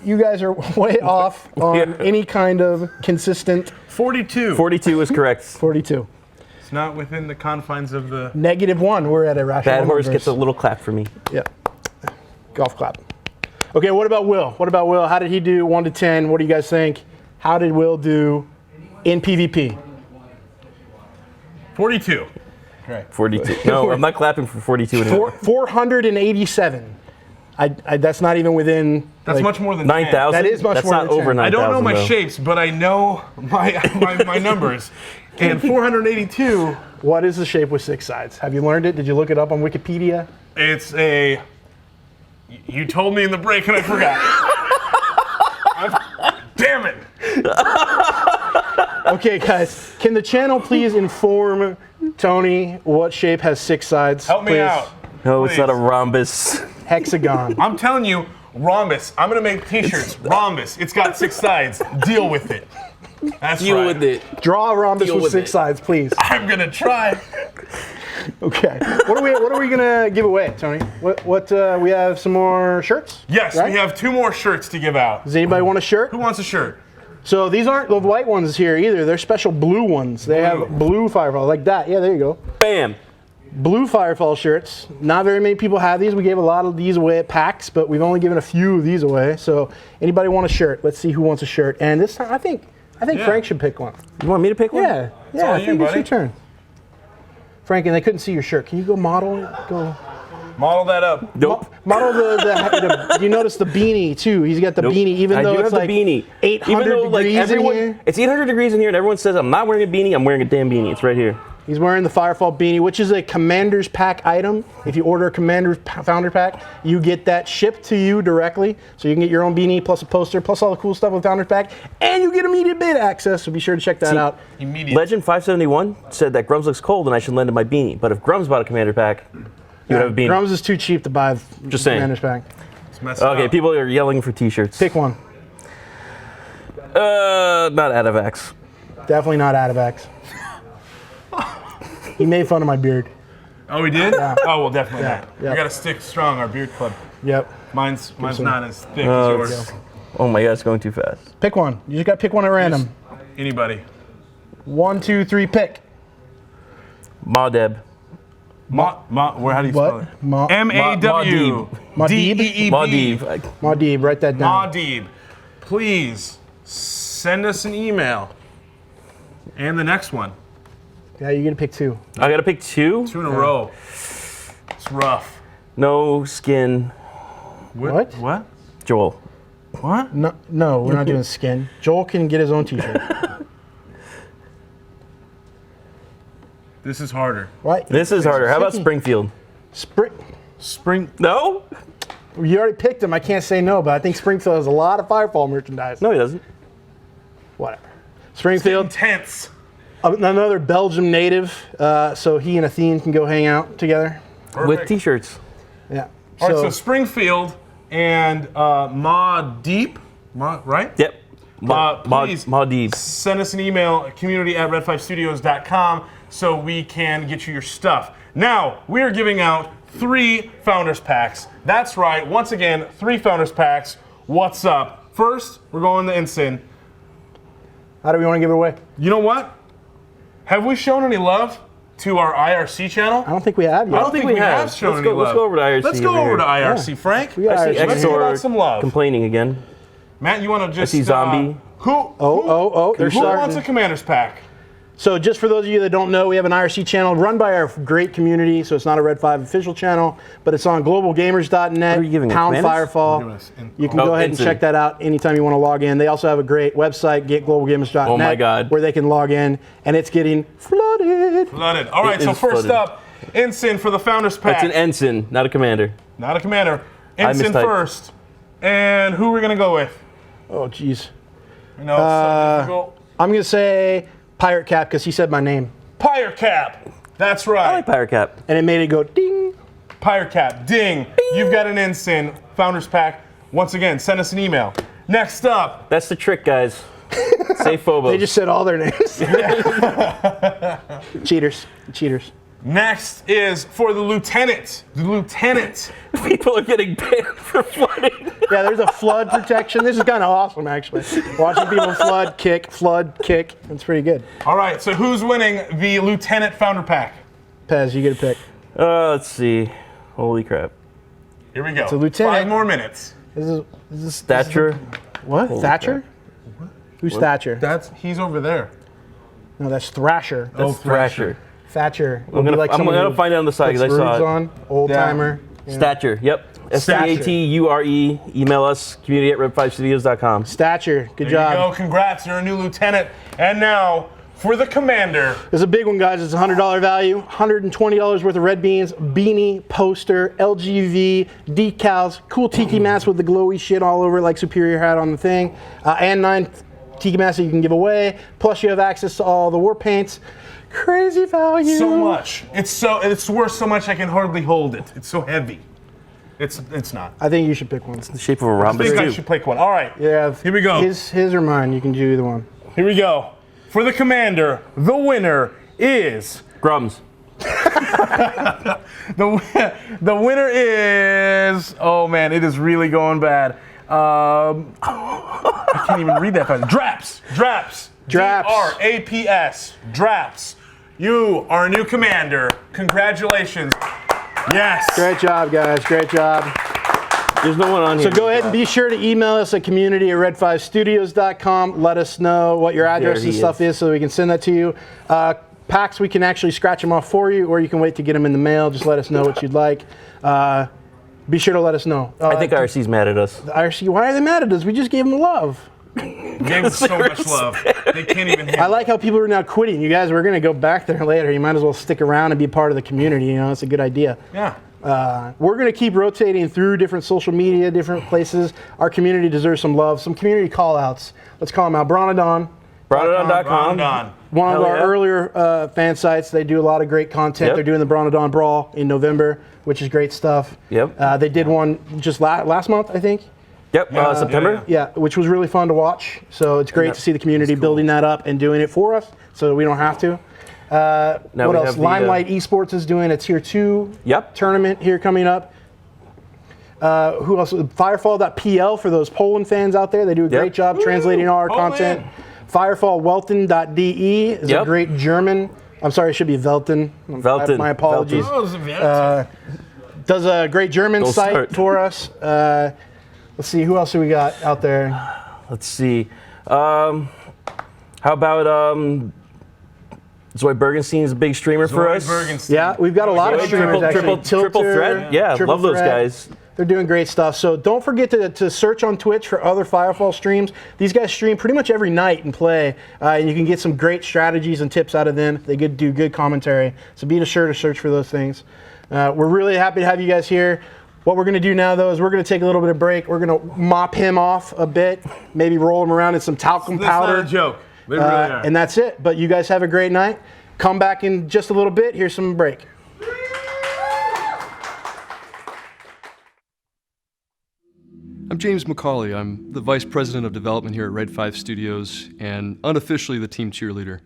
You guys are way off on any kind of consistent. 42. 42 is correct. 42. It's not within the confines of the... -1. We're at a rational Bad horse numbers. gets a little clap for me. Yeah. Golf clap. Okay, what about Wil? How did he do 1 to 10? What do you guys think? How did Wil do in PvP? 42. Okay. 42. No, I'm not clapping for 42 anymore. 487. That's not even within. That's much more than 9,000. That is much That's more not than over 10. 9,000. I don't know my though. shapes, but I know my numbers. And 482. What is the shape with 6 sides? Have you learned it? Did you look it up on Wikipedia? It's a... You told me in the break and I forgot. Damn it. Okay, guys. Can the channel please inform Tony what shape has 6 sides? Help me please? out. No, it's not a rhombus. Hexagon. I'm telling you, rhombus. I'm going to make t-shirts. Rhombus. It's got 6 sides. Deal with it. That's Deal right. with it. Draw a rhombus Deal with with 6 it. sides, please. I'm going to try. Okay. What are we gonna give away, Tony? What we have some more shirts? Yes, right? we have 2 more shirts to give out. Does anybody want a shirt? Who wants a shirt? So these aren't the white ones here either. They're special blue ones. They have blue Firefall, like that. Yeah, there you go. Bam. Blue Firefall shirts. Not very many people have these. We gave a lot of these away at PAX, but we've only given a few of these away. So anybody want a shirt? Let's see who wants a shirt. And this time, I think Frank should pick one. You want me to pick one? Yeah, I think it's your turn. Frank, and they couldn't see your shirt. Can you go model it? Go. Model that up. Nope. Model the you notice the beanie too. He's got the beanie, even though it's like 800 degrees in here. It's 800 degrees in here, and everyone says I'm not wearing a beanie. I'm wearing a damn beanie. It's right here. He's wearing the Firefall beanie, which is a Commander's Pack item. If you order a Commander's Founder Pack, you get that shipped to you directly. So you can get your own beanie, plus a poster, plus all the cool stuff with Founder's Pack, and you get immediate beta access, so be sure to check that out. Legend 571 said that Grums looks cold and I should lend him my beanie. But if Grums bought a Commander Pack, you would have a beanie. Grums is too cheap to buy Just saying. Commander's Pack. Okay, people are yelling for t-shirts. Pick one. Not Adavax. Definitely not Adavax. He made fun of my beard. Oh, he did? Yeah. Oh, well, definitely Yeah. not. Yep. We got to stick strong, our beard club. Yep. Mine's not as thick as Oh, yours. oh my God, it's going too fast. Pick one. You just got to pick one at random. Anybody. 1, 2, 3, pick. Maudeb. How do you spell it? M-A-W. M-A-W-D-E-E-B. Maudeb. Maudeb, write that down. Maudeb. Please send us an email. And the next one. Yeah, you're going to pick 2. I got to pick 2? 2 in a row. It's rough. No skin. What? What? Joel. What? No, we're not doing skin. Joel can get his own t-shirt. This is harder. Right? This is harder. How about Springfield? Spring. No? You already picked him. I can't say no, but I think Springfield has a lot of Firefall merchandise. No, he doesn't. Whatever. Springfield. Intense. Another Belgium native, so he and Athene can go hang out together. Perfect. With t-shirts. Yeah. All right, so Springfield and Maudeb, right? Yep. Please Maudeb. send us an email, community@red5studios.com, so we can get you your stuff. Now, we are giving out 3 Founders Packs. That's right. Once again, 3 Founders Packs. What's up? First, we're going to Ensign. How do we want to give it away? You know what? Have we shown any love to our IRC channel? I don't think we have yet. I don't think we have shown any love. Let's go over to IRC. Let's go over to IRC, Frank. We got I see IRC. Let's give out Exor some love. complaining again. Matt, you want to just... I see Zombie. They're Who starting. wants a Commander's Pack? So just for those of you that don't know, we have an IRC channel run by our great community. So it's not a Red 5 official channel, but it's on globalgamers.net, What are you giving, pound Commanders? Firefall. You can go ahead and Ensign. check that out anytime you want to log in. They also have a great website, getglobalgamers.net, Oh my God. where they can log in, and it's getting flooded. Flooded. All right, It so is first flooded. up, Ensign for the Founders Pack. That's an ensign, not a commander. Not a Commander. I Ensign mistyped. first. And who are we going to go with? Oh, jeez. I know it's so difficult. I'm going to say Pirate Cap because he said my name. Pirate Cap. That's right. I like Pirate Cap. And it made it go ding. Pirate Cap. Ding. You've got an Ensign Founders Pack. Once again, send us an email. Next up. That's the trick, guys. Say Phobos. They just said all their names. Cheaters. Cheaters. Next is for the Lieutenant. The Lieutenant. People are getting banned for flooding. Yeah, there's a flood protection. This is kind of awesome, actually. Watching people flood, kick. It's pretty good. All right, so who's winning the Lieutenant Founder Pack? Pez, you get a pick. Let's see. Holy crap. Here we go. So Lieutenant. 5 more minutes. This is Thatcher. what? Holy Thatcher? Who's What? Thatcher? He's over there. No, that's Thrasher. That's Thrasher. Thatcher. I'm gonna find it on the side because I saw it. On, old timer. Stature. Yep. STATURE. Email us community@red5studios.com. Stature. Good There job. you go. Congrats. You're a new Lieutenant. And now for the Commander. There's a big one, guys. It's $100 value. $120 worth of red beans, beanie, poster, LGV, decals, cool tiki mats with the glowy shit all over it like Superior had on the thing, and 9 tiki mats that you can give away. Plus, you have access to all the war paints. Crazy value. So much. It's worth so much I can hardly hold it. It's so heavy. It's not. I think you should pick one. It's the shape of a I rhombus think I too. should pick one. All right. Yeah. Here we go. His or mine. You can do either one. Here we go. For the Commander, the winner is Grums. the winner is. Oh man, it is really going bad. I can't even read that fast. Draps. DRAPS. Draps. You are a new Commander. Congratulations. Yes. Great job, guys. Great job. There's no one on here. So go ahead and be sure to email us at community@red5studios.com. Let us know what your address There and he stuff is so we can send that to you. Packs, we can actually scratch them off for you, or you can wait to get them in the mail. Just let us know what you'd like. Be sure to let us know. I think IRC's mad at us. The IRC, why are they mad at us? We just gave them love. Gave us so much love. They can't even handle I like how people are now quitting. You guys, we're going to go back there later. You might as well stick around and be part of the community. You know, it's a good idea. Yeah. We're going to keep rotating through different social media, different places. Our community deserves some love, some community call-outs. Let's call them out. Bronodon. Bronodon.com. One of Hell our yeah. earlier fan sites. They do a lot of great content. Yep. They're doing the Bronodon Brawl in November, which is great stuff. Yep. They did one just last month, I think. Yep. September. Yeah, which was really fun to watch. So it's great to see the community building that up and doing it for us so we don't have to. Now What we else? have the, Limelight Esports is doing a Tier 2 tournament here coming up. Who else? Firefall.pl for those Poland fans out there. They do a great job translating all our content. Firefallwelten.de is a great German. I'm sorry, it should be Velten. Velten. My apologies. Velten. Does a great German Don't site start. for us. Let's see, who else do we got out there? Let's see. How about Zoe Bergenstein's a big streamer for us? Yeah, we've got a lot of streamers actually. Triple threat. Yeah, Triple love those Threat. guys. They're doing great stuff. So don't forget to search on Twitch for other Firefall streams. These guys stream pretty much every night and play. And you can get some great strategies and tips out of them. They do good commentary. So be sure to search for those things. We're really happy to have you guys here. What we're going to do now, though, is we're going to take a little bit of break. We're going to mop him off a bit, maybe roll him around in some talcum powder. That's not a joke. They really are. And that's it. But you guys have a great night. Come back in just a little bit. Here's some break. I'm James McCauley. I'm the Vice President of Development here at Red 5 Studios and unofficially the team cheerleader.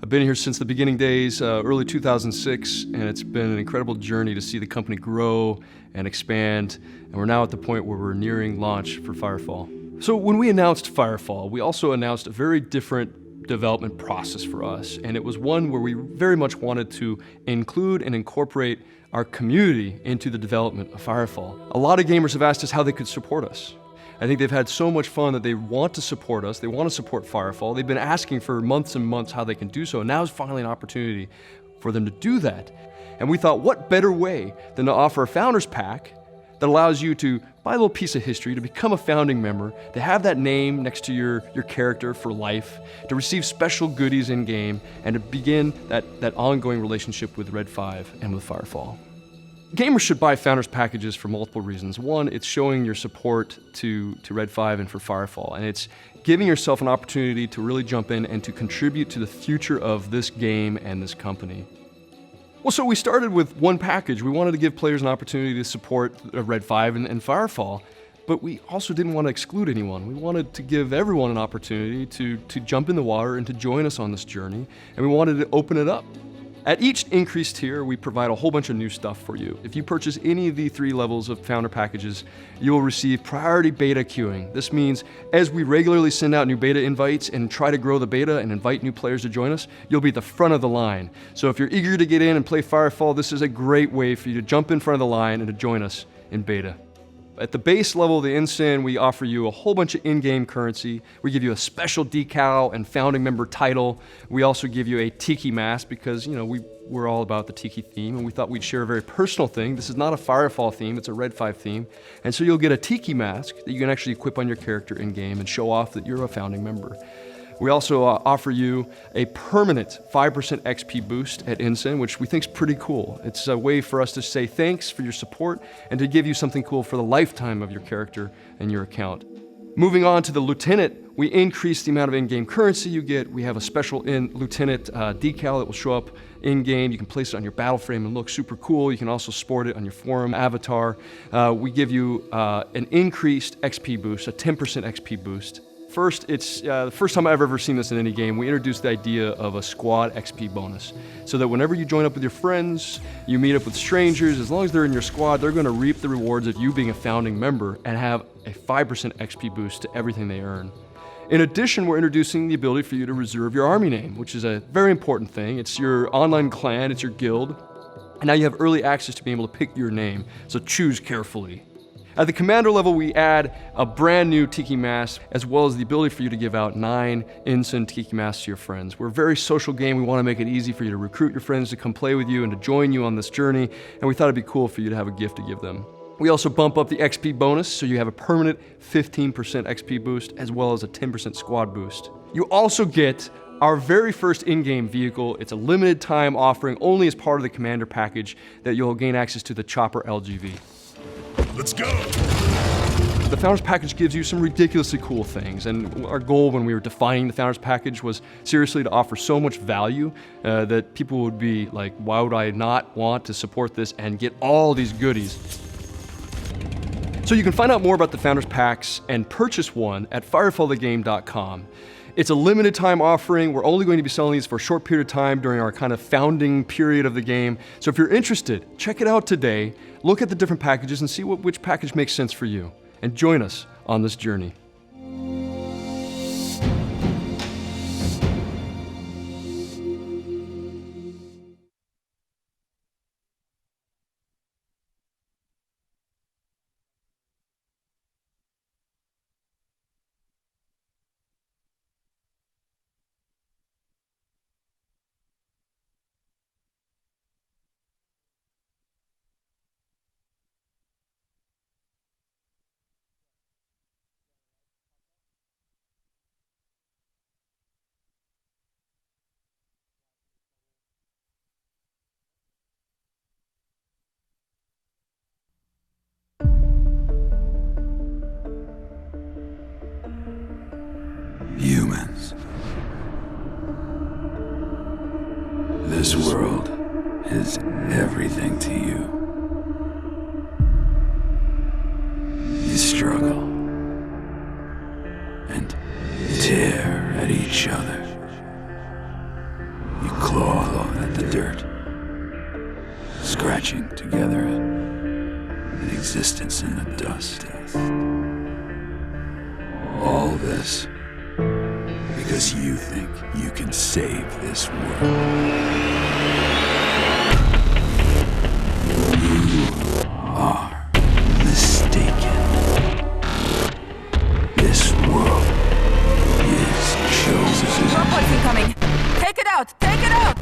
I've been here since the beginning days, early 2006, and it's been an incredible journey to see the company grow and expand, and we're now at the point where we're nearing launch for Firefall. So when we announced Firefall, we also announced a very different development process for us, and it was one where we very much wanted to include and incorporate our community into the development of Firefall. A lot of gamers have asked us how they could support us. I think they've had so much fun that they want to support us. They want to support Firefall. They've been asking for months and months how they can do so. And now is finally an opportunity for them to do that. And we thought, what better way than to offer a Founders Pack that allows you to buy a little piece of history, to become a founding member, to have that name next to your character for life, to receive special goodies in-game, and to begin that ongoing relationship with Red 5 and with Firefall. Gamers should buy Founders Packages for multiple reasons. One, it's showing your support to Red 5 and for Firefall, and it's giving yourself an opportunity to really jump in and to contribute to the future of this game and this company. Well, so we started with one package. We wanted to give players an opportunity to support Red 5 and Firefall, but we also didn't want to exclude anyone. We wanted to give everyone an opportunity to jump in the water and to join us on this journey, and we wanted to open it up. At each increased tier, we provide a whole bunch of new stuff for you. If you purchase any of the 3 levels of Founder Packages, you will receive priority beta queuing. This means as we regularly send out new beta invites and try to grow the beta and invite new players to join us, you'll be at the front of the line. So if you're eager to get in and play Firefall, this is a great way for you to jump in front of the line and to join us in beta. At the base level of the Ensign, we offer you a whole bunch of in-game currency. We give you a special decal and founding member title. We also give you a Tiki mask because, we're all about the Tiki theme, and we thought we'd share a very personal thing. This is not a Firefall theme, it's a Red 5 theme. And so you'll get a Tiki mask that you can actually equip on your character in-game and show off that you're a founding member. We also offer you a permanent 5% XP boost at Ensign, which we think is pretty cool. It's a way for us to say thanks for your support and to give you something cool for the lifetime of your character and your account. Moving on to the Lieutenant, we increase the amount of in-game currency you get. We have a special Lieutenant decal that will show up in-game. You can place it on your battle frame and look super cool. You can also sport it on your forum avatar. We give you an increased XP boost, a 10% XP boost. First, it's the first time I've ever seen this in any game. We introduced the idea of a squad XP bonus, so that whenever you join up with your friends, you meet up with strangers, as long as they're in your squad, they're going to reap the rewards of you being a founding member and have a 5% XP boost to everything they earn. In addition, we're introducing the ability for you to reserve your army name, which is a very important thing. It's your online clan, it's your guild, and now you have early access to being able to pick your name, so choose carefully. At the commander level, we add a brand new Tiki mask, as well as the ability for you to give out 9 Ensign Tiki masks to your friends. We're a very social game. We want to make it easy for you to recruit your friends to come play with you and to join you on this journey, and we thought it'd be cool for you to have a gift to give them. We also bump up the XP bonus, so you have a permanent 15% XP boost, as well as a 10% squad boost. You also get our very first in-game vehicle. It's a limited time offering only as part of the commander package that you'll gain access to the Chopper LGV. Let's go! The Founders Package gives you some ridiculously cool things, and our goal when we were defining the Founders Package was seriously to offer so much value that people would be like, why would I not want to support this and get all these goodies? So you can find out more about the Founders Packs and purchase one at firefallthegame.com. It's a limited time offering. We're only going to be selling these for a short period of time during our kind of founding period of the game. So if you're interested, check it out today. Look at the different packages and see which package makes sense for you. And join us on this journey. Humans. This world is everything to you. You struggle and tear at each other. the dirt, scratching together an existence in the dust. All this because you think you can save this world. You are mistaken. This world is chosen. Robots incoming! Take it out! Take it out!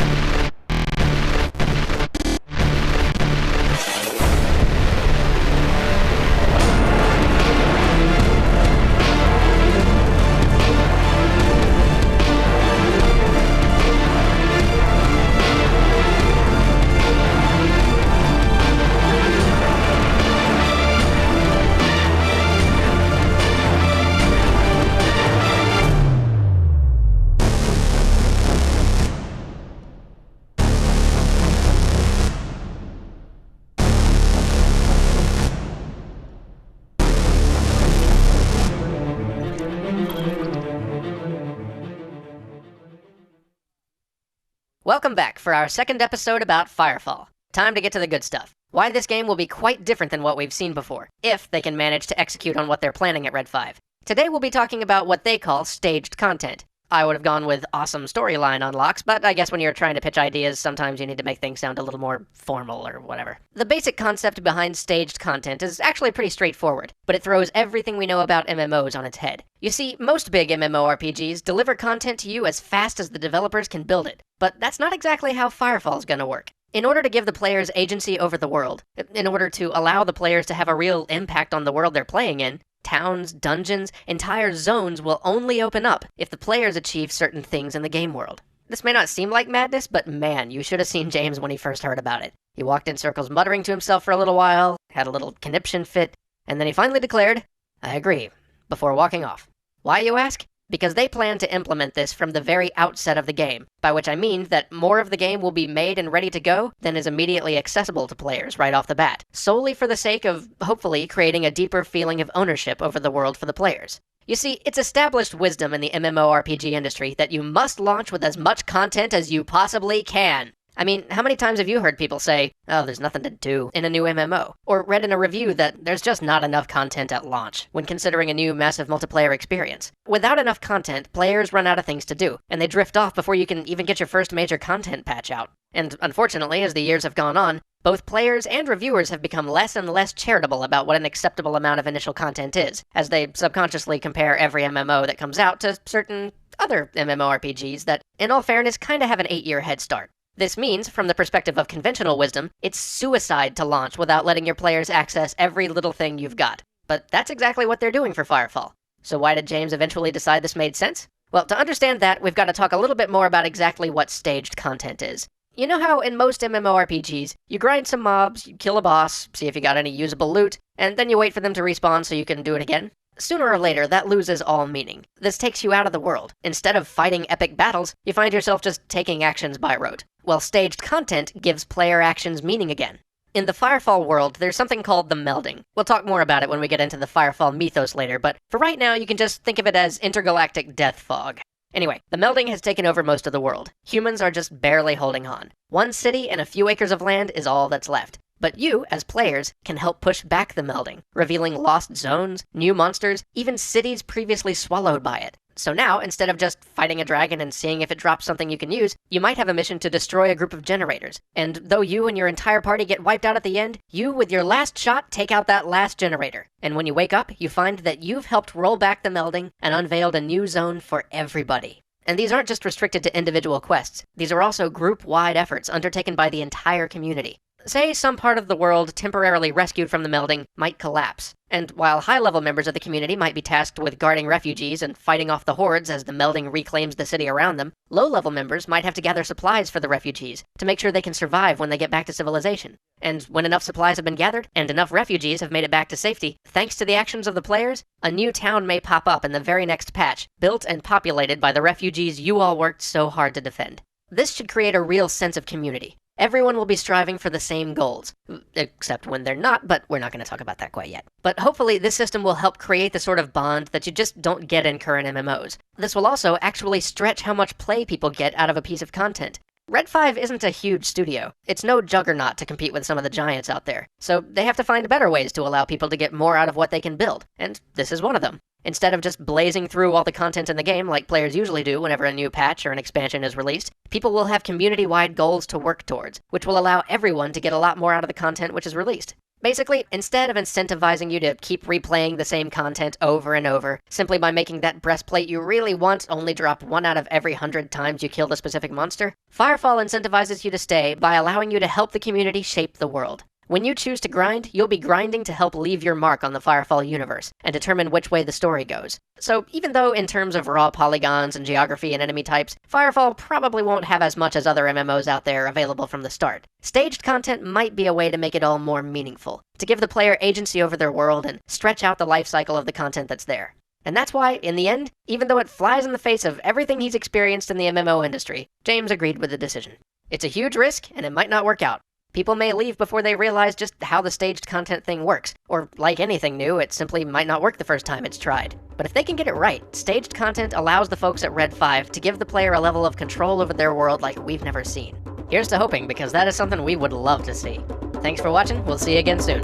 Welcome back for our second episode about Firefall. Time to get to the good stuff. Why this game will be quite different than what we've seen before, if they can manage to execute on what they're planning at Red 5. Today we'll be talking about what they call staged content. I would have gone with awesome storyline unlocks, but I guess when you're trying to pitch ideas, sometimes you need to make things sound a little more formal or whatever. The basic concept behind staged content is actually pretty straightforward, but it throws everything we know about MMOs on its head. You see, most big MMORPGs deliver content to you as fast as the developers can build it, but that's not exactly how Firefall's gonna work. In order to give the players agency over the world, in order to allow the players to have a real impact on the world they're playing in, towns, dungeons, entire zones will only open up if the players achieve certain things in the game world. This may not seem like madness, but man, you should have seen James when he first heard about it. He walked in circles muttering to himself for a little while, had a little conniption fit, and then he finally declared, "I agree," before walking off. Why, you ask? Because they plan to implement this from the very outset of the game, by which I mean that more of the game will be made and ready to go than is immediately accessible to players right off the bat, solely for the sake of, hopefully, creating a deeper feeling of ownership over the world for the players. You see, it's established wisdom in the MMORPG industry that you must launch with as much content as you possibly can. I mean, how many times have you heard people say, "Oh, there's nothing to do" in a new MMO? Or read in a review that there's just not enough content at launch when considering a new massive multiplayer experience? Without enough content, players run out of things to do, and they drift off before you can even get your first major content patch out. And unfortunately, as the years have gone on, both players and reviewers have become less and less charitable about what an acceptable amount of initial content is, as they subconsciously compare every MMO that comes out to certain other MMORPGs that, in all fairness, kinda have an 8-year head start. This means, from the perspective of conventional wisdom, it's suicide to launch without letting your players access every little thing you've got. But that's exactly what they're doing for Firefall. So why did James eventually decide this made sense? Well, to understand that, we've got to talk a little bit more about exactly what staged content is. You know how in most MMORPGs, you grind some mobs, you kill a boss, see if you got any usable loot, and then you wait for them to respawn so you can do it again? Sooner or later, that loses all meaning. This takes you out of the world. Instead of fighting epic battles, you find yourself just taking actions by rote. Well, staged content gives player actions meaning again. In the Firefall world, there's something called the Melding. We'll talk more about it when we get into the Firefall mythos later, but for right now, you can just think of it as intergalactic death fog. Anyway, the Melding has taken over most of the world. Humans are just barely holding on. One city and a few acres of land is all that's left. But you, as players, can help push back the Melding, revealing lost zones, new monsters, even cities previously swallowed by it. So now, instead of just fighting a dragon and seeing if it drops something you can use, you might have a mission to destroy a group of generators. And though you and your entire party get wiped out at the end, you, with your last shot, take out that last generator. And when you wake up, you find that you've helped roll back the Melding and unveiled a new zone for everybody. And these aren't just restricted to individual quests. These are also group-wide efforts undertaken by the entire community. Say some part of the world temporarily rescued from the Melding might collapse, and while high-level members of the community might be tasked with guarding refugees and fighting off the hordes as the Melding reclaims the city around them, low-level members might have to gather supplies for the refugees to make sure they can survive when they get back to civilization. And when enough supplies have been gathered, and enough refugees have made it back to safety, thanks to the actions of the players, a new town may pop up in the very next patch, built and populated by the refugees you all worked so hard to defend. This should create a real sense of community. Everyone will be striving for the same goals, except when they're not, but we're not going to talk about that quite yet. But hopefully this system will help create the sort of bond that you just don't get in current MMOs. This will also actually stretch how much play people get out of a piece of content. Red 5 isn't a huge studio. It's no juggernaut to compete with some of the giants out there. So they have to find better ways to allow people to get more out of what they can build. And this is one of them. Instead of just blazing through all the content in the game like players usually do whenever a new patch or an expansion is released, people will have community-wide goals to work towards, which will allow everyone to get a lot more out of the content which is released. Basically, instead of incentivizing you to keep replaying the same content over and over, simply by making that breastplate you really want only drop 1 out of every 100 times you killed a specific monster, Firefall incentivizes you to stay by allowing you to help the community shape the world. When you choose to grind, you'll be grinding to help leave your mark on the Firefall universe, and determine which way the story goes. So even though in terms of raw polygons and geography and enemy types, Firefall probably won't have as much as other MMOs out there available from the start, staged content might be a way to make it all more meaningful, to give the player agency over their world and stretch out the life cycle of the content that's there. And that's why, in the end, even though it flies in the face of everything he's experienced in the MMO industry, James agreed with the decision. It's a huge risk, and it might not work out. People may leave before they realize just how the staged content thing works, or like anything new, it simply might not work the first time it's tried. But if they can get it right, staged content allows the folks at Red 5 to give the player a level of control over their world like we've never seen. Here's to hoping, because that is something we would love to see. Thanks for watching, we'll see you again soon.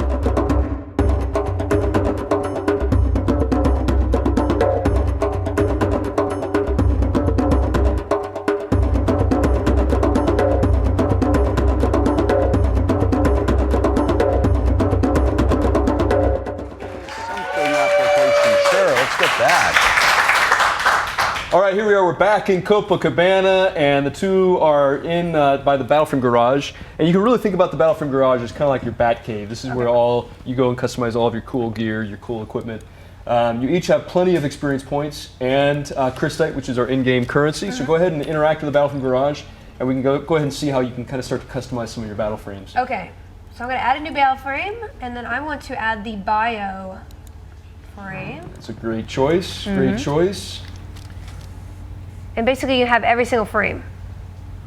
All right, here we are. We're back in Copacabana, and the two are in by the Battlefront Garage. And you can really think about the Battlefront Garage as kind of like your bat cave. This is where you go and customize all of your cool gear, your cool equipment. You each have plenty of experience points and Crystite, which is our in-game currency. So go ahead and interact with the Battlefront Garage, and we can go ahead and see how you can kind of start to customize some of your battle frames. Okay, so I'm going to add a new battle frame, and then I want to add the bio frame. That's a great choice. Great choice. And basically, you have every single frame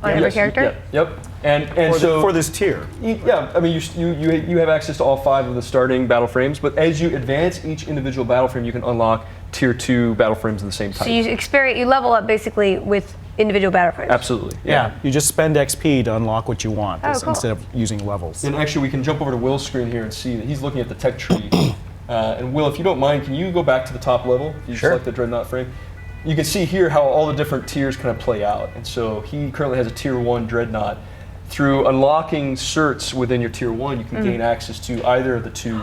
on every character. Yep. And so for this tier. Yeah, I mean, you have access to all 5 of the starting battle frames, but as you advance each individual battle frame, you can unlock tier 2 battle frames of the same type. So you level up basically with individual battle frames. Absolutely. Yeah. You just spend XP to unlock what you want cool. instead of using levels. And actually, we can jump over to Will's screen here and see that he's looking at the tech tree. And Will, if you don't mind, can you go back to the top level? You select the Dreadnought frame. You can see here how all the different tiers kind of play out. And so he currently has a tier 1 Dreadnought. Through unlocking certs within your tier 1, you can gain access to either of the 2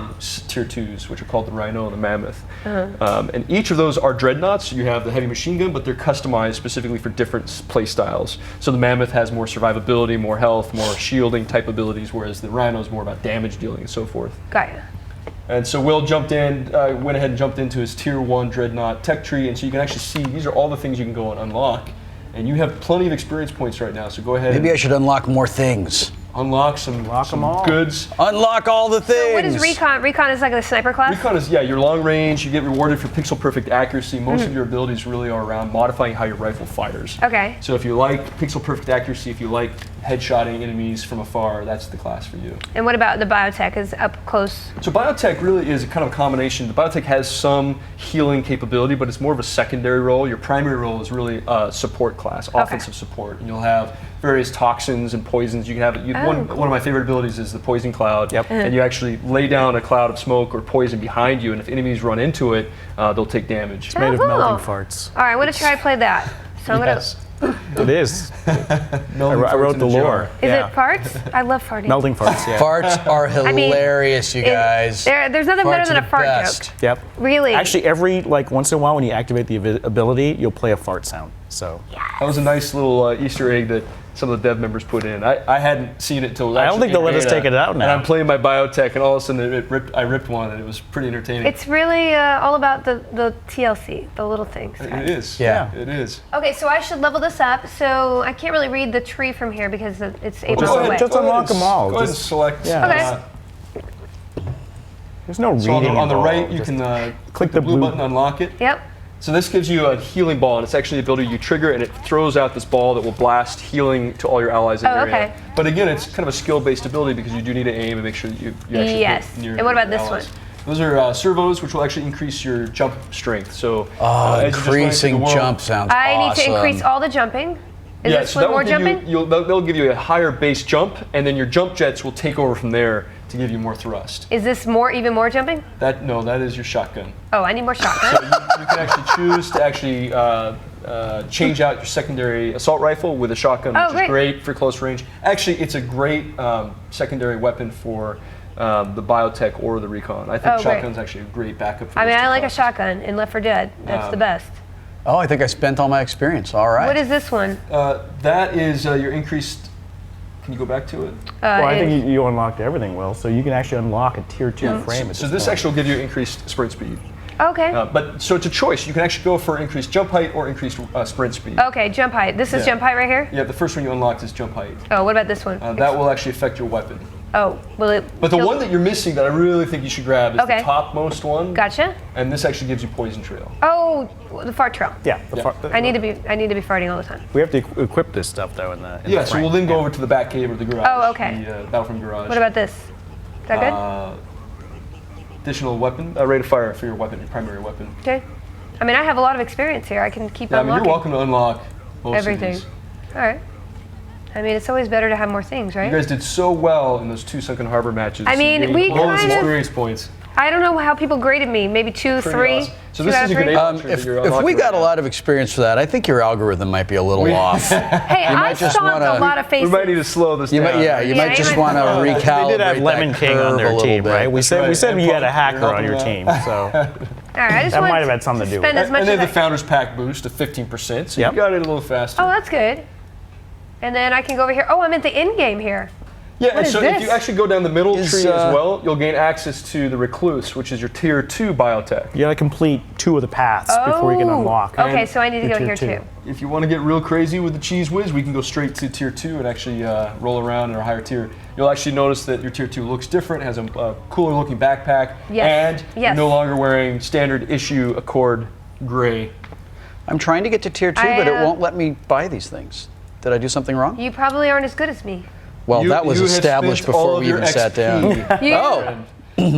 tier 2s, which are called the Rhino and the Mammoth. And each of those are Dreadnoughts. You have the heavy machine gun, but they're customized specifically for different play styles. So the Mammoth has more survivability, more health, more shielding type abilities, whereas the Rhino is more about damage dealing and so forth. Got you. And so Will went ahead and jumped into his tier 1 Dreadnought tech tree, and so you can actually see these are all the things you can go and unlock. And you have plenty of experience points right now, so go ahead. Maybe I should unlock more things. Unlock some goods. Unlock all the things. So what is Recon? Recon is like a sniper class? Recon is, your long range. You get rewarded for pixel perfect accuracy. Most of your abilities really are around modifying how your rifle fires. Okay. So if you like pixel perfect accuracy, if you like headshotting enemies from afar, that's the class for you. And what about the biotech? Is up close? So biotech really is a kind of a combination. The biotech has some healing capability, but it's more of a secondary role. Your primary role is really a support class, offensive support. And you'll have various toxins and poisons. You can have one of my favorite abilities is the poison cloud. And you actually lay down a cloud of smoke or poison behind you, and if enemies run into it, they'll take damage. It's made of melding farts. All right, I'm gonna try to play that. So I'm gonna. It is. I wrote the lore. Is it farts? I love farting. Melding farts, yeah. Farts are hilarious, you guys. There's nothing better than a fart best. joke. Yep. Really? Actually, every once in a while when you activate the ability, you'll play a fart sound. So. That was a nice little Easter egg that some of the dev members put in. I hadn't seen it until I don't think they'll let us take it out now. And I'm playing my biotech, and all of a sudden I ripped one, and it was pretty entertaining. It's really all about the TLC, the little things. It is. Yeah. It is. Okay, so I should level this up. So I can't really read the tree from here because it's 8 miles away. Just unlock them all. Go ahead and select. Yeah. There's no reading. On the right, you can click the blue button, unlock it. Yep. So this gives you a healing ball, and it's actually the ability you trigger, and it throws out this ball that will blast healing to all your allies in the area. Okay. But again, it's kind of a skill-based ability because you do need to aim and make sure that you actually Yes. hit your And what about this allies. one? Those are servos, which will actually increase your jump strength. So increasing jump sounds awesome. I need to increase all the jumping. Is this one more jumping? They'll give you a higher base jump, and then your jump jets will take over from there to give you more thrust. Is this even more jumping? That is your shotgun. Oh, I need more shotgun. So you can actually choose to actually change out your secondary assault rifle with a shotgun, which is great for close range. Actually, it's a great secondary weapon for the biotech or the recon. I think shotgun's actually a great backup for I like a shotgun in Left 4 Dead. That's the best. Oh, I think I spent all my experience. All right. What is this one? That is your increased. Can you go back to it? Well, I think you unlocked everything, Will. So you can actually unlock a tier 2 frame. So this actually will give you increased sprint speed. Okay. So it's a choice. You can actually go for increased jump height or increased sprint speed. Okay, jump height. This is jump height right here? Yeah, the first one you unlocked is jump height. Oh, what about this one? That will actually affect your weapon. Oh, will it? But the one that you're missing that I really think you should grab is the Okay. topmost one. Gotcha. And this actually gives you poison trail. Oh, the fart trail. Yeah. I need to be farting all the time. We have to equip this stuff though in the. So we'll then go over to the back cave or the garage. Oh, okay. The Battlefront garage. What about this? Is that good? Additional weapon, rate of fire for your weapon, your primary weapon. Okay. I mean, I have a lot of experience here. I can keep Yeah, I mean, unlocking. you're welcome to unlock most everything. of these. All right. I mean, it's always better to have more things, right? You guys did so well in those 2 Sunken Harbor matches. I mean, You're we getting all those kind of- experience points. I don't know how people graded me. Maybe 2, 3. Awesome. So this is a grenade launcher that you're If we unlocking got right a lot of experience for that, I think your algorithm might be a little off. Hey, I stomped a lot of faces. We might need to slow this You down. might, you might just want to recalibrate. They did have Lemon King on their team, right? We said you had a hacker on your team, so All right, I just that want might have had something to do with spend it. as much And then as the Founders Pack boost of 15%, so Yep. you got it a little faster. Oh, that's good. And then I can go over here. Oh, I'm at the end game here. Yeah, What and is so this? if you actually go down the middle tree as well, you'll gain access to the Recluse, which is your tier 2 biotech. You gotta complete 2 of the paths before you can unlock. Okay, so I need to go here too. If you want to get real crazy with the Cheese Whiz, we can go straight to tier 2 and actually roll around in a higher tier. You'll actually notice that your tier 2 looks different, has a cooler looking backpack, and you're no longer wearing standard issue Accord gray. I'm trying to get to tier 2, but it won't let me buy these things. Did I do something wrong? You probably aren't as good as me. Well, that was established before we even sat down.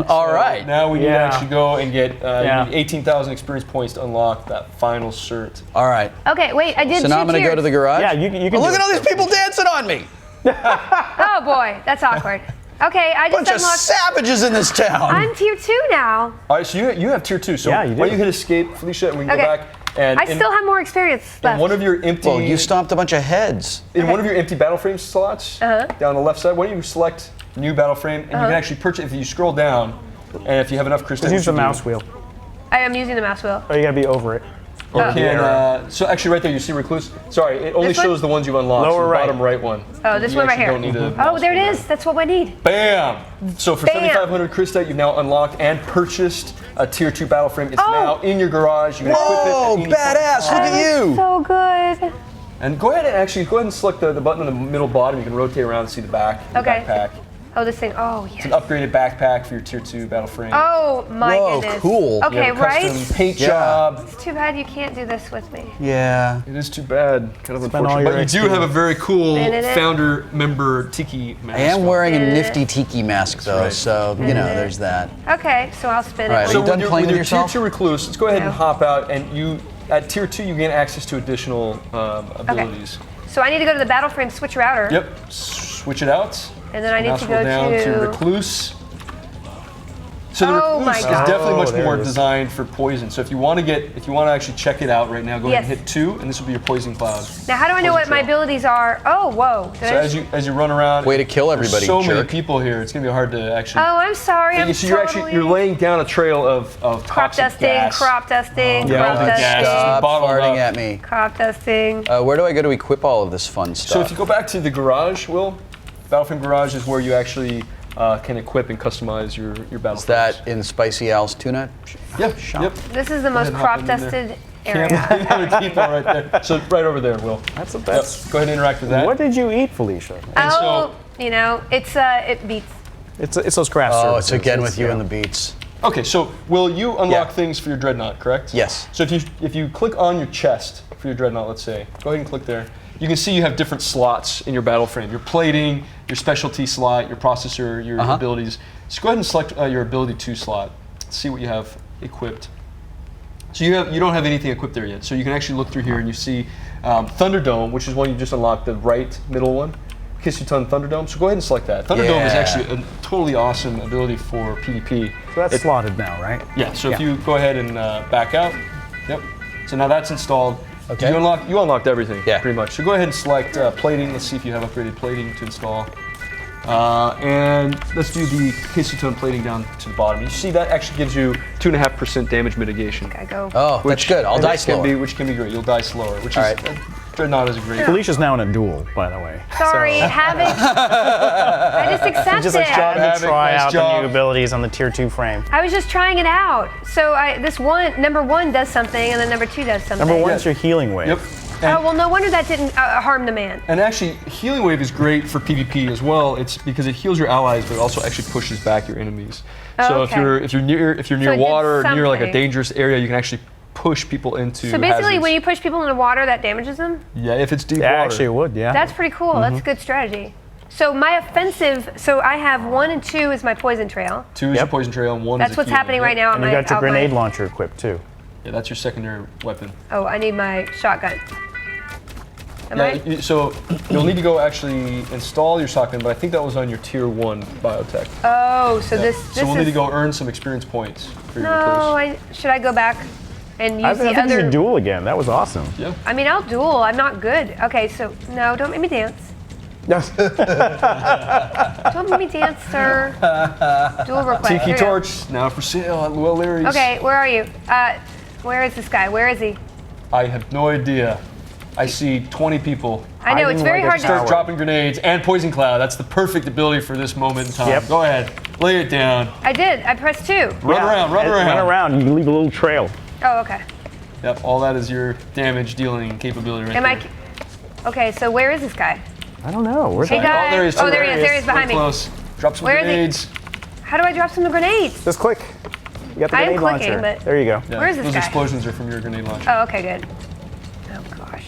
All right. Now we need to actually go and get you need 18,000 experience points to unlock that final cert. All right. Okay, wait, I did So now I'm going to go to the garage? Yeah, you can look at all these people dancing on me. Oh boy, that's awkward. Okay, I just Bunch of unlocked. savages in this town. I'm tier 2 now. All right, so you have tier 2. So why don't you hit escape, Felicia, and we can go back. And I still have more experience left. in one of your empty. Well, you stomped a bunch of heads. In one of your empty battle frame slots, down the left side, why don't you select new battle frame, and you can actually purchase. If you scroll down, and if you have enough crystals, Use the mouse wheel. I am using the mouse wheel. Oh, you gotta be over it. Or so actually, right there, you see Recluse. Sorry, it only This one? shows the ones you've unlocked. Lower so the right. bottom right one. Oh, this You one right actually here. Don't need a Oh, mouse there it wheel is. That's what I need. Bam! So for Bam. 7,500 Krista, you've now unlocked and purchased a tier 2 battle frame. It's now in your garage. You can equip it. Whoa, at any point. badass! Look at you. So good. And go ahead and select the button in the middle bottom. You can rotate around and see the back. The Okay. backpack. Oh, this thing. Oh, It's yes. an upgraded backpack for your tier 2 battle frame. Oh my Whoa, goodness. cool. You Okay, have a custom right? paint job. It's too bad you can't do this with me. Yeah. It is too bad. Kind of Spend all unfortunate. your But you do XP. have a very cool Spinning it. founder member tiki mask. I am wearing a Yeah. nifty tiki mask, though, right. so, you know, there's that. Okay, so I'll spin All right, it. are you done playing with your yourself? tier 2 Recluse, let's go ahead and No. hop out, and you at tier 2 you gain access to additional abilities. So I need to go to the battle frame switch router. Yep. Switch it out. And then I need Now to scroll go down to to. Recluse. So the Oh my Recluse is God. definitely much there more it is. designed for poison. So if you want to actually check it out right now, go ahead and Yes. hit 2, and this will be your poison cloud. Now, how do I know what my Poison trail. abilities are? Oh, whoa. Did So I as you run around, Way to kill there's everybody, so many jerk. people here. It's gonna be hard to actually. Oh, I'm sorry. I'm so you're laying down a trail of crop toxic dusting, gas. crop dusting, Yeah, crop all the gas. dusting, Stop bottled farting up. at me. crop dusting. Where do I go to equip all of this fun So stuff? if you go back to the garage, Will, Battleframe Garage is where you actually can equip and customize your battle. Is that in Spicy Al's tuna? Yep. Yep. This is the most and hop crop in there. dusted area. Keep that right there. So right over there, Will. That's the Yep. best. Go ahead and interact with that. What did you eat, Felicia? And Oh, you know, it beats. It's those craft Oh, services. it's again It's, with you yeah. and the beats. Okay, so Will, you unlock Yeah. things for your Dreadnought, correct? Yes. So if you click on your chest for your Dreadnought, let's say, go ahead and click there. You can see you have different slots in your battle frame. Your plating, your specialty slot, your processor, your abilities. So go ahead and select your ability 2 slot. See what you have equipped. So you don't have anything equipped there yet. So you can actually look through here and you see Thunderdome, which is one you just unlocked, the right middle one. Kiss Your Tongue Thunderdome. So go ahead and select that. Thunderdome is actually a totally awesome ability for PvP. So that's slotted now, right? Yeah. So if you go ahead and back out, yep. So now that's installed. Okay. You unlocked everything. Yeah. Pretty much. So go ahead and select plating. Let's see if you have upgraded plating to install. And let's do the Kiss Your Tongue plating down to the bottom. You see that actually gives you 2.5% damage mitigation. Okay, go. Oh, that's good. I'll die slower. Which can be great. You'll die slower. Which is Dreadnought is a great. Felicia's now in a duel, by the way. Sorry, Havoc. I just accept Just it. trying to try out the new abilities on the tier 2 frame. I was just trying it out. So this number 1 does something, and then number 2 does something. Number 1 is your healing wave. Yep. Oh, well, no wonder that didn't harm the man. And actually, Healing Wave is great for PvP as well. It's because it heals your allies, but it also actually pushes back your enemies. So if you're near water or near like a dangerous area, you can actually push people into. So basically, hazards. when you push people into water, that damages them. Yeah, if it's deep water. Actually, it would. Yeah. That's pretty cool. That's a good strategy. So my offensive. So I have 1 and 2 is my poison trail. 2 is your poison trail, and 1 is That's what's happening right now. And you got your grenade launcher equipped too. Yeah, that's your secondary weapon. Oh, I need my shotgun. So you'll need to go actually install your shotgun, but I think that was on your tier 1 biotech. Oh, so this So we'll need to go earn some experience points for your No, should I go back and use the I think other? you should duel again. That was awesome. Yeah. I mean, I'll duel. I'm not good. Okay, so no, don't make me dance. Yes. Don't make me dance, sir. Duel real quick. Tiki Torch, now for sale at Wil Wheaton's. Okay, where are you? Where is this guy? Where is he? I have no idea. I see 20 people. I know, it's very hard to start dropping grenades and poison cloud. That's the perfect ability for this moment in time. Yep. Go ahead, lay it down. I did. I pressed 2. Run around. Run around. You can leave a little trail. Oh, okay. Yep, all that is your damage dealing capability right there. Okay, so where is this guy? I don't know. Where's Hey, guy. Oh, there he is. Oh, there he is. There he is behind me. Close. Drop some Where grenades. is he? How do I drop some grenades? Just click. You got the I am grenade clicking, launcher. but There you go. Yeah, where is this those guy? explosions are from your grenade launcher. Oh, okay, good. Oh gosh.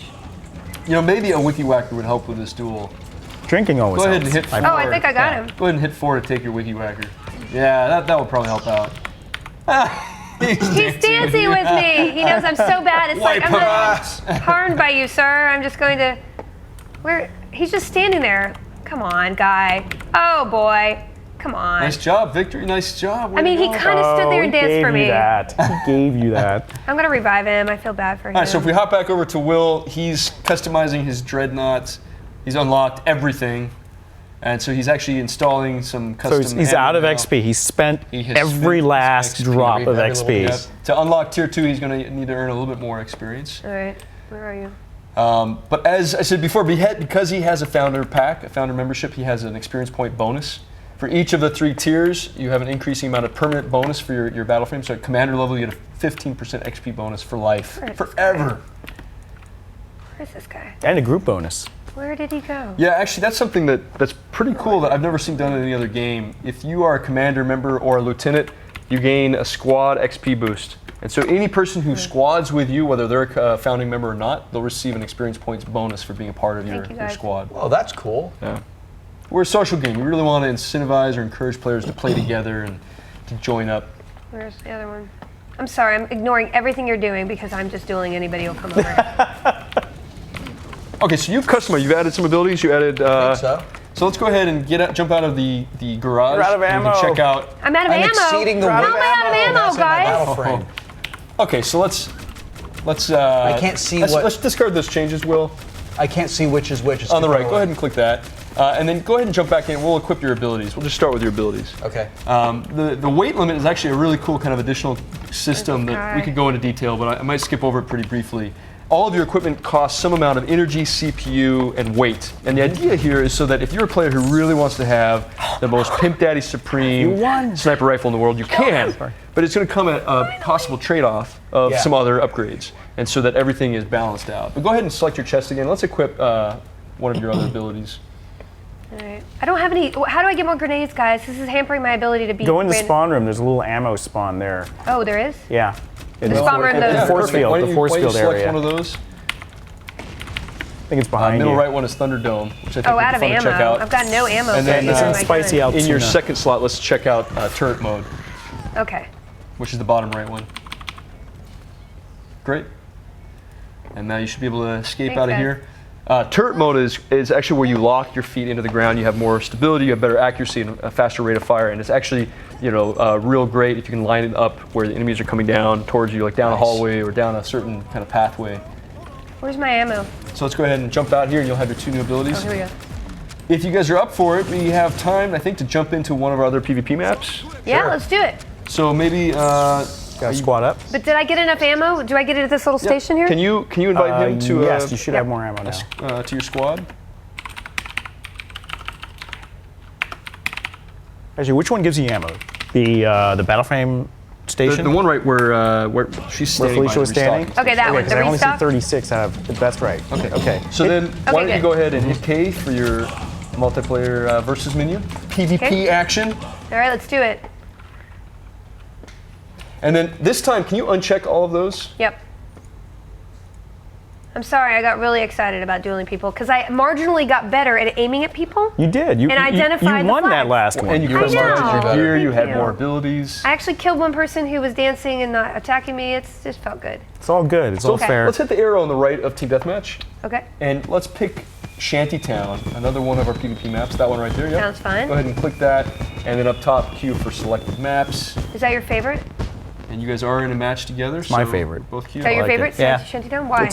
You know, maybe a wiki whacker would help with this duel. Drinking always Go ahead and helps. hit 4. Oh, I think I got him. Go ahead and hit 4 to take your wiki whacker. Yeah, that would probably help out. He's dancing with me. He knows I'm so bad. It's like I'm not harmed by you, sir. I'm just going to. Where? He's just standing there. Come on, guy. Oh boy. Come on. Nice job, Victory. Nice job. I mean, he kind of stood there and danced for me. He gave you that. I'm gonna revive him. I feel bad for him. All right, so if we hop back over to Will, he's customizing his dreadnought. He's unlocked everything. And so he's actually installing some custom. So he's out of XP. He's spent every last drop of XP. To unlock tier 2, he's going to need to earn a little bit more experience. All right, where are you? But as I said before, because he has a founder pack, a founder membership, he has an experience point bonus. For each of the 3 tiers, you have an increasing amount of permanent bonus for your battle frame. So at commander level, you get a 15% XP bonus for life, forever. Where's this guy? And a group bonus. Where did he go? Yeah, actually, that's something that's pretty cool that I've never seen done in any other game. If you are a commander member or a lieutenant, you gain a squad XP boost. And so any person who squads with you, whether they're a founding member or not, they'll receive an experience points bonus for being a part of your squad. Oh, that's cool. Yeah. We're a social game. We really want to incentivize or encourage players to play together and to join up. Where's the other one? I'm sorry, I'm ignoring everything you're doing because I'm just dueling anybody who'll come over. Okay, so you've customized. You've added some abilities. You added. I think so. So let's go ahead and jump out of the garage. You're out of and we ammo. can check out. I'm out of ammo. Exceeding the How am weight. I out of ammo, guys? Okay, so let's. I can't see let's discard those changes, Will. I can't see which is which. It's on the too right. far Go away. ahead and click that. And then go ahead and jump back in. We'll equip your abilities. We'll just start with your abilities. Okay. The weight limit is actually a really cool kind of additional system that we could go into detail, but I might skip over it pretty briefly. All of your equipment costs some amount of energy, CPU, and weight. And the idea here is so that if you're a player who really wants to have the most Pimp Daddy Supreme sniper rifle in the world, you can. But it's going to come at a possible trade-off of some other upgrades, and so that everything is balanced out. But go ahead and select your chest again. Let's equip one of your other abilities. All right. I don't have any. How do I get more grenades, guys? This is hampering my ability to beat. Go in the spawn room. There's a little ammo spawn there. Oh, there is? Yeah. The spawn room, the force field, the force field select area. one of those? I think it's behind middle you. right one is Thunderdome, which I think Oh, would out be of fun to check ammo. out. I've got no ammo. And then it's in Spicy Altoona. in your second slot, let's check out turret mode, Okay. which is the bottom right one. Great. And now you should be able to escape Thanks, out of guys. here. Turret mode is actually where you lock your feet into the ground. You have more stability, you have better accuracy, and a faster rate of fire. And it's actually, real great if you can line it up where the enemies are coming down towards you, like down a hallway or down a certain kind of pathway. Where's my ammo? So let's go ahead and jump out here, and you'll have your 2 new abilities. Oh, here we go. If you guys are up for it, we have time, I think, to jump into one of our other PvP maps. Yeah, let's do it. So maybe gotta squat up. But did I get enough ammo? Do I get it at this little station here? Can you invite him to? Yes, you should have more ammo now. To your squad. Actually, which one gives you ammo? The battle frame station. The one right where she's standing. Where Felicia was standing. Okay, that one. Because The I only see restock? 36 out of. That's right. Okay. Okay. So then, why don't you good. go ahead and hit K for your multiplayer versus menu, PvP Okay. action. All right, let's do it. And then this time, can you uncheck all of those? Yep. I'm sorry, I got really excited about dueling people because I marginally got better at aiming at people. You did. You And identified You the won that flags. last one. And you I customized know. your gear. You Thank had you. more abilities. I actually killed one person who was dancing and not attacking me. It just felt good. It's all good. It's all Okay. fair. Let's hit the arrow on the right of Team Deathmatch, Okay. and let's pick Shantytown, another one of our PvP maps. That one right there. Yep. Sounds fine. Go ahead and click that, and then up top, Q for selected maps. Is that your favorite? And you guys are in a match together. my so favorite. Both Q. Is that your like favorite? it. Yeah. Shantytown? Why?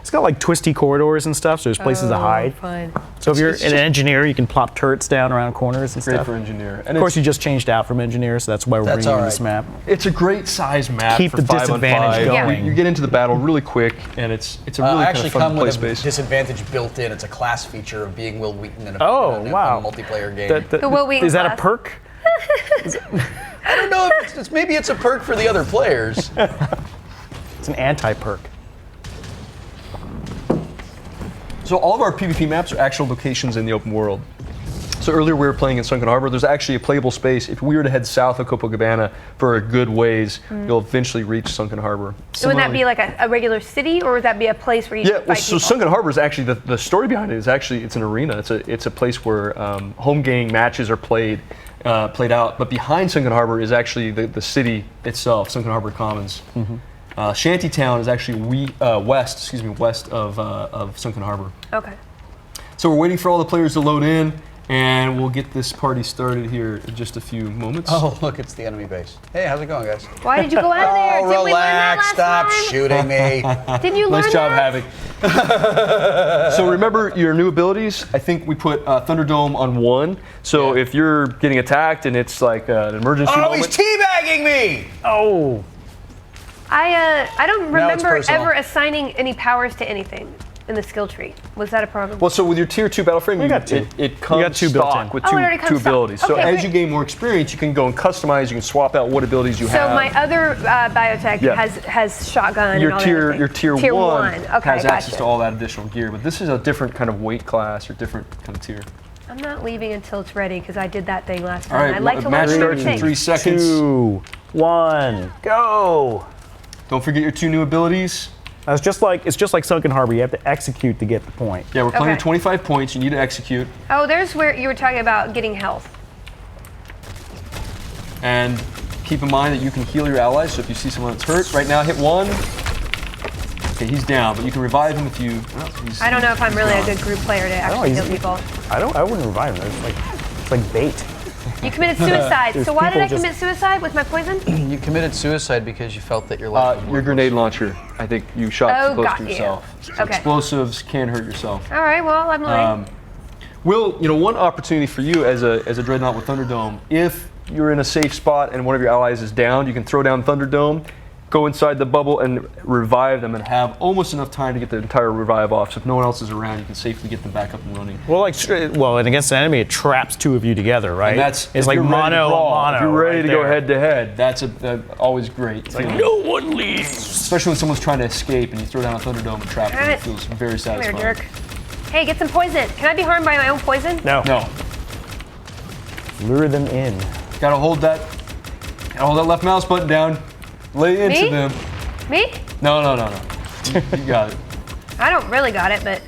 It's got like twisty corridors and stuff, so there's places to hide. Fine. So if you're It's an just- engineer, you can plop turrets down around corners and Great stuff. for engineer. Of course, you just changed out from engineer, so that's why we're That's bringing all in this map. It's a great size map. Keep for the 5-on-5. disadvantage going. You get into the battle really quick, and it's a really I kind actually of fun come play with a space. disadvantage built in. It's a class feature of being Wil Wheaton in a, Oh, in a, wow. in a multiplayer game. The Wil Wheaton Is that a class. perk? I don't know if it's maybe it's a perk for the other players. It's an anti-perk. So all of our PvP maps are actual locations in the open world. So earlier we were playing in Sunken Harbor. There's actually a playable space. If we were to head south of Copacabana for a good ways, you'll eventually reach Sunken Harbor. So would that be like a regular city, or would that be a place where you Yeah, fight well, so people? Sunken Harbor is actually the story behind it is actually it's an arena. It's a place where home game matches are played out. But behind Sunken Harbor is actually the city itself, Sunken Harbor Commons. Shantytown is actually west of Sunken Harbor. Okay. So we're waiting for all the players to load in, and we'll get this party started here in just a few moments. Oh, look, it's the enemy base. Hey, how's it going, guys? Why did you go out of there? Oh, Didn't we learn that relax! last Stop time? shooting me. Didn't you learn Nice job, that? Havoc. So remember your new abilities. I think we put Thunderdome on 1. So if you're getting attacked and it's like an emergency Oh, moment. he's teabagging me! Oh. I don't Now it's remember personal. ever assigning any powers to anything in the skill tree. Was that a problem? Well, so with your tier 2 battle frame, it comes got 2 built stock in. with Oh, two, it already comes two stock. abilities. So Okay, as great. you gain more experience, you can go and customize. You can swap out what abilities you So have. my other biotech Yeah. has shotgun your and all tier that. your tier, Tier 1 one. Okay, has access gotcha. to all that additional gear, but this is a different kind of weight class or different kind of tier. I'm not leaving until it's ready because I did that thing last All time. right, I like to match learn starts new in things. 3 seconds. 2, 1, go. Don't forget your 2 new abilities. It's just like Sunken Harbor. You have to execute to get the point. Yeah, we're playing Okay. at 25 points. You need to execute. Oh, there's where you were talking about getting health. And keep in mind that you can heal your allies. So if you see someone that's hurt, right now hit 1. Okay, he's down, but you can revive him if you. I don't know if I'm really a good group player to actually he's- heal people. I wouldn't revive him. It's like bait. You committed suicide. There's So why did I people commit suicide with my poison? You committed suicide because you felt that your life was Your grenade launcher. I think you shot Oh, too close got to you. yourself. So Okay. explosives can hurt yourself. All right. Well, I'm learning. Will, one opportunity for you as a Dreadnought with Thunderdome, if you're in a safe spot and one of your allies is down, you can throw down Thunderdome, go inside the bubble and revive them and have almost enough time to get the entire revive off. So if no one else is around, you can safely get them back up and running. Well, and against an enemy, it traps 2 of you together, right? And that's it's if like you're ready to mono brawl. on mono. If you're ready right to go there. head to head, that's always great. Like, feeling. no one leaves. Especially when someone's trying to escape and you throw down a Thunderdome and trap them. Damn It it. feels very Come satisfying. here, jerk. Hey, get some poison. Can I be harmed by my own poison? No. No. Lure them in. Gotta hold that left mouse button down. Lay into Me? them. Me? No. You got it. I don't really got it, but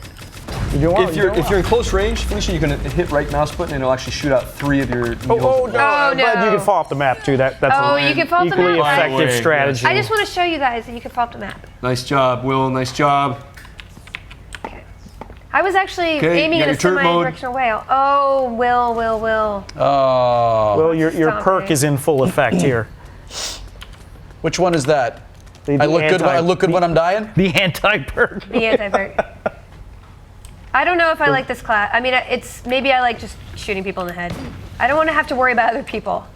If you're in close range, Felicia, you can hit right mouse button and it'll actually shoot out 3 of your needles. Oh, no. I'm glad you no. can fall off the map, too. That's you can fall off the equally map. effective strategy. I just want to show you guys that you can fall off the map. Nice job, Will. Nice job. I was actually Okay, aiming you at a got your turret mode. semi-directional whale. Oh, Will. Oh. Well, your perk is in full effect here. Which one is that? The I look good. I look good when I'm dying. The anti-perk. The anti-perk. I don't know if I like this class. I mean, maybe I like just shooting people in the head. I don't want to have to worry about other people.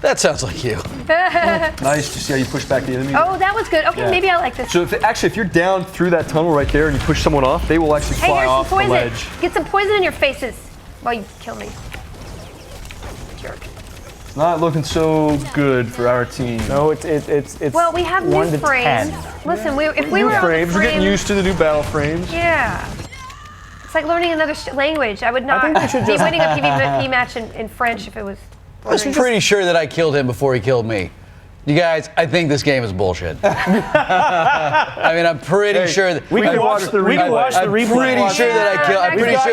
That sounds like you. Nice to see how you push back the enemy. Oh, that was good. Okay, Yeah. maybe I like this. So if you're down through that tunnel right there and you push someone off, they will actually Hey, fly here's some off the poison. ledge. Get some poison in your faces while you kill me. Jerk. It's not looking so good for our team. No, it's Well, we have 1 new to frames. 10. Listen, if we New were on the frames. We're getting frame- used to the new battle frames. Yeah. It's like learning another language. I would not think we should be just- winning a PvP match in French if it was. I was pretty sure that I killed him before he killed me. You guys, I think this game is bullshit. I mean, I'm pretty sure that We can watch the replay. I'm pretty sure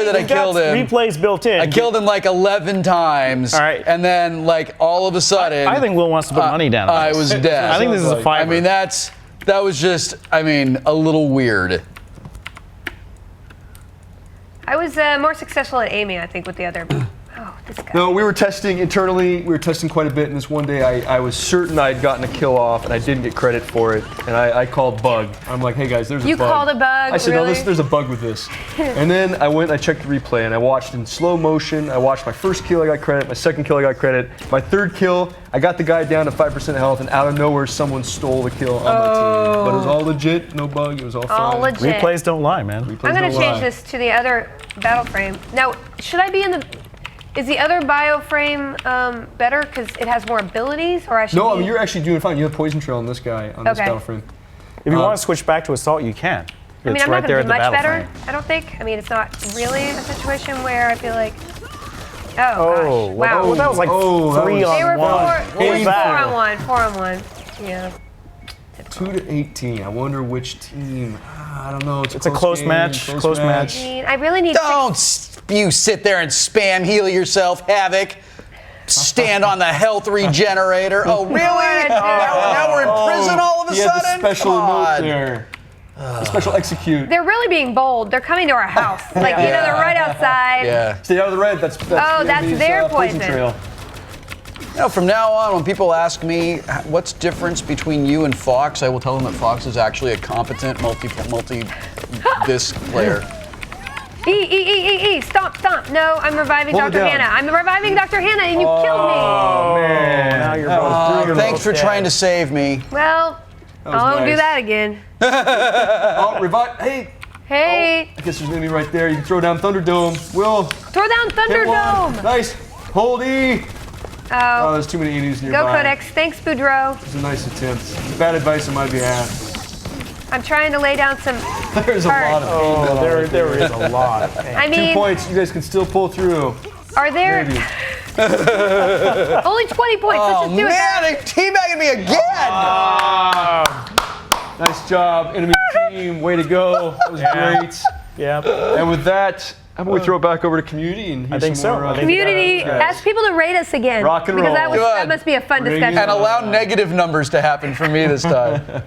that I killed him. Replays built in. I killed him like 11 times. All right. And then, like, all of a sudden, I think Will wants to put money down. on I this. was dead. I think this is a fiver. I mean, that was just, a little weird. I was more successful at aiming, I think, with the other. Oh, this guy. No, we were testing internally. We were testing quite a bit, and this one day I was certain I had gotten a kill off, and I didn't get credit for it. And I called bug. I'm like, hey guys, there's a bug. You called a bug? I said, really? no, there's a bug with this. And then I went and I checked the replay, and I watched in slow motion. I watched my first kill, I got credit. My second kill, I got credit. My third kill, I got the guy down to 5% health, and out of nowhere, someone stole the kill on my team. But it was all legit, no bug. It was all fine. All legit. Replays don't lie, man. Replays I'm going don't to change lie. this to the other battle frame. Now, should I be in the... Is the other bio frame better because it has more abilities, or I should? No, be... you're actually doing fine. You have poison trail on this guy on this Okay. battle frame. If you want to switch back to assault, you can. I mean, It's I'm right not there going to at do the much battle better. frame. I don't think. I mean, it's not really a situation where I feel like. Oh, Oh, gosh. well, Wow. that was like 3 on They were 1. four on one. Yeah. 2 to 18. I wonder which team. I don't know. It's a close game, match. Close match. I mean, I really need. Don't you sit there and spam heal yourself, Havoc. Stand on the health regenerator. Oh, really? Now we're in prison all of a He had the sudden? special Come emote on. there. The special execute. They're really being bold. They're coming to our house. Like, you know, they're right outside. Yeah. Stay out of the red. That's Oh, that's enemy's, their poison poison. trail. You know, from now on, when people ask me what's the difference between you and Fox, I will tell them that Fox is actually a competent multi-disc player. Stomp. No, I'm reviving Hold it Dr. down. Hannah. I'm reviving Dr. Hannah, and you killed me. Oh man! Now you're both. Thanks for trying to save me. Well, was I won't do nice. that again. Oh, revive! Hey, Hey, I guess there's an enemy right there. You can throw down Thunderdome. Will. throw down Hit one. Thunderdome. Nice. Hold E. Oh, Oh, there's too many enemies go nearby. Codex. Thanks, Boudreaux. It's a nice attempt. Bad advice on my behalf. I'm trying to lay down some. There's a lot of pain. Oh, there is a lot of pain. I 2 mean, points. You guys can still pull through. are there Maybe. only 20 points? Let's Oh just do it. man, they're teabagging me again! Nice job, enemy team. Way to go. That was great. Yeah. And with that, how about we throw it back over to community and hear I think some so. more, I think Community, guys. ask people to rate us again. Rock and because roll. that Good. must be a fun Bring it discussion. And allow negative numbers to happen for me this time.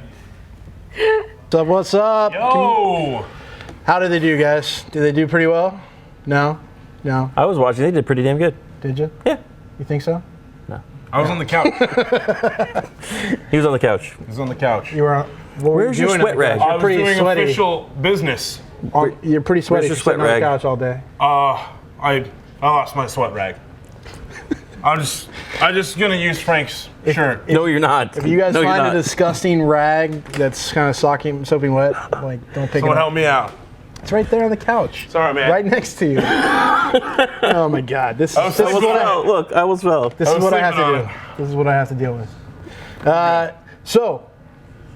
What's up? Yo! How did they do, guys? Did they do pretty well? No? I was watching. They did pretty damn good. Did you? Yeah. You think so? I was on the couch. He was on the couch. I was on the couch. You were. What were Where's you your doing sweat on the couch? rag? I You're was pretty doing sweaty. official business. You're pretty sweaty. your You're sweat sitting on rag? the couch all day. I lost my sweat rag. I'm just gonna use Frank's shirt. No, you're not. If you guys no, you're find a not. disgusting rag that's kind of soaking wet, like don't pick Someone it help up. me out. It's right there on the couch. Sorry, man. Right next to you. Oh my God! This is I was thinking what about I, Look, I was well. this is what I have to sleeping do. This is what I have to deal with. So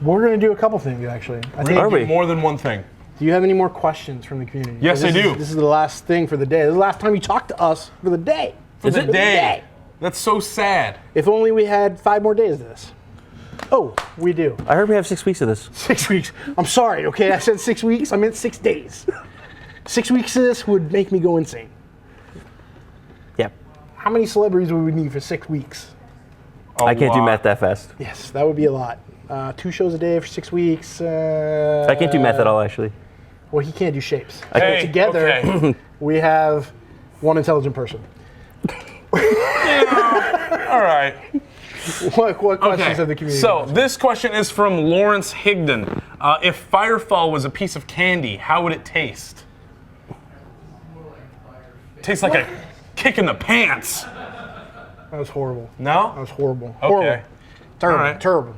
we're gonna do a couple things actually. I think. Are we? More than one thing. Do you have any more questions from the community? Yes, I do. This is the last thing for the day. This is the last time you talk to us for the day. For the For the day. day. That's so sad. If only we had 5 more days of this. Oh, we do. I heard we have 6 weeks of this. 6 weeks. I'm sorry, okay? I said 6 weeks. I meant 6 days. 6 weeks of this would make me go insane. Yeah. How many celebrities would we need for 6 weeks? I can't do math that fast. Yes, that would be a lot. 2 shows a day for 6 weeks. I can't do math at all, actually. Well, he can't do shapes. Hey, so together, okay. we have one intelligent person. All right. What questions have the community? So this question is from Lawrence Higdon. If Firefall was a piece of candy, how would it taste? Tastes like a kick in the pants. That was horrible. No? That was horrible. Okay. Horrible. Terrible,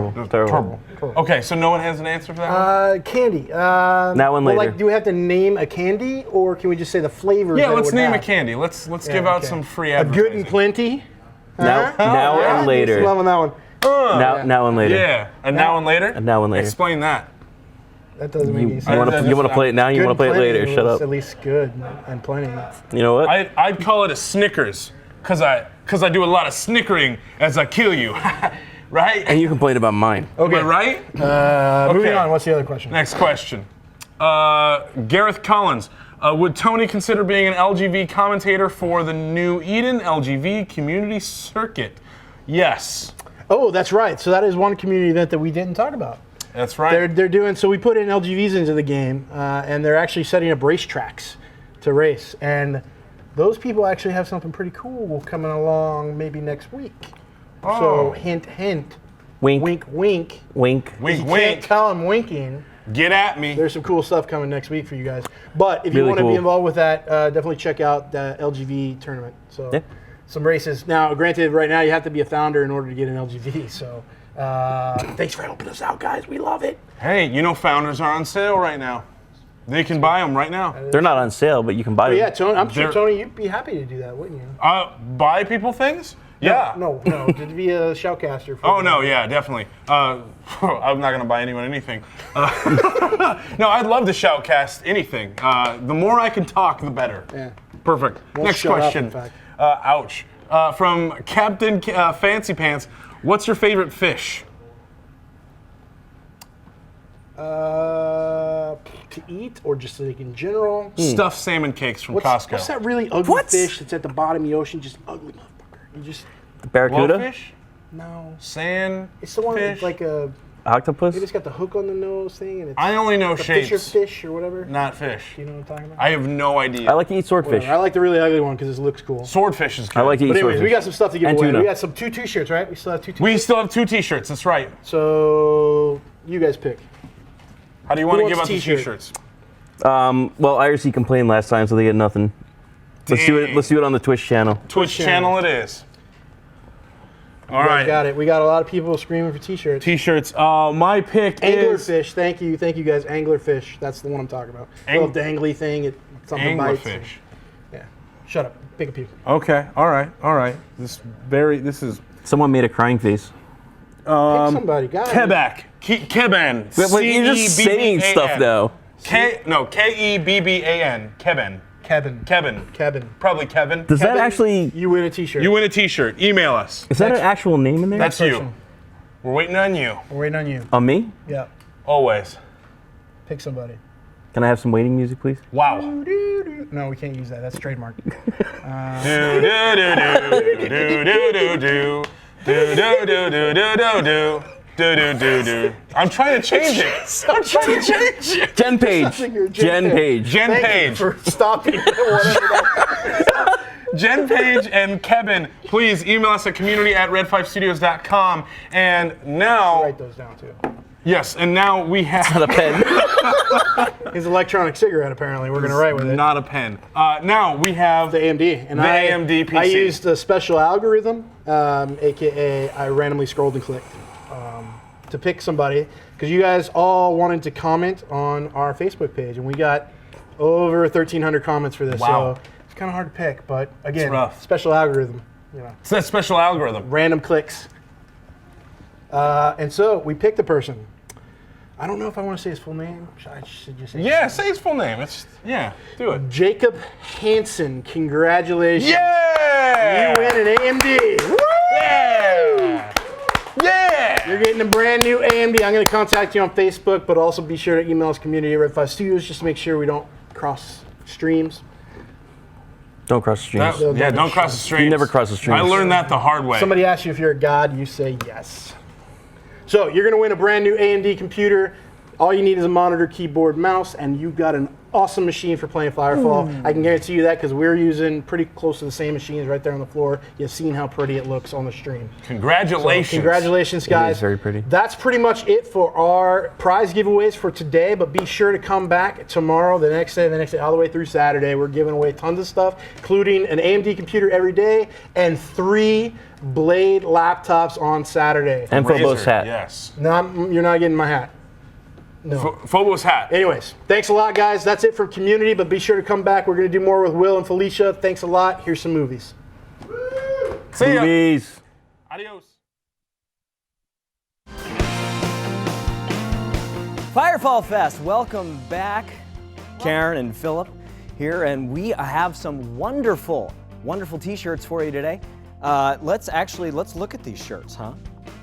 All right. terrible. Okay, so no one has an answer for that one? Candy. Now and well, later. like, do we have to name a candy, or can we just say the flavors? Yeah, that it let's would name have? a candy. Let's give out some free A advertising. good and plenty. Now and later. Loving that one. Now and later. Yeah, a now and later? A now and later. Explain that. That doesn't make any sense. You want to play it now? You want to play it later? Shut up. At least good and plenty. You know what? I'd call it a Snickers, because I do a lot of snickering as I kill you. Right? And you complain about mine. Okay. Am I right? Moving on. What's the other question? Next question. Gareth Collins. Would Tony consider being an LGV commentator for the New Eden LGV community circuit? Yes. Oh, that's right. So that is one community event that we didn't talk about. That's right. They're doing, so we put in LGVs into the game, and they're actually setting up racetracks to race. And those people actually have something pretty cool coming along maybe next week. Oh. So hint, hint. Wink. Wink, wink. Wink. Wink, You wink. can't tell I'm winking. Get at me. There's some cool stuff coming next week for you guys. But if you Really want to cool. be involved with that, definitely check out the LGV tournament. So Yeah. some races. Now, granted, right now you have to be a founder in order to get an LGV. So thanks for helping us out, guys. We love it. Hey, you know founders are on sale right now. They can buy them right now. They're not on sale, but you can buy But them. yeah, Tony, I'm sure, They're- Tony, you'd be happy to do that, wouldn't you? Buy people things? Yeah. No, to be a shoutcaster. For Oh, no, yeah, definitely. I'm not going to buy anyone anything. No, I'd love to shoutcast anything. The more I can talk, the better. Yeah. Perfect. Won't Next shut up, question. in fact. Ouch. From Captain Fancy Pants, what's your favorite fish? To eat or just like in general? Stuffed salmon cakes from Costco. What's that really ugly fish that's at the bottom of the ocean? Just ugly motherfucker. You just Barracuda? Blowfish? no. Sand? It's the one fish? that's like a. Octopus? It just got the hook on the nose thing, and it's. I only know the shapes. Fisher fish or whatever. Not fish. You know what I'm talking about? I have no idea. I like to eat swordfish. Whatever. I like the really ugly one because it looks cool. Swordfish is good. I like to eat But anyways, swordfish. we got some stuff to give And away. tuna. We got some two t-shirts, right? We still have two t-shirts. We still have 2 t-shirts, that's right. So you guys pick. How do you want to Who give out wants the t-shirt? t-shirts? Well, IRC complained last time, so they get nothing. Let's do it. Dang. Let's do it on the Twitch channel. Twitch channel it is. All You guys right. got it. We got a lot of people screaming for t-shirts. T-shirts. My pick is Anglerfish. Thank you guys. Anglerfish. That's the one I'm talking about. Little dangly thing. Something bites. Anglerfish. Yeah. Shut up. Pick a people. Okay. All right. This is Someone made a crying face. Pick somebody, guys. Quebec. Keben. But you're just saying stuff now. Kebban. Kevin. Kevin. Probably Kevin. Does that Kevin, actually? You win a t-shirt. You win a t-shirt. Email us. Is that an actual name in there? That's you. We're waiting on you. We're waiting on you. On me? Yeah. Always. Pick somebody. Can I have some waiting music, please? Wow. No, we can't use that. That's trademark. I'm trying to change it. Jen Page. Jen Page. Jen Thank Page. you for stopping. Whatever that. Jen Page and Kevin, please email us at community@red5studios.com. And now, Write those down too. yes, and now we have Not a pen. His electronic cigarette. Apparently, we're gonna write with it. not a pen. Now we have The AMD. And The AMD PC. I used a special algorithm, aka I randomly scrolled and clicked to pick somebody because you guys all wanted to comment on our Facebook page, and we got over 1,300 comments for this. Wow. So it's kind of hard to pick, but again, rough. special algorithm. You know, it's that special algorithm. random clicks. And so we picked a person. I don't know if I want to say his full name. I should just say Yeah, say his full name. Do it. Jacob Hansen. Congratulations. Yeah! You win an AMD. Woo! Yeah! Yeah! You're getting a brand new AMD. I'm going to contact you on Facebook, but also be sure to email us community@red5studios just to make sure we don't cross streams. Don't cross the streams. Don't cross the streams. You never cross the streams. I learned that the hard way. Somebody asks you if you're a god, you say yes. So you're going to win a brand new AMD computer. All you need is a monitor, keyboard, mouse, and you've got an awesome machine for playing Firefall. I can guarantee you that because we're using pretty close to the same machines right there on the floor. You've seen how pretty it looks on the stream. Congratulations. So, congratulations, guys. It is very pretty. That's pretty much it for our prize giveaways for today, but be sure to come back tomorrow, the next day, all the way through Saturday. We're giving away tons of stuff, including an AMD computer every day and 3 Blade laptops on Saturday. And Phobos hat. Yes. No, you're not getting my hat. No. Phobos hat. Anyways, thanks a lot, guys. That's it from Community, but be sure to come back. We're going to do more with Will and Felicia. Thanks a lot. Here's some movies. See ya. Movies. Adios. Firefall Fest, welcome back. Karen and Philip here, and we have some wonderful t-shirts for you today. Let's look at these shirts, huh?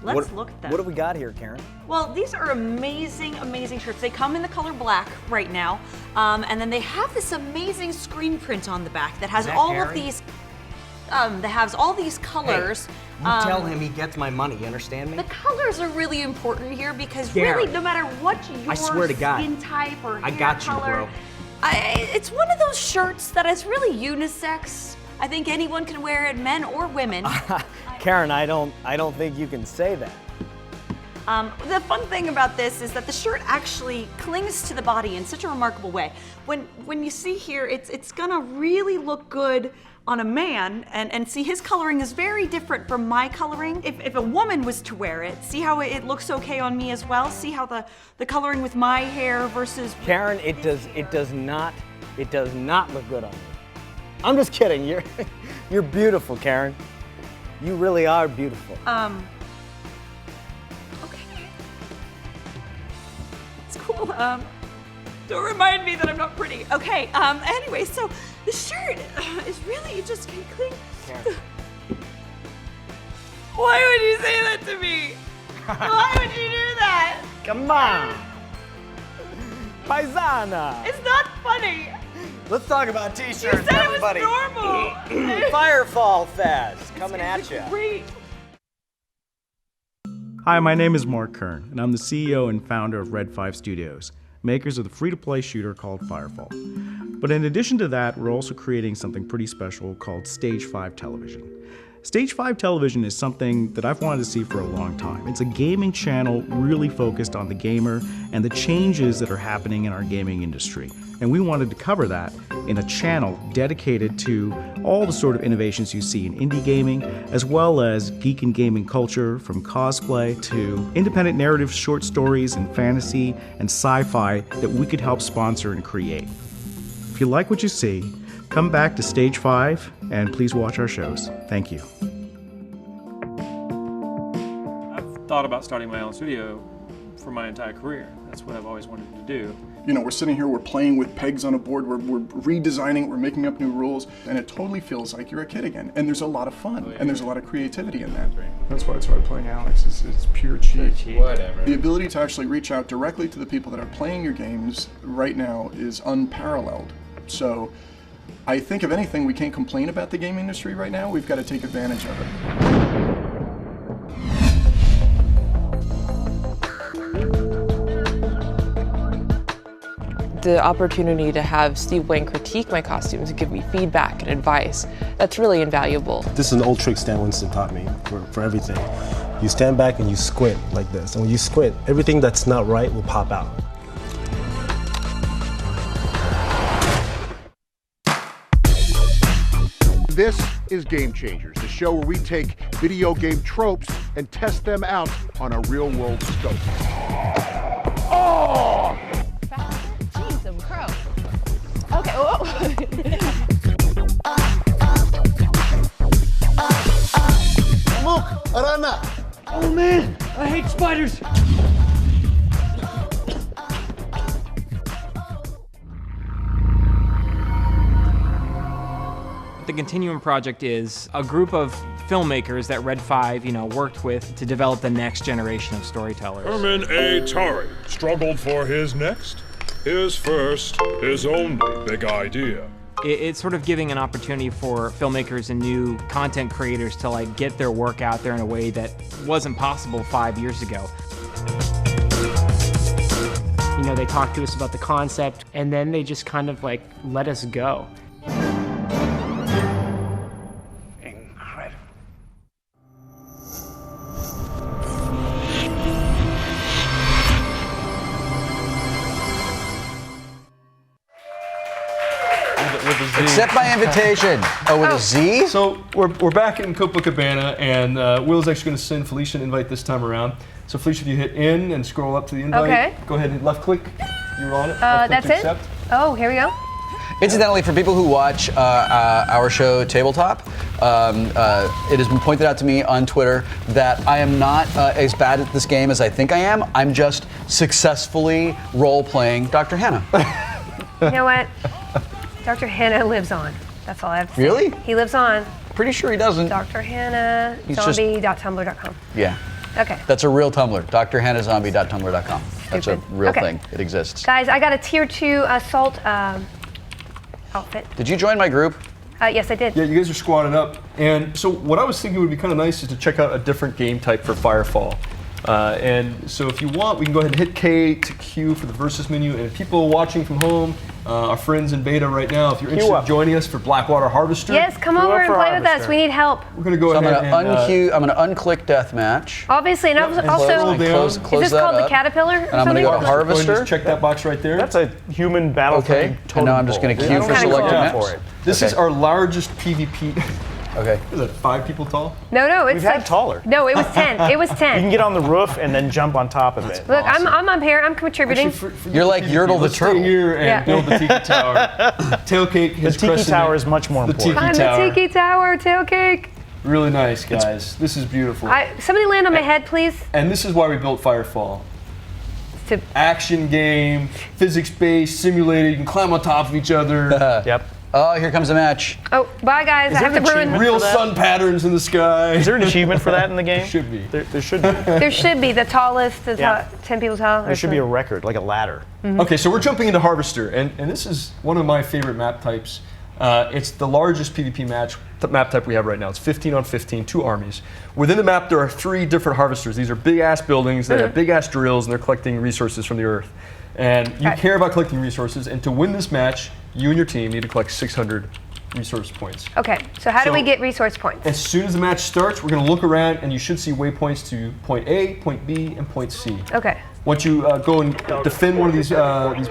Let's look at them. What do we got here, Karen? Well, these are amazing, amazing shirts. They come in the color black right now, and then they have this amazing screen print on the back that has all Karen? of these. That has all these colors. Hey, you tell him he gets my money. You understand me? The colors are really important here because Karen, really, no matter what your I swear to God, skin type or I hair got you, color, bro. It's one of those shirts that is really unisex. I think anyone can wear it, men or women. Karen, I don't think you can say that. The fun thing about this is that the shirt actually clings to the body in such a remarkable way. When you see here, it's gonna really look good on a man, and see his coloring is very different from my coloring. If a woman was to wear it, see how it looks okay on me as well? See how the coloring with my hair versus... Karen, it does not look good on you. I'm just kidding. You're beautiful, Karen. You really are beautiful. Okay. It's cool. Don't remind me that I'm not pretty. Okay, anyway, so the shirt is really, it just can cling. Karen. Why would you say that to me? Why would you do that? Come on. Paisana. It's not funny. Let's talk about t-shirts, You said everybody. it was normal. Firefall Fest, coming at you. Great. Hi, my name is Mark Kern, and I'm the CEO and founder of Red 5 Studios, makers of the free-to-play shooter called Firefall. But in addition to that, we're also creating something pretty special called Stage 5 Television. Stage 5 Television is something that I've wanted to see for a long time. It's a gaming channel really focused on the gamer and the changes that are happening in our gaming industry. And we wanted to cover that in a channel dedicated to all the sort of innovations you see in indie gaming, as well as geek and gaming culture, from cosplay to independent narrative short stories and fantasy and sci-fi that we could help sponsor and create. If you like what you see, come back to Stage 5 and please watch our shows. Thank you. I've thought about starting my own studio for my entire career. That's what I've always wanted to do. You know, we're sitting here, we're playing with pegs on a board, we're redesigning, we're making up new rules, and it totally feels like you're a kid again. And there's a lot of fun, and there's a lot of creativity in that. That's why I started playing Alex, it's pure cheat. Whatever. The ability to actually reach out directly to the people that are playing your games right now is unparalleled. So I think, if anything, we can't complain about the game industry right now. We've got to take advantage of it. The opportunity to have Steve Wayne critique my costumes and give me feedback and advice, that's really invaluable. This is an old trick Stan Winston taught me for everything. You stand back and you squint like this. And when you squint, everything that's not right will pop out. This is Game Changers, the show where we take video game tropes and test them out on a real-world scope. Oh! Jeez, I'm pro. Okay, whoa. Look, Arana! Oh man, I hate spiders! The Continuum Project is a group of filmmakers that Red 5, worked with to develop the next generation of storytellers. Herman A. Tari struggled for his next, his first, his only big idea. It's sort of giving an opportunity for filmmakers and new content creators to get their work out there in a way that wasn't possible 5 years ago. You know, they talked to us about the concept, and then they just kind of like let us go. Accept my invitation. Oh, with a Z? So we're back in Copacabana, and Will's actually going to send Felicia an invite this time around. So Felicia, if you hit in and scroll up to the invite, Okay. go ahead and hit left click. You're on it. Left click That's to it? accept. Oh, here we go. Incidentally, for people who watch our show Tabletop, it has been pointed out to me on Twitter that I am not as bad at this game as I think I am. I'm just successfully role-playing Dr. Hannah. You know what? Dr. Hannah lives on. That's all I have to say. Really? He lives on. Pretty sure he doesn't. Dr. Hannah, He's just- zombie.tumblr.com. Yeah. Okay. That's a real Tumblr, drhannahzombie.tumblr.com. That's a real Okay. thing. It exists. Guys, I got a tier 2 assault outfit. Did you join my group? Yes, I did. Yeah, you guys are squatted up. And so what I was thinking would be kind of nice is to check out a different game type for Firefall. And so if you want, we can go ahead and hit K to Q for the versus menu. And people watching from home, our friends in beta right now, if you're interested in joining us for Blackwater Harvester. Yes, come over and play with us. We need help. We're going to go So I'm ahead going to and I'm going to unclick deathmatch. Obviously, and also, close is this that called the up. Caterpillar? And I'm going to go to Harvester. Check that box right there. That's a human battle. Okay, and now I'm just going to queue for selected maps. This is our largest PvP. Okay. Is that 5 people tall? No, it's We've had taller. No, it was 10. It was 10. You can get on the roof and then jump on top of it. Look, I'm up here. I'm contributing. You're like Yertle the Let's stay turtle. here and build the Tiki Tower. Tailcake has The Tiki Tower is much more important. I'm the Tiki Tower, tail cake. Really nice, guys. This is beautiful. Somebody land on my head, please. And this is why we built Firefall. Action game, physics-based, simulated. You can climb on top of each other. Yep. Oh, here comes a match. Oh, bye, guys. I have to ruin. Real sun patterns in the sky. Is there an achievement for that in the game? Should be. There should be. There should be the tallest, 10 people tall. There should be a record, like a ladder. Okay, so we're jumping into Harvester, and this is one of my favorite map types. It's the largest PvP map type we have right now. It's 15 on 15, 2 armies. Within the map, there are 3 different harvesters. These are big-ass buildings that have big-ass drills, and they're collecting resources from the earth. And you care about collecting resources, and to win this match, you and your team need to collect 600 resource points. Okay, so how do we get resource points? As soon as the match starts, we're going to look around, and you should see waypoints to point A, point B, and point C. Okay. Once you go and defend one of these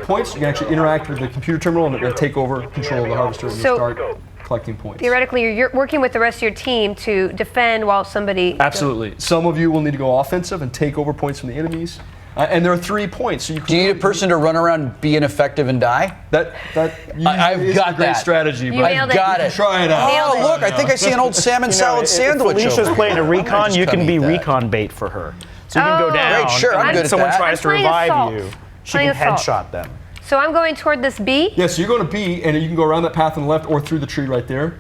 points, you can actually interact with the computer terminal and take over control of the harvester and So- start collecting points. Theoretically, you're working with the rest of your team to defend while somebody. Absolutely. Some of you will need to go offensive and take over points from the enemies. And there are 3 points. So Do you need a person to run around, be ineffective, and die? I've got a great that strategy. You but nailed it. Got it. Try it out. Oh, look! I think I see an old salmon salad sandwich. If Felicia's over playing a there. I might recon, just you come can be eat that. recon bait for her. So you can go down. Great, sure, I'm and good at someone that. tries to I'm playing revive assault. you. She Playing can assault. headshot them. So I'm going toward this B. Yeah, so you're going to B, and you can go around that path on the left or through the tree right there.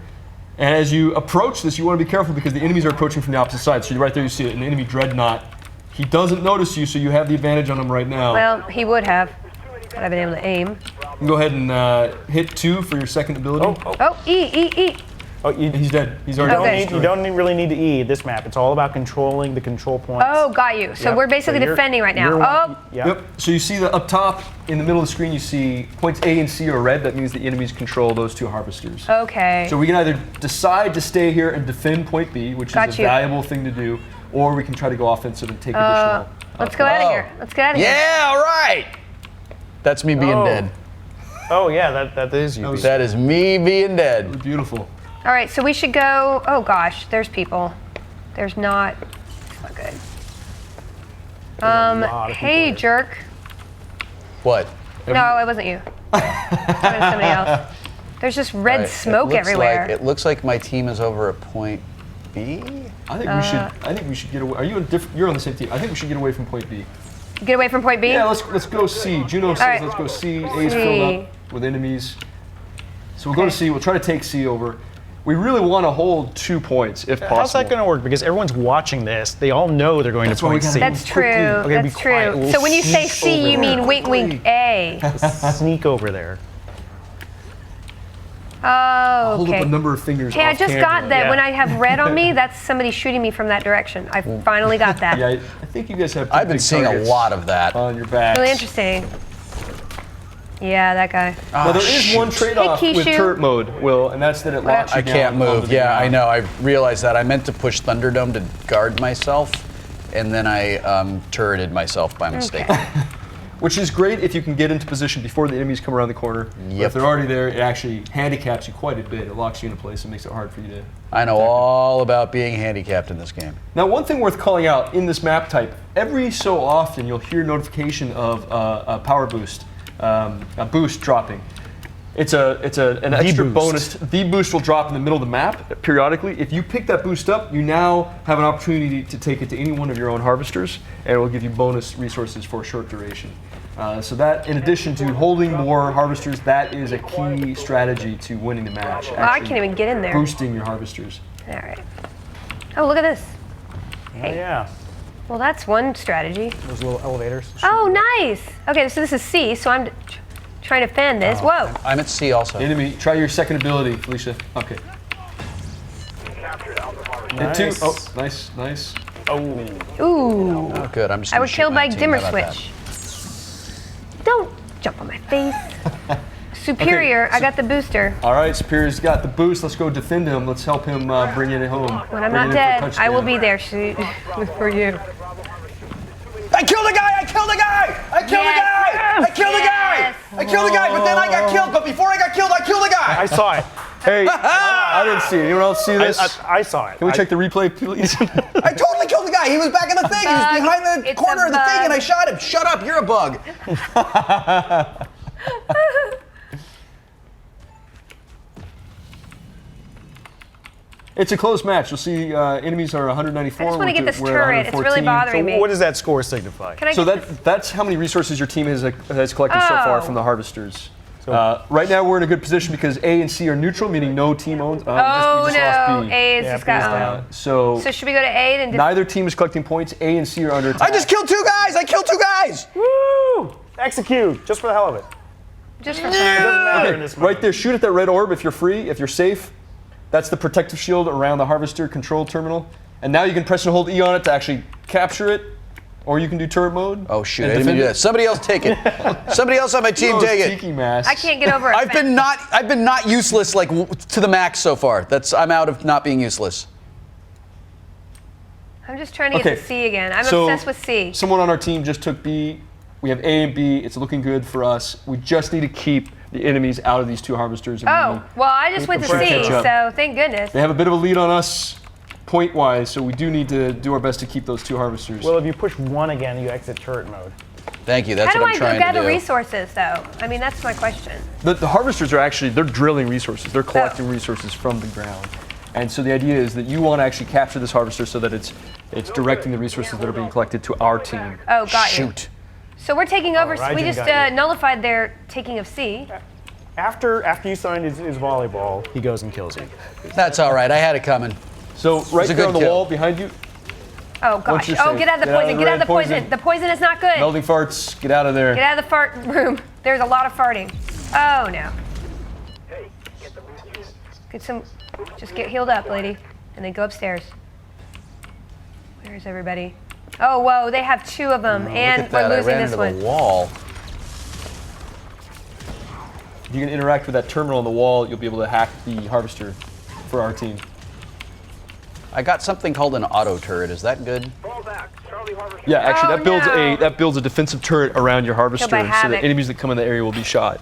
And as you approach this, you want to be careful because the enemies are approaching from the opposite side. So right there you see an enemy dreadnought. He doesn't notice you, so you have the advantage on him right now. Well, he would have. Had I been able to aim. You can go ahead and hit 2 for your second ability. Oh, E. Oh, He's dead. He's already Okay. dead. You don't really need to E this map. It's all about controlling the control points. Oh, got you. So Yep. we're basically So you're- defending right now. you're Oh, one- yeah. Yep. So you see the up top in the middle of the screen, you see points A and C are red. That means the enemies control those 2 harvesters. okay. So we can either decide to stay here and defend point B, which Got is a you. valuable thing to do, or we can try to go offensive and take additional. Let's go out of here. Let's get out of here. Yeah, all right. That's me being dead. Oh yeah, that is you. That is me being dead. Beautiful. All right, so we should go. Oh gosh, there's people. There's not. It's not good. Hey, jerk. What? No, it wasn't you. It was somebody else. There's just red Right, smoke everywhere. It looks like my team is over at point B. I think we should get away. Are you you're on the same team? I think we should get away from point B. Get away from point B? Yeah, let's go C. Juno says right. let's go C. A's filled up with enemies. So we'll go to C. We'll try to take C over. We really want to hold 2 points if possible. How's that going to work? Because everyone's watching this. They all know they're going That's to why we point gotta C. That's true. Okay, be That's quiet. true. We'll So when you say sneak C, over you there. mean wink, wink, A. Sneak over there. Oh, Hold up okay. a number of fingers. Hey, I off just camera. got that. When I have red on me, that's somebody shooting me from that direction. I finally got that. Yeah, I think you guys have. I've been seeing a lot of that on your back. Really interesting. Yeah, that guy. Now there is one trade-off Hey, with Kishu. turret mode, Will, and that's that it locks you I down. can't onto move. the Yeah, I ground. know. I realized that. I meant to push Thunderdome to guard myself, and then I turreted myself by mistake. Which is great if you can get into position before the enemies come around the corner. But if they're already there, it actually handicaps you quite a bit. It locks you into place and makes it hard for you to... I know all about being handicapped in this game. Now, one thing worth calling out in this map type, every so often you'll hear notification of a power boost, a boost dropping. It's an extra bonus. The boost will drop in the middle of the map periodically. If you pick that boost up, you now have an opportunity to take it to any one of your own harvesters, and it will give you bonus resources for a short duration. So that, in addition to holding more harvesters, that is a key strategy to winning the match. Well, I can't even get in there. Boosting your harvesters. All right. Oh, look at this. Hey. Yeah. Well, that's one strategy. Those little elevators. Oh, nice. Okay, so this is C, so I'm trying to fan this. Whoa. I'm at C also. Enemy, try your second ability, Felicia. Okay. Nice. Hit 2. Oh, nice. Oh. Ooh. Oh, good. I'm just I gonna was shoot killed by 19. dimmer How about switch. Don't jump on my face. Superior, Okay, I got the booster. All right, Superior's got the boost. Let's go defend him. Let's help him bring it home. When I'm Bring not it in for a dead, I will touchdown. be there shoot, for you. I killed the guy! I killed the guy! I killed the guy! I killed the guy! I killed the guy, but then I got killed. But before I got killed, I killed the guy! I saw it. Hey, I didn't see it. Anyone else see this? I saw it. Can we check the replay, please? I totally killed the guy. He was back in the thing. He was behind the corner of the thing, and I shot him. Shut up! You're a bug. It's a close match. You'll see enemies are 194. I just want to get this we're turret. It's really 114. bothering me. What does that score signify? Can I So get that's how many resources your team has collected so far Oh. from the harvesters. Right now we're in a good position because A and C are neutral, meaning no team owns. Oh we just lost no, B. A is just got. So So should we go to A and neither team is collecting points. A and C are under attack. I just killed 2 guys. I killed 2 guys. Woo! Execute, just for the hell of it. just for It doesn't matter in Okay, this right there, shoot at that red orb if you're free, if you're safe. That's the protective shield around the harvester control terminal. And now you can press and hold E on it to actually capture it, or you can do turret mode. Oh shoot! I didn't mean to do that. Somebody else take it. Somebody else on my team take it. Tiki mask. I can't get over it. I've been not useless like to the max so far. I'm out of not being useless. I'm just trying to get to C again. I'm so obsessed with C. Someone on our team just took B. We have A and B. It's looking good for us. We just need to keep the enemies out of these 2 harvesters. Oh, well, I just went to C, so thank goodness. They have a bit of a lead on us point-wise, so we do need to do our best to keep those 2 harvesters. Well, if you push 1 again, you exit turret mode. Thank you. That's How what do I'm I trying to gather do. resources, though? I mean, that's my question. The harvesters are actually, they're drilling resources. They're collecting resources from the ground. And so the idea is that you want to actually capture this harvester so that it's directing the resources that are being collected to our team. Oh, got you. Shoot. So we're taking over. Raijin We just got you. nullified their taking of C. After you sign his volleyball, he goes and kills you. That's all right. I had it coming. So right a there on good the kill. wall behind you, Oh Once gosh. you're Oh, safe. get out of the Get out of poison. the Get out of the red poison. poison. The poison is not good. melding farts, get out of there. Get out of the fart room. There's a lot of farting. Oh no. Just get healed up, lady, and then go upstairs. Where's everybody? Oh, whoa, they have 2 of them, and Look at that. we're I losing ran this into one. the wall. If you can interact with that terminal on the wall, you'll be able to hack the harvester for our team. I got something called an auto turret. Is that good? Yeah, actually, Oh, that builds a defensive turret around your harvester, by so Havoc. that enemies that come in the area will be shot.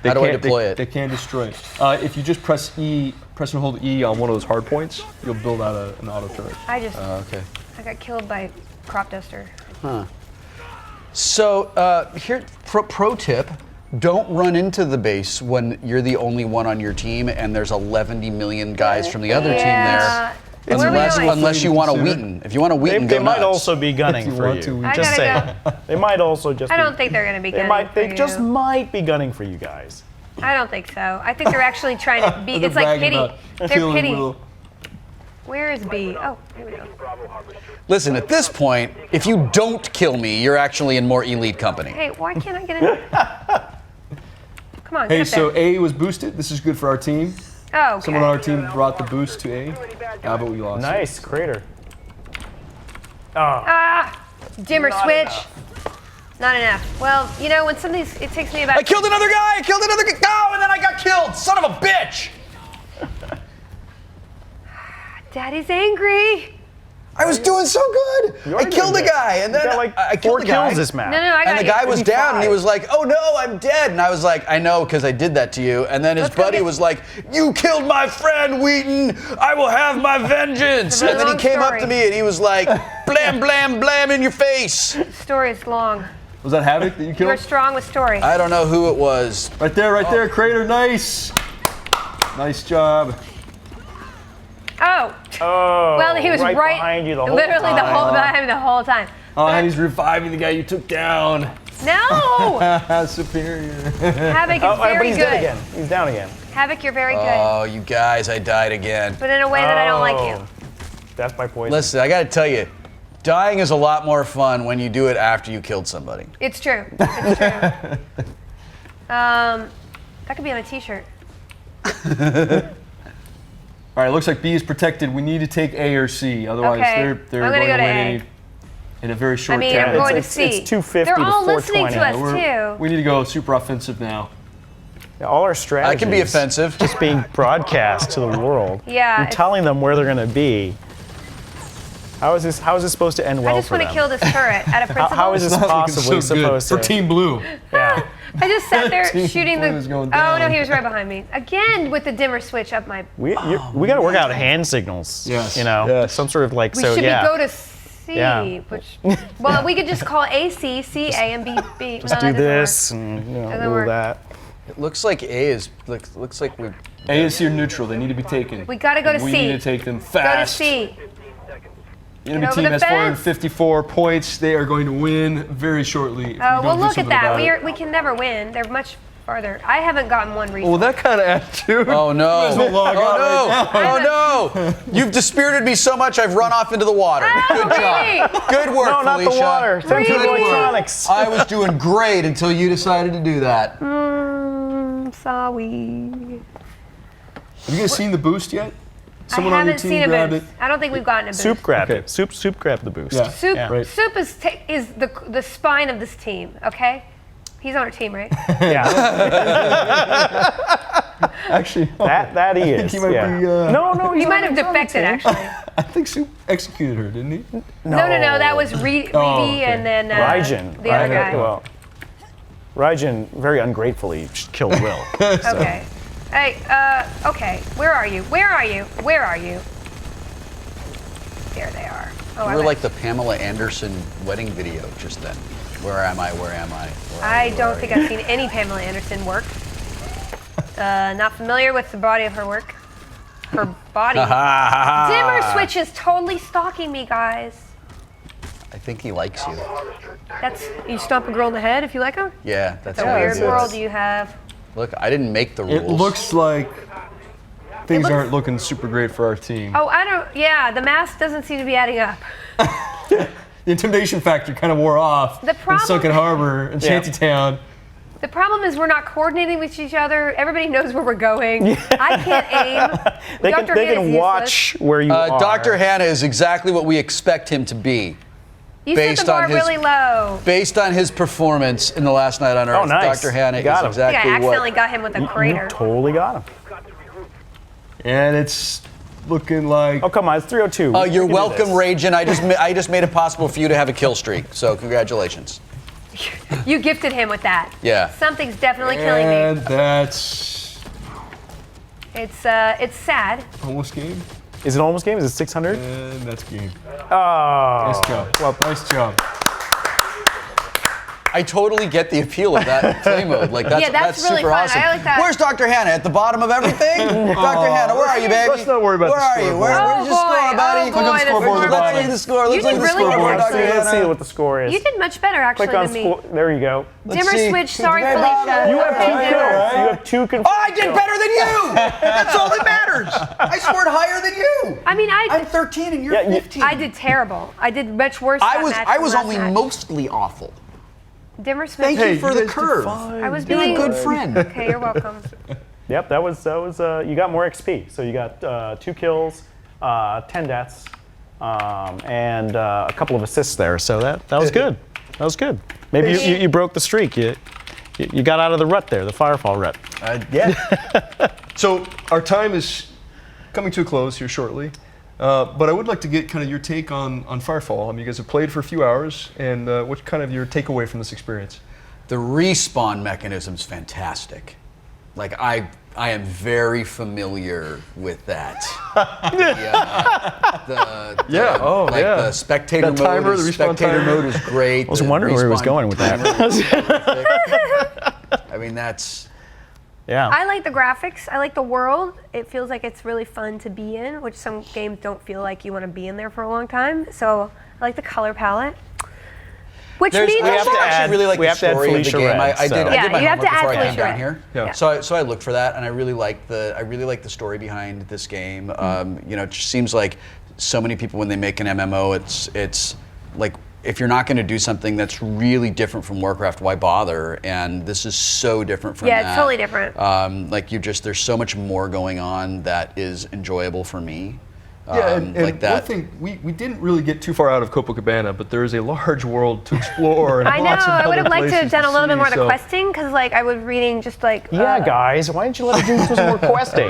How do I deploy it? They can destroy it. If you just press and hold E on one of those hard points, you'll build out an auto turret. Okay. I got killed by crop duster. Huh. So here, pro tip: don't run into the base when you're the only one on your team and there's 11 million guys from the other team there. Unless you want a Wheaton. If you want a Wheaton, They go might nuts. also be gunning for you. Just saying. They might also just. I don't think they're going to be gunning for They you. just might be gunning for you guys. I don't think so. I think they're actually trying to be. They're It's like bragging pity. about They're killing pity. Will. Where is B? Oh, here we go. Listen, at this point, if you don't kill me, you're actually in more elite company. Hey, why can't I get in? Come on, Hey, get so up there. A was boosted. This is good for our team. Oh, okay. Someone on our team brought the boost to A. But we lost. Nice crater. Ah, dimmer Not switch. enough. Not enough. Well, you know, when somebody's, it takes me about. I killed another guy! I killed another guy! Oh, and then I got killed! Son of a bitch! Daddy's angry. I was doing so good. I killed a guy, and then I killed 4 a guy. kills this match. No, I got And the you. guy was down, and he was like, "Oh no, I'm dead." And I was like, "I know, because I did that to you." And then his buddy was like, "You killed my friend, Wheaton. I will have my vengeance." And then he came up to me, and he was like, "Blam, blam, blam in your face." Story is long. Was that Havoc that you You killed? were strong with story. I don't know who it was. Right there, Crater. Nice. Nice job. Oh. Well, he was right behind you the whole literally time. the whole time. Oh, and he's reviving the guy you took down. No. Superior. Havoc is but very he's good. dead again. He's down again. Havoc, you're very good. Oh, you guys, I died again. But in a way that I don't like you. That's my poison. Listen, I got to tell you, dying is a lot more fun when you do it after you killed somebody. It's true. It's true. That could be on a t-shirt. All right, looks like B is protected. We need to take A or C, otherwise Okay. they're I'm going gonna to go to win in a very short I'm time. going to C. It's 250 They're to all listening to 420. us too. We need to go super offensive now. Yeah, all our strategies. I can be offensive. Just being broadcast to the world. Yeah, You're it's- telling them where they're going to be. How is this supposed to end well I just for want them? to kill this turret out of principle. How is this possibly supposed for to? Team Blue? Yeah. I just sat there Team shooting Blue the. is going Oh no, down. he was right behind me again with the dimmer switch up my. We got to work out hand signals. Yes. You know, Yes. some sort of like We so. should Yeah. go to C, Yeah. which. Well, we could just call A C, C A, and B B. Just do this and Doesn't do work. that. It looks like A is looks like we. A is here neutral. They need to be taken. We gotta go to We C. need to take them Go to fast. C. The enemy Get over team the has fence. 454 points. They are going to win very shortly. if Oh we well, don't do look at something that. about it. We can never win. They're much farther. I haven't gotten one recently. Well, that kind of attitude. Oh no! Might as well log out right Oh no! You've dispirited me so much. I've run off into the water. Good job. Good work, No, not the Felicia. water. Send to the Good work. electronics. I was doing great until you decided to do that. Sorry. Have you guys seen the boost yet? Someone I on your haven't team seen a grabbed boost. I don't think we've gotten a boost. Soup grabbed Okay. it. Soup grabbed the boost. Yeah. Soup, Yeah. Right. Soup is the spine of this team. Okay, he's on our team, right? Yeah. Actually, that he is. he might yeah. be. No, He might have defected actually. I think Soup executed her, didn't he? No. That was Reedy okay. and then Raijin. the other guy. Well, Raijin very ungratefully killed Will. Okay. Hey, okay. Where are you? Where are you? Where are you? There they are. Oh, You were like the Pamela Anderson wedding video just then. Where am I? Where am I? I don't think I've seen any Pamela Anderson work. Not familiar with the body of her work. Her body. Dimmer Switch is totally stalking me, guys. I think he likes you. That's you stomp a girl in the head if you like her. Yeah, that's It's a how he weird is. world you have. Look, I didn't make the rules. It looks like things looks- aren't looking super great for our team. Oh, I don't. Yeah, the math doesn't seem to be adding up. The intimidation factor kind of wore off The in problem- Sunken Harbor and Shantytown. The problem is we're not coordinating with each other. Everybody knows where we're going. I can't aim. They Dr. can Hannah is watch where you are. Dr. Hannah is exactly what we expect him to be. You set the bar really low. Based on his performance in the last night on Earth, Oh, nice. Dr. Hannah You is got him. I think I exactly accidentally what. got him with a crater. You totally got him. And it's looking like. Oh, come on. It's 302. Oh, We you're can do welcome, this. Ragin. I just made it possible for you to have a kill streak. So congratulations. You gifted him with that. Yeah. Something's definitely killing me. And that's It's sad. almost game. Is it almost game? Is it 600? And that's game. Oh. Nice job. Well, nice job. I totally get the appeal of that play mode. Like that's, Yeah, that's really super fun. awesome. I like that. Where's Dr. Hannah? At the bottom of everything? Dr. Hannah, where are you, baby? Let's not worry about where the are you? scoreboard. Where's your score, buddy? Oh, boy, the scoreboard. Let's see the score. Let's You see did the really good scoreboard, this Dr. week. Let's see Hannah. what the score is. You did much better actually Click on than me. score. There you go. Dimmer see. switch. Sorry, Hey, Felicia. You have Okay, 2 Dimmer. kills. You have 2 confirmed. Oh, I did better than you! That's all that matters. I scored higher than you. I mean, I'm 13 and you're 15. I did terrible. I did much worse. I that was match I than was last only match. mostly awful. Dimmer switch. Thank you for the curve. I was You're being a good friend. Okay, you're welcome. Yep, that was you got more XP. So you got 2 kills, 10 deaths, and a couple of assists there. So that was good. That was good. Maybe you broke the streak. You got out of the rut there, the Firefall rut. Yeah. So our time is coming to a close here shortly. But I would like to get kind of your take on Firefall. I mean, you guys have played for a few hours, and what's kind of your takeaway from this experience? The respawn mechanism's fantastic. Like, I am very familiar with that. The spectator that timer, mode. the respawn Spectator timer. mode is great. I was wondering where he was going with that. I mean, that's. Yeah. I like the graphics. I like the world. It feels like it's really fun to be in, which some games don't feel like you want to be in there for a long time. So I like the color palette. Which means I actually really like the story of the game. I did my you have homework to add before I came Felicia down Red. here. Yeah. So I looked for that, and I really like the story behind this game. It just seems like so many people, when they make an MMO, it's like, if you're not going to do something that's really different from Warcraft, why bother? And this is so different from that. Yeah, it's totally different. There's so much more going on that is enjoyable for me. Yeah, and like that. one thing, we didn't really get too far out of Copacabana, but there is a large world to explore. And I know. lots of I would other have liked to have places done a little bit see, more of the so- questing, because I was reading just like. Yeah, guys, why didn't you let us do some more questing?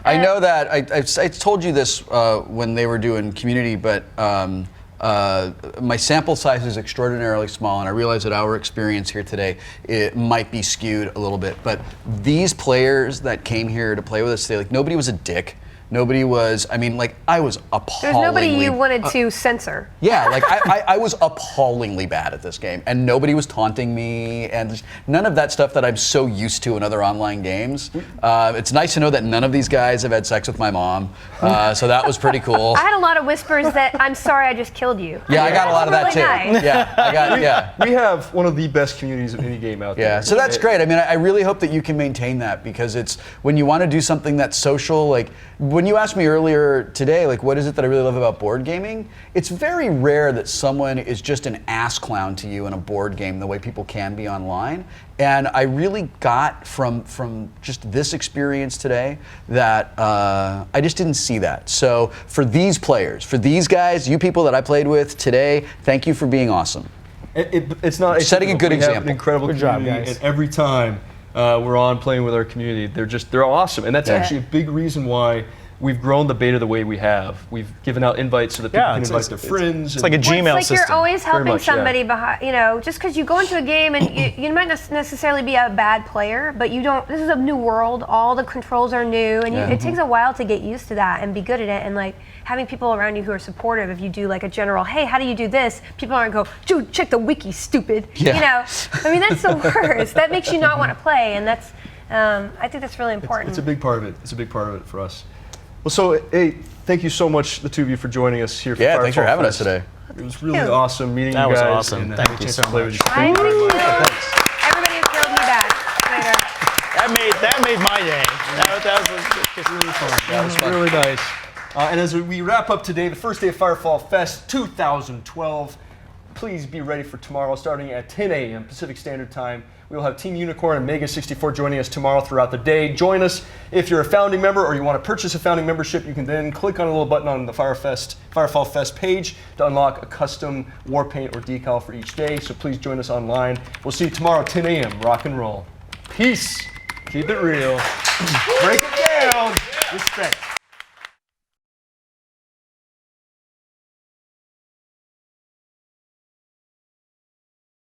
I know that I told you this when they were doing community, but my sample size is extraordinarily small, and I realize that our experience here today, it might be skewed a little bit. But these players that came here to play with us today, like, nobody was a dick. Nobody was, I was appallingly. There's nobody you wanted to censor. Yeah, like I was appallingly bad at this game, and nobody was taunting me, and none of that stuff that I'm so used to in other online games. It's nice to know that none of these guys have had sex with my mom, so that was pretty cool. I had a lot of whispers that I'm sorry I just killed you. Yeah, I got a lot of that too. Nice. Yeah, We have one of the best communities of any game out there. Yeah, so that's great. I mean, I really hope that you can maintain that, because it's when you want to do something that's social, like when you asked me earlier today, like, what is it that I really love about board gaming? It's very rare that someone is just an ass clown to you in a board game the way people can be online. And I really got from just this experience today that I just didn't see that. So for these players, for these guys, you people that I played with today, thank you for being awesome. It's not setting a good we example. Have an incredible community, guys. and every time we're on playing with our community, they're awesome, and that's actually a big reason why we've grown the beta the way we have. We've given out invites so that people can invite their friends. It's like a Gmail it's like system. You're always helping much, somebody behind, just because you go into a game and you might not necessarily be a bad player, but you don't, this is a new world, all the controls are new, and it takes a while to get used to that and be good at it, and like having people around you who are supportive. If you do like a general, hey, how do you do this? People aren't go, dude, check the wiki, stupid. Yeah. That's the worst. That makes you not want to play, and that's, I think that's really important. It's a big part of it. It's a big part of it for us. Well, so, hey, thank you so much, the two of you, for joining us here for Firefall thanks for having Fest. us today. It was really awesome meeting That you was guys. awesome. And Thank having a you chance so to play much. with you. I think Thanks. everybody has killed me back. That made my day. That was really fun. That was really nice. And as we wrap up today, the first day of Firefall Fest 2012, please be ready for tomorrow, starting at 10 a.m. Pacific Standard Time. We'll have Team Unicorn and Mega64 joining us tomorrow throughout the day. Join us. If you're a founding member or you want to purchase a founding membership, you can then click on a little button on the Firefall Fest page to unlock a custom war paint or decal for each day. So please join us online. We'll see you tomorrow at 10 a.m. Rock and roll. Peace. Keep it real. Break it down. Respect.